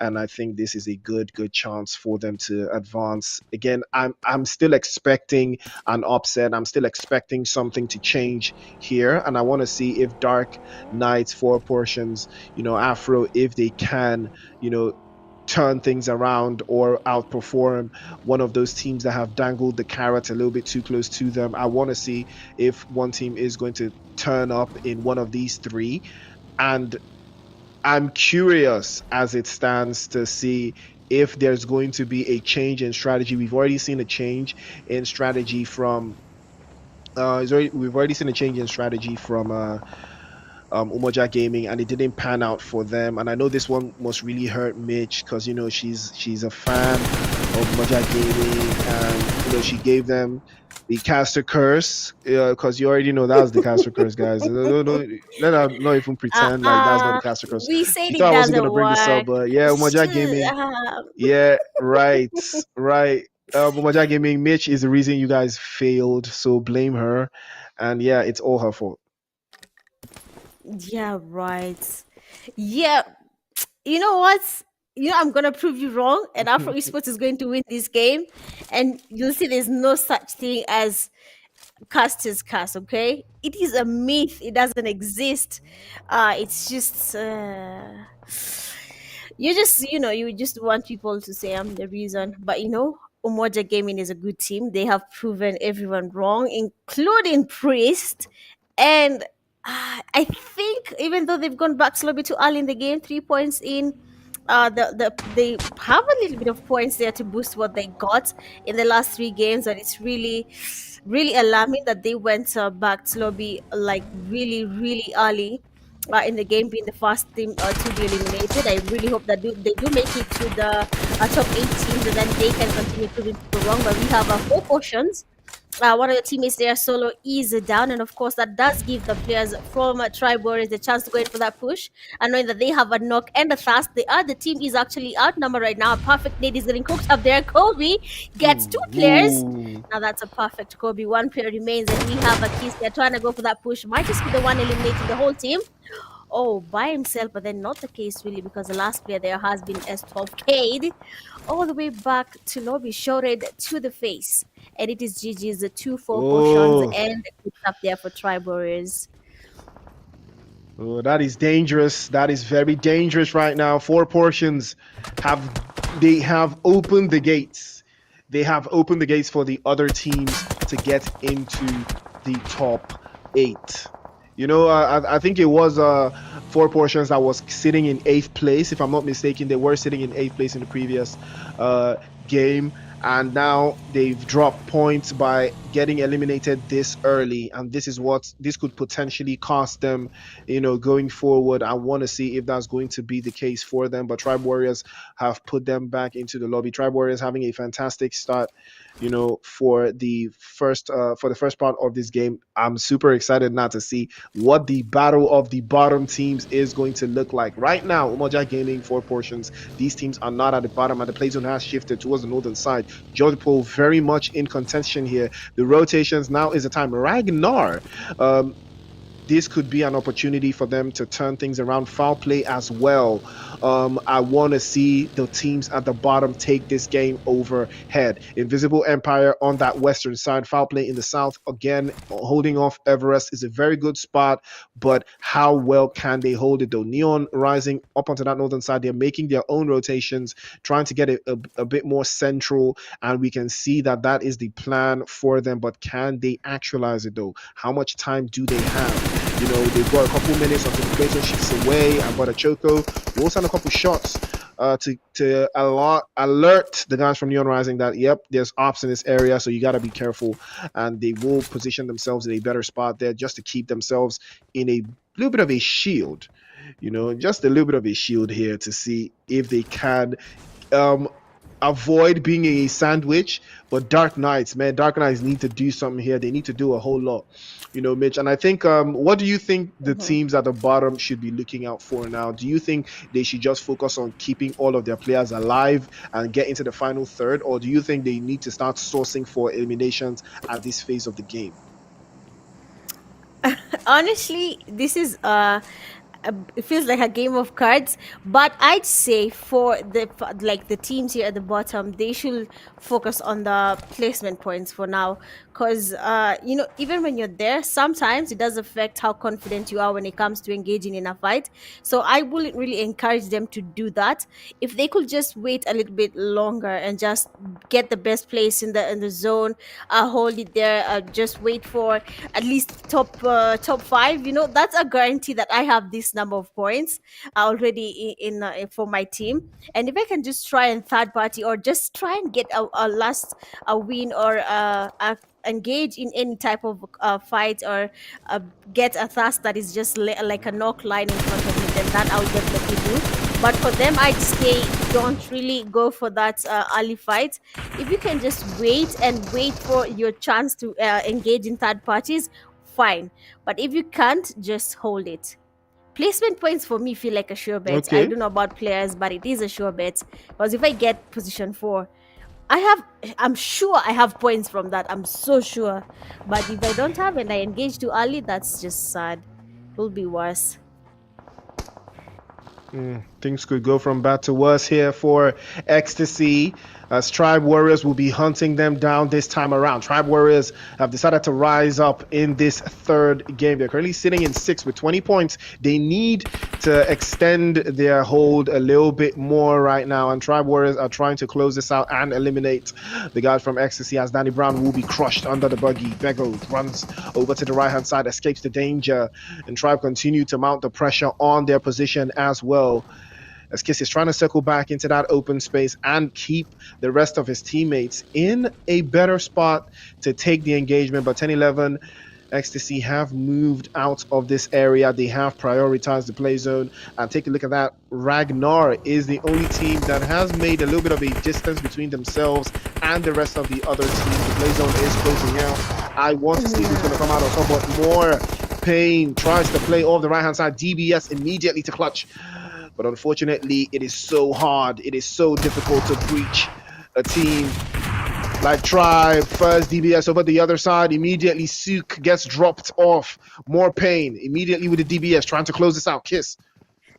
and I think this is a good chance for them to advance. Again, I'm still expecting an upset. I'm still expecting something to change here, and I want to see if Dark Knights, Four Portions, Afro, if they can, you know, turn things around or outperform one of those teams that have dangled the carrot a little bit too close to them. I want to see if one team is going to turn up in one of these three, and I'm curious as it stands to see if there's going to be a change in strategy. We've already seen a change in strategy from we've already seen a change in strategy from Umoja Gaming, and it didn't pan out for them. And I know this one must really hurt Mitch because she's a fan of Umoja Gaming, and she gave them the caster curse because you already know that was the caster curse, guys. Let her not even Uh, pretend like that's not the uh, caster curse. we said She it thought I wasn't doesn't gonna bring this up, work. but yeah, Umoja Gaming. Yeah, right, right. Umoja Gaming. Mitch is the reason you guys failed, so blame her. And yeah, it's all her fault. Yeah, right. Yeah, you know what? I'm gonna prove you wrong, and Afro Esports is going to win this game, and you'll see there's no such thing as cast is cast. Okay, it is a myth. It doesn't exist. It's just you just want people to say I'm the reason, but Umoja Gaming is a good team. They have proven everyone wrong, including Priest. And I think even though they've gone back slowly too early in the game, 3 points in, they have a little bit of points there to boost what they got in the last 3 games, and it's really, really alarming that they went back to lobby like really, really early. In the game, being the first team to be eliminated, I really hope that they do make it to the top 8 teams, and then they can continue proving people wrong. But we have 4 portions. One of the teammates there solo is down, and of course that does give the players from Tribe Warriors the chance to go in for that push, and knowing that they have a knock and a fast. The other team is actually outnumbered right now. A perfect nade is getting cooked up there. Kobe gets 2 players. Ooh. Now that's a perfect Kobe. 1 player remains, and we have a Kiss. They're trying to go for that push. Might just be the one eliminating the whole team. Oh, by himself, but then not the case really, because the last player there has been S12K'd all the way back to lobby, shouted to the face. And it is GG's the 2 4 portions Oh, and it's up there for Tribe Warriors. oh, that is dangerous. That is very dangerous right now. Four portions have they have opened the gates. They have opened the gates for the other teams to get into the top 8. I think it was Four Portions that was sitting in 8th place, if I'm not mistaken. They were sitting in 8th place in the previous uh, game, and now they've dropped points by getting eliminated this early, and this could potentially cost them, going forward. I want to see if that's going to be the case for them, but Tribe Warriors have put them back into the lobby. Tribe Warriors having a fantastic start, for the first part of this game. I'm super excited now to see what the battle of the bottom teams is going to look like. Right now, Umoja Gaming, Four Portions, these teams are not at the bottom, and the play zone has shifted towards the northern side. George Pool very much in contention here. The rotations now is the time. Ragnar, this could be an opportunity for them to turn things around. Foul play as well. I want to see the teams at the bottom take this game overhead. Invisible Empire on that western side, foul play in the south. Again, holding off Everest is a very good spot, but how well can they hold it though? Neon Rising up onto that northern side, they're making their own rotations, trying to get it a bit more central, and we can see that that is the plan for them. But can they actualize it though? How much time do they have? You know, they've got a couple minutes until the Plato shoots away, and but a Choco will also have a couple shots to alert the guys from Neon Rising that yep, there's ops in this area, so you got to be careful, and they will position themselves in a better spot there just to keep themselves in a little bit of a shield, you know, just a little bit of a shield here to see if they can um avoid being a sandwich. But Dark Knights, man, Dark Knights need to do something here. They need to do a whole lot, you know, Mitch. And I think, what do you think the Mhm. teams at the bottom should be looking out for now? Do you think they should just focus on keeping all of their players alive and get into the final third, or do you think they need to start sourcing for eliminations at this phase of the game? Honestly, this is it feels like a game of cards, but I'd say like the teams here at the bottom, they should focus on the placement points for now, because you know, even when you're there, sometimes it does affect how confident you are when it comes to engaging in a fight. So I wouldn't really encourage them to do that. If they could just wait a little bit longer and just get the best place in the zone, hold it there, just wait for at least top 5, you know, that's a guarantee that I have this number of points already for my team. And if I can just try and third party, or just try and get a last a win, or engage in any type of fight, or uh, get a task that is just like a knock line in front of me, then that I'll definitely do. But for them, I'd say don't really go for that early fight. If you can just wait for your chance to engage in third parties, fine. But if you can't, just hold it. Placement points for me feel like a sure bet. I Okay. don't know about players, but it is a sure bet, because if I get position 4, I'm sure I have points from that. I'm so sure. But if I don't have and I engage too early, that's just sad. It will be worse. Things could go from bad to worse here for Ecstasy, as Tribe Warriors will be hunting them down this time around. Tribe Warriors have decided to rise up in this third game. They're currently sitting in 6th with 20 points. They need to extend their hold a little bit more right now, and Tribe Warriors are trying to close this out and eliminate the guys from Ecstasy, as Danny Brown will be crushed under the buggy. Bego runs over to the right-hand side, escapes the danger, and Tribe continue to mount the pressure on their position as well, as Kiss is trying to circle back into that open space and keep the rest of his teammates in a better spot to take the engagement. But 10-11 Ecstasy have moved out of this area. They have prioritized the play zone. And take a look at that. Ragnar is the only team that has made a little bit of a distance between themselves and the rest of the other teams. The play zone is closing out. I want to see who's going to come out on top, but more Pain tries to play off the right-hand side. DBS immediately to clutch. But unfortunately, it is so hard. It is so difficult to breach a team like Tribe. First DBS over the other side. Immediately, Sook gets dropped off. More Pain. Immediately with the DBS trying to close this out. Kiss.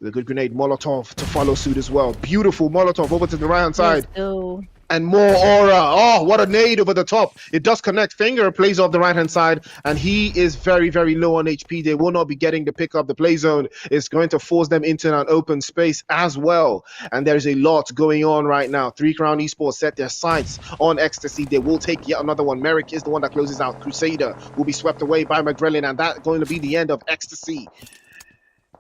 The good grenade. Molotov to follow suit as well. Beautiful Molotov over to the right-hand Let's side. go. And more aura. Oh, what a nade over the top. It does connect. Finger plays off the right-hand side, and he is very, very low on HP. They will not be getting the pick up. The play zone is going to force them into an open space as well. And there's a lot going on right now. 3 Crown Esports set their sights on Ecstasy. They will take yet another one. Merrick is the one that closes out. Crusader will be swept away by McGrellin, and that's going to be the end of Ecstasy.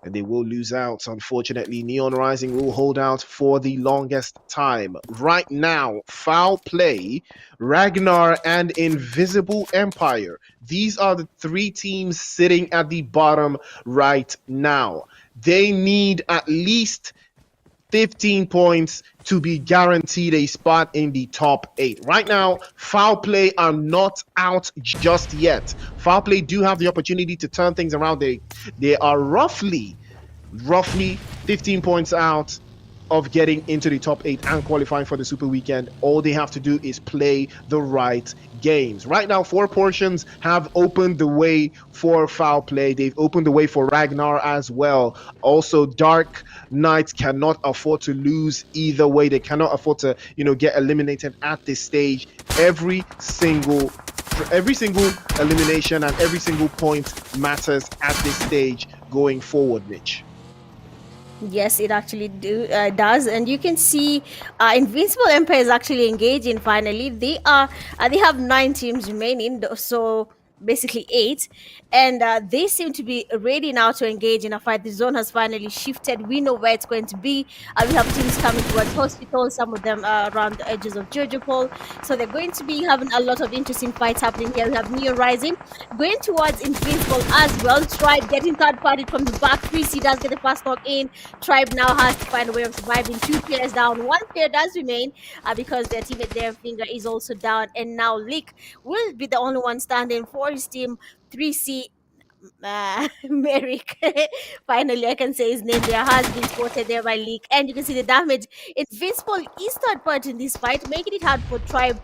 And they will lose out. Unfortunately, Neon Rising will hold out for the longest time. Right now, Foul Play, Ragnar, and Invisible Empire. These are the 3 teams sitting at the bottom right now. They need at least 15 points to be guaranteed a spot in the top 8. Right now, Foul Play are not out just yet. Foul Play do have the opportunity to turn things around. They are roughly 15 points out. of getting into the top 8 and qualifying for the Super Weekend. All they have to do is play the right games. Right now, 4 portions have opened the way for foul play. They've opened the way for Ragnar as well. Also, Dark Knights cannot afford to lose either way. They cannot afford to, get eliminated at this stage. Every single elimination and every single point matters at this stage going forward, Mitch. Yes, it actually does, and you can see Invincible Empire is actually engaging. Finally, they have 9 teams remaining, so basically 8, and they seem to be ready now to engage in a fight. The zone has finally shifted. We know where it's going to be. We have teams coming towards hospital. Some of them around the edges of Jojopol, so they're going to be having a lot of interesting fights happening here. We have Neo Rising going towards Invincible as well. Tribe getting third party from the back. 3C does get the first knock in. Tribe now has to find a way of surviving. 2 players down. 1 player does remain because their teammate, their finger, is also down. And now Leak will be the only one standing for his team. 3C Merrick. Finally, I can say his name there has been spotted there by Leak. And you can see the damage. Invincible is third part in this fight, making it hard for Tribe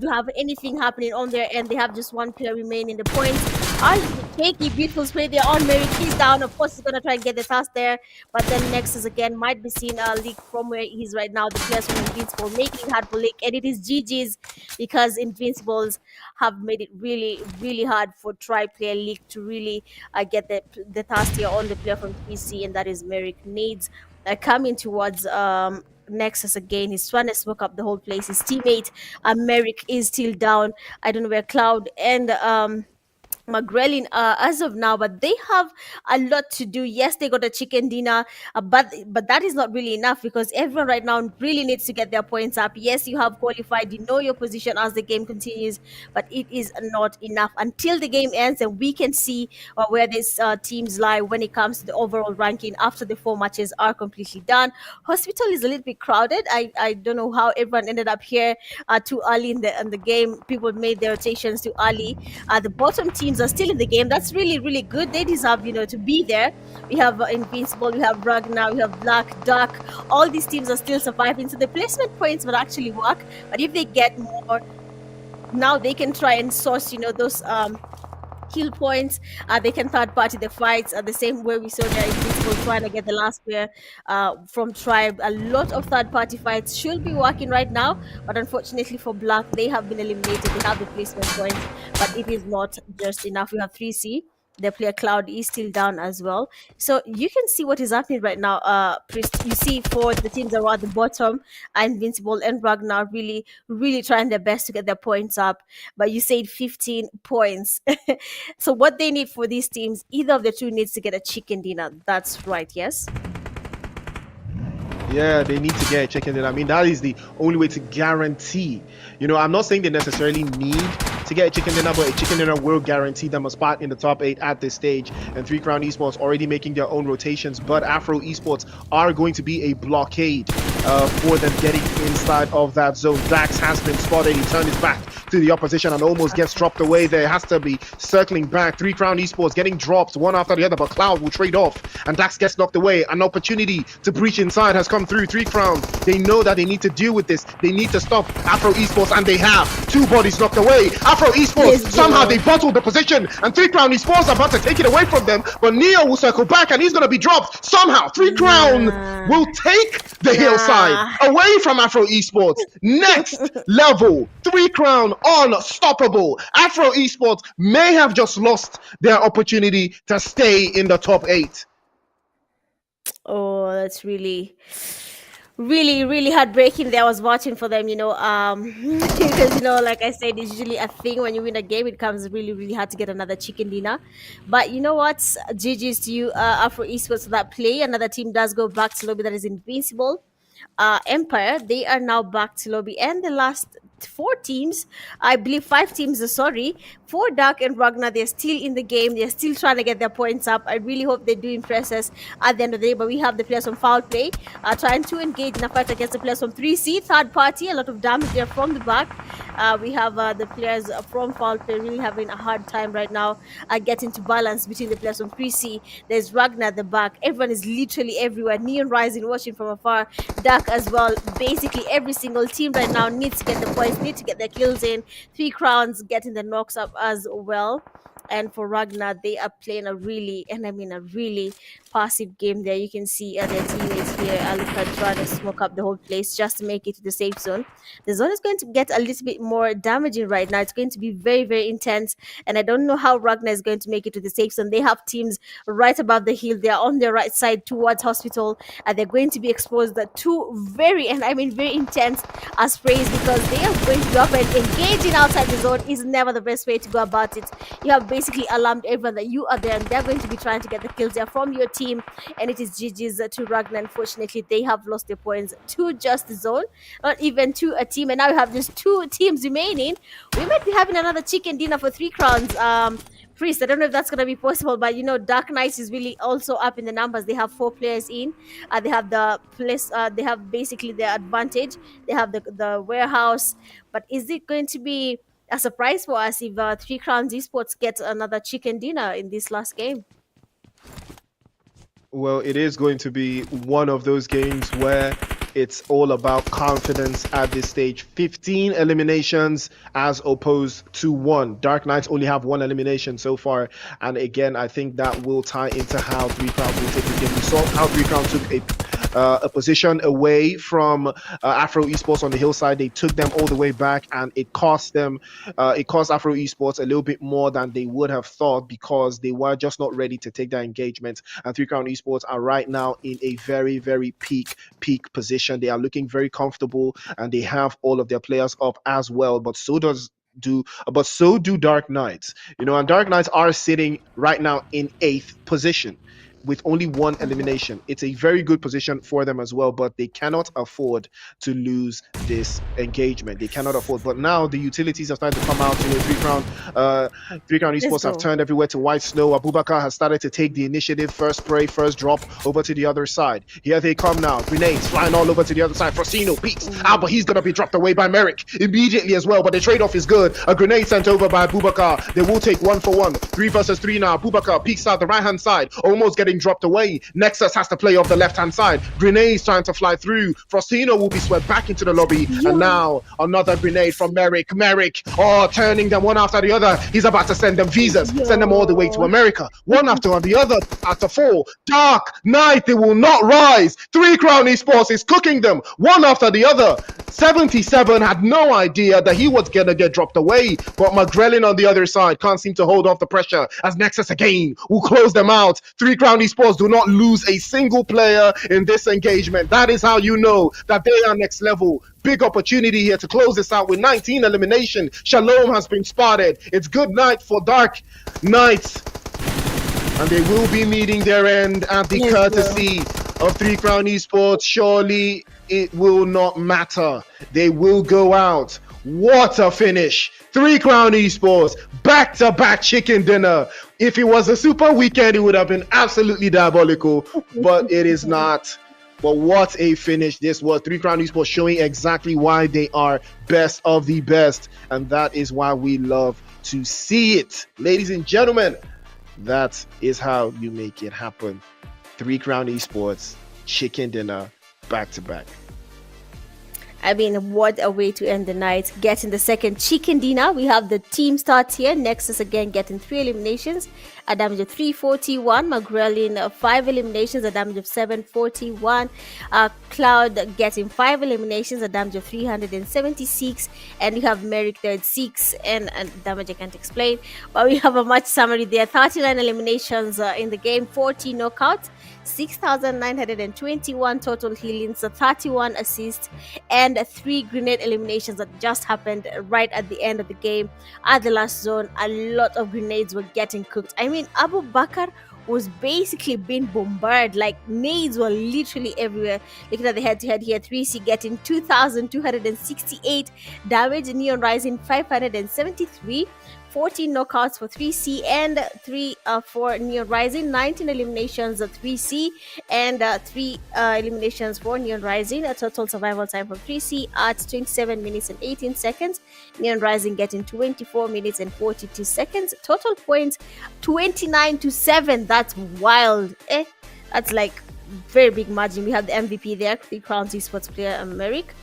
to have anything happening on their end. They have just 1 player remaining. The points are shaky. Beautiful spray there on Merrick. He's down. Of course, he's going to try and get the task there. But then Nexus again might be seen Leak from where he's right now. The players from Invincible making it hard for Leak. And it is GG's because Invincibles have made it really, really hard for Tribe player Leak to really get the task here on the player from PC, and that is Merrick Needs. Coming towards Nexus again. He's trying to smoke up the whole place. His teammate Merrick is still down. I don't know where Cloud and Magrelin as of now, but they have a lot to do. Yes, they got a chicken dinner, but that is not really enough because everyone right now really needs to get their points up. Yes, you have qualified, you know your position as the game continues, but it is not enough until the game ends and we can see where these teams lie when it comes to the overall ranking after the 4 matches are completely done. Hospital is a little bit crowded. I don't know how everyone ended up here too early in the game. People made their rotations too early. The bottom teams are still in the game. That's really, really good. They deserve, to be there. We have Invincible, we have Ragnar, we have Black, Dark. All these teams are still surviving. So the placement points would actually work. But if they get more, now they can try and source, those kill points. They can third party the fights the same way we saw there Invincible trying to get the last player from Tribe. A lot of third party fights should be working right now, but unfortunately for Black, they have been eliminated. They have the placement points, but it is not just enough. We have 3C. The player Cloud is still down as well. So you can see what is happening right now. You see for the teams that are at the bottom, Invincible and Ragnar really, really trying their best to get their points up. But you said 15 points. So what they need for these teams, either of the two needs to get a chicken dinner. That's right, yes? Yeah, they need to get a chicken dinner. I mean, that is the only way to guarantee. I'm not saying they necessarily need to get a chicken dinner, but a chicken dinner will guarantee them a spot in the top 8 at this stage. And 3 Crown Esports already making their own rotations, but Afro Esports are going to be a blockade for them getting inside of that zone. Dax has been spotted. He turned his back to the opposition and almost gets dropped away there. Has to be circling back. 3 Crown Esports getting dropped one after the other, but Cloud will trade off and Dax gets knocked away. An opportunity to breach inside has come through. 3 Crown, they know that they need to deal with this. They need to stop Afro Esports, and they have. 2 bodies knocked away. Afro Esports, somehow they bottled the position, and 3 Crown Esports are about to take it away from them, but Neo will circle back and he's going to be dropped. Somehow 3 Crown will take the hillside away from Afro Esports. Next level. 3 Crown unstoppable. Afro Esports may have just lost their opportunity to stay in the top 8. Oh, that's really, really, really heartbreaking there. I was watching for them, because, like I said, it's usually a thing when you win a game, it becomes really, really hard to get another chicken dinner. But you know what? GG's to you, Afro Esports, for that play. Another team does go back to lobby, that is Invincible. Empire, they are now back to lobby, and the last 4 teams, I believe 5 teams, sorry, for Dark and Ragnar, they're still in the game. They're still trying to get their points up. I really hope they do impress us at the end of the day. But we have the players from Foul Play trying to engage in a fight against the players from 3C, third party. A lot of damage there from the back. We have the players from foul play really having a hard time right now getting to balance between the players from 3C. There's Ragnar at the back. Everyone is literally everywhere. Neon Rising watching from afar. Dark as well. Basically, every single team right now needs to get the points, need to get their kills in. Three Crowns getting the knocks up as well. And for Ragnar, they are playing a really, and I mean a really passive game there. You can see their teammates here. Aluka trying to smoke up the whole place just to make it to the safe zone. The zone is going to get a little bit more damaging right now. It's going to be very, very intense. And I don't know how Ragnar is going to make it to the safe zone. They have teams right above the hill. They are on their right side towards hospital. And they're going to be exposed to very, and I mean very intense sprays because they are going to go up and engaging outside the zone is never the best way to go about it. You have basically alarmed everyone that you are there and they're going to be trying to get the kills there from your team. And it is GG's to Ragnar. Unfortunately, they have lost their points to just the zone, not even to a team. And now we have just two teams remaining. We might be having another chicken dinner for 3 crowns. Priest, I don't know if that's going to be possible, but you know, Dark Knights is really also up in the numbers. They have 4 players in. They have the place. They have basically their advantage. They have the warehouse. But is it going to be a surprise for us if 3 Crowns Esports gets another chicken dinner in this last game? Well, it is going to be one of those games where it's all about confidence at this stage. 15 eliminations as opposed to one. Dark Knights only have one elimination so far. And again, I think that will tie into how 3 Crowns will take the game. We saw how 3 Crowns took a position away from Afro Esports on the hillside. They took them all the way back, and it cost them. It cost Afro Esports a little bit more than they would have thought because they were just not ready to take that engagement. And 3 Crown Esports are right now in a very, very peak position. They are looking very comfortable, and they have all of their players up as well. But so do Dark Knights. And Dark Knights are sitting right now in 8th position with only one elimination. It's a very good position for them as well, but they cannot afford to lose this engagement. They cannot afford. But now the utilities are starting to come out. 3 Crown Esports have turned everywhere to White Snow. Abubakar has started to take the initiative. First spray, first drop over to the other side. Here they come now. Grenades flying all over to the other side. Frosino peeks out, but he's going to be dropped away by Merrick immediately as well. But the trade-off is good. A grenade sent over by Abubakar. They will take 1 for 1. 3 versus 3 now. Abubakar peeks out the right-hand side, almost getting dropped away. Nexus has to play off the left-hand side. Grenades trying to fly through. Frostino will be swept back into the lobby. And now another grenade from Merrick. Turning them one after the other. He's about to send them visas. Send them all the way to America. One after the other. After 4. Dark Knight, they will not rise. 3 Crown Esports is cooking them one after the other. 77 had no idea that he was going to get dropped away. But McGrellin on the other side can't seem to hold off the pressure as Nexus again will close them out. 3 Crown Esports do not lose a single player in this engagement. That is how you know that they are next level. Big opportunity here to close this out with 19 elimination. Shalom has been spotted. It's good night for Dark Knights. And they will be meeting their end at the courtesy of 3 Crown Esports. Surely it will not matter. They will go out. What a finish. 3 Crown Esports, back-to-back chicken dinner. If it was a super weekend, it would have been absolutely diabolical, but it is not. But what a finish this was. 3 Crown Esports showing exactly why they are best of the best, and that is why we love to see it. Ladies and gentlemen, that is how you make it happen. 3 Crown Esports, chicken dinner, back-to-back. I mean, what a way to end the night. Getting the second chicken dinner. We have the team starts here. Nexus again getting 3 eliminations, a damage of 341. McGrellin 5 eliminations, a damage of 741. Cloud getting 5 eliminations, a damage of 376. And we have Merrick there at 6 and damage I can't explain. But we have a match summary there. 39 eliminations in the game, 40 knockouts. 6,921 total healings, 31 assists, and 3 grenade eliminations that just happened right at the end of the game. At the last zone, a lot of grenades were getting cooked. I mean, Abu Bakr was basically being bombarded. Like, nades were literally everywhere. Looking at the head-to-head here, 3C getting 2,268 damage, Neon Rising 573, 14 knockouts for 3C and 3 for Neon Rising, 19 eliminations 3C and 3 eliminations for Neon Rising. A total survival time for 3C at 27 minutes and 18 seconds. Neon Rising getting 24 minutes and 42 seconds. Total points 29 to 7. That's wild. That's like very big margin. We have the MVP there, 3 Crowns Esports player Merrick,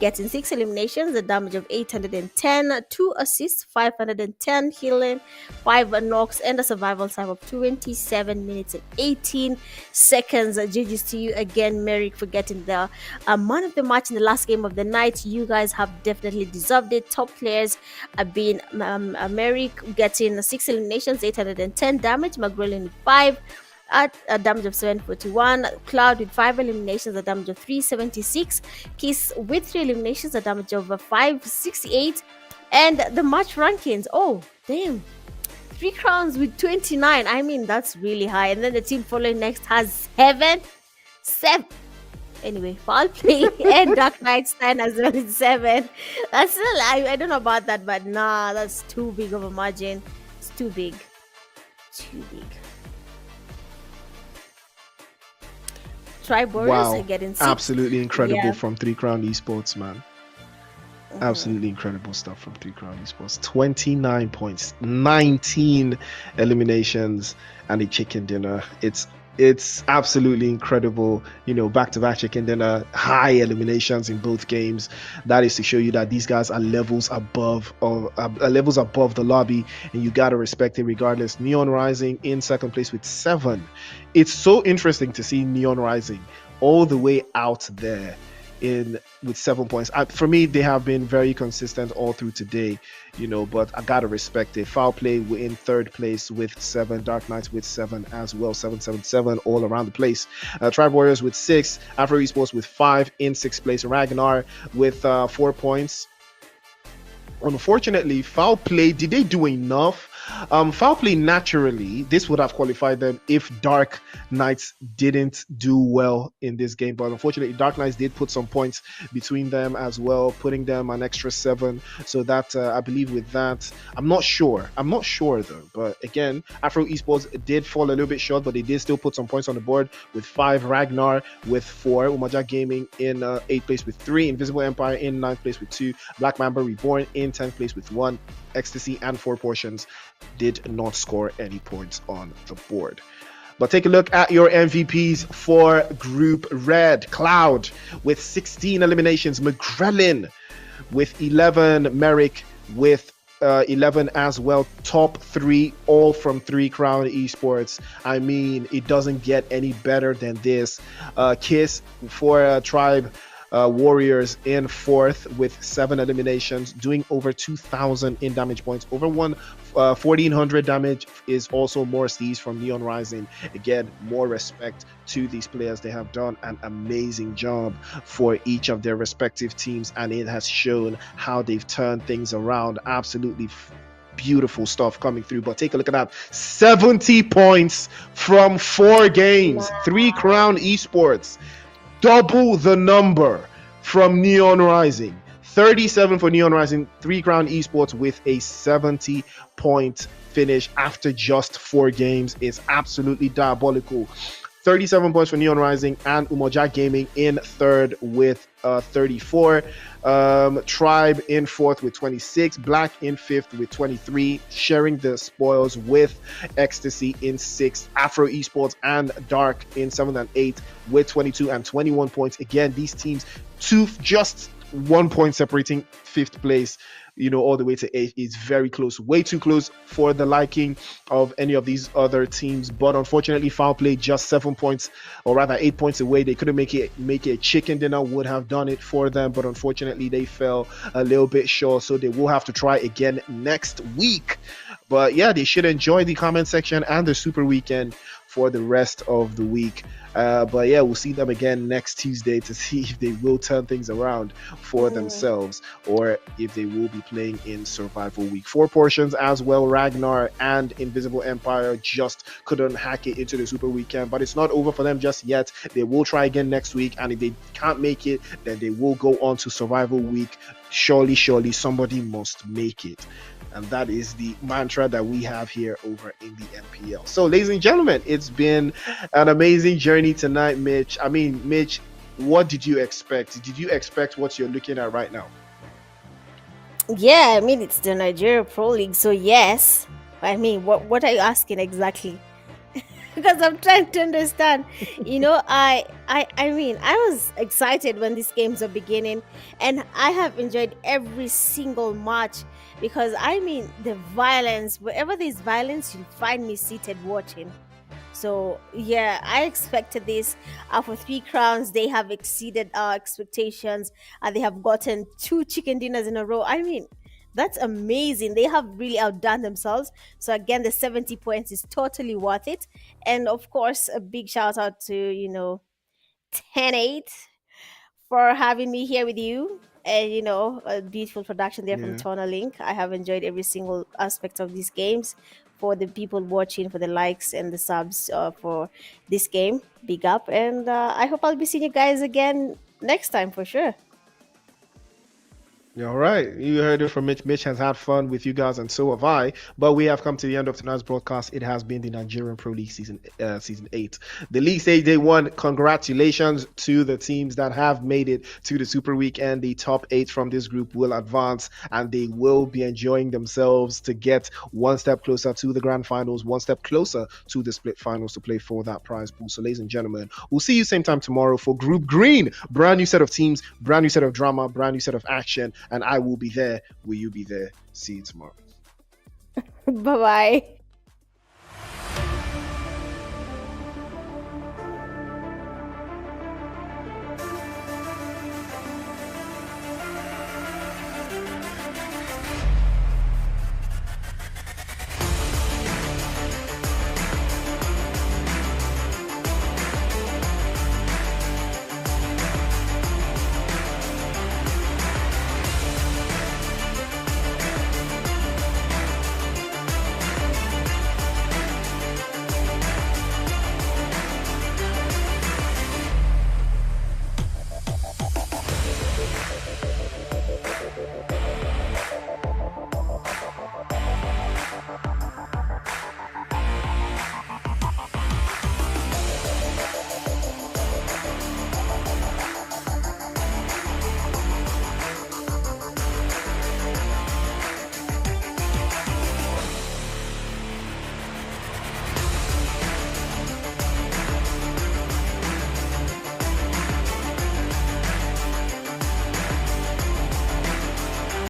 getting 6 eliminations, a damage of 810, 2 assists, 510 healing, 5 knocks, and a survival time of 27 minutes and 18 seconds. GG's to you again, Merrick, for getting the man of the match in the last game of the night. You guys have definitely deserved it. Top players have been Merrick getting 6 eliminations, 810 damage, McGrillen with 5 at a damage of 741, Cloud with 5 eliminations, a damage of 376, Kiss with 3 eliminations, a damage of 568, and the match rankings. Oh, damn. 3 Crowns with 29. I mean, that's really high. And then the team following next has 7. Anyway, Foul Play and Dark Knight stand as well as 7. That's still, I don't know about that, but nah, that's too big of a margin. It's too big. Too big. Tribe Warriors Wow, getting 6. absolutely incredible Yeah. from 3 Crown Esports, man. Absolutely incredible stuff from 3 Crown Esports. 29 points, 19 eliminations, and a chicken dinner. It's absolutely incredible. You know, back-to-back chicken dinner, high eliminations in both games. That is to show you that these guys are levels above, or levels above the lobby, and you gotta respect it regardless. Neon Rising in second place with 7. It's so interesting to see Neon Rising all the way out there with 7 points. For me, they have been very consistent all through today, you know, but I gotta respect it. Foul Play in third place with 7, Dark Knights with 7 as well, 777 all around the place. Tribe Warriors with 6, Afro Esports with 5 in 6th place, Ragnar with 4 points. Unfortunately, Foul Play, did they do enough? Foul Play, naturally, this would have qualified them if Dark Knights didn't do well in this game, but unfortunately Dark Knights did put some points between them as well, putting them an extra 7, so that I believe with that, I'm not sure though, but again, Afro Esports did fall a little bit short, but they did still put some points on the board with 5, Ragnar with 4, Umoja Gaming in 8th place with 3, Invisible Empire in 9th place with 2, Black Mamba Reborn in 10th place with 1, Ecstasy and 4 Portions did not score any points on the board. But take a look at your MVPs for Group Red. Cloud with 16 eliminations, McGrellin with 11, Merrick with 11 as well. Top 3 all from 3 Crown Esports. I mean, it doesn't get any better than this. Kiss for Tribe Warriors in 4th with 7 eliminations, doing over 2,000 in damage points. Over 1,400 damage is also more Steves from Neon Rising. Again, more respect to these players. They have done an amazing job for each of their respective teams, and it has shown how they've turned things around. Absolutely beautiful stuff coming through. But take a look at that, 70 points from 4 games. 3 Crown Esports, double the number from Neon Rising. 37 for Neon Rising, 3 Crown Esports with a 70-point finish after just 4 games is absolutely diabolical. 37 points for Neon Rising, and Umoja Gaming in 3rd with 34. Tribe in 4th with 26. Black in 5th with 23. Sharing the spoils with Ecstasy in 6th. Afro Esports and Dark in 7th and 8th with 22 and 21 points. Again, these teams, just 1 point separating 5th place, you know, all the way to 8th. Is very close, way too close for the liking of any of these other teams. But unfortunately, Foul Play just 7 points, or rather 8 points away. They couldn't make it a chicken dinner would have done it for them, but unfortunately they fell a little bit short, so they will have to try again next week. But yeah, they should enjoy the comment section and the super weekend for the rest of the week. But yeah, we'll see them again next Tuesday to see if they will turn things around for themselves, or if they will be playing in Survival Week. 4 Portions as well, Ragnar and Invisible Empire just couldn't hack it into the Super Weekend, but it's not over for them just yet. They will try again next week, and if they can't make it, then they will go on to Survival Week. Surely somebody must make it. And that is the mantra that we have here over in the NPL. So, ladies and gentlemen, it's been an amazing journey tonight, Mitch. I mean, Mitch, what did you expect? Did you expect what you're looking at right now? Yeah, I mean, it's the Nigeria Pro League, so yes. I mean, what are you asking exactly? Because I'm trying to understand. I mean, I was excited when these games are beginning, and I have enjoyed every single match because I mean, the violence. Wherever there's violence, you'll find me seated watching. So yeah, I expected this. For 3 crowns, they have exceeded our expectations. They have gotten 2 chicken dinners in a row. I mean, that's amazing. They have really outdone themselves. So again, the 70 points is totally worth it. And of course, a big shout out to 10-8 for having me here with you. And a beautiful production there from Yeah. Tona Link. I have enjoyed every single aspect of these games. For the people watching, for the likes and the subs for this game, big up. And I hope I'll be seeing you guys again next time for sure. All right, you heard it from Mitch. Mitch has had fun with you guys, and so have I. But we have come to the end of tonight's broadcast. It has been the Nigerian Pro League season 8. The league stage day one. Congratulations to the teams that have made it to the Super Weekend. The top 8 from this group will advance, and they will be enjoying themselves to get one step closer to the grand finals, one step closer to the split finals to play for that prize pool. So, ladies and gentlemen, we'll see you same time tomorrow for Group Green. Brand new set of teams, brand new set of drama, brand new set of action, and I will be there. Will you be there? See you tomorrow. Bye bye.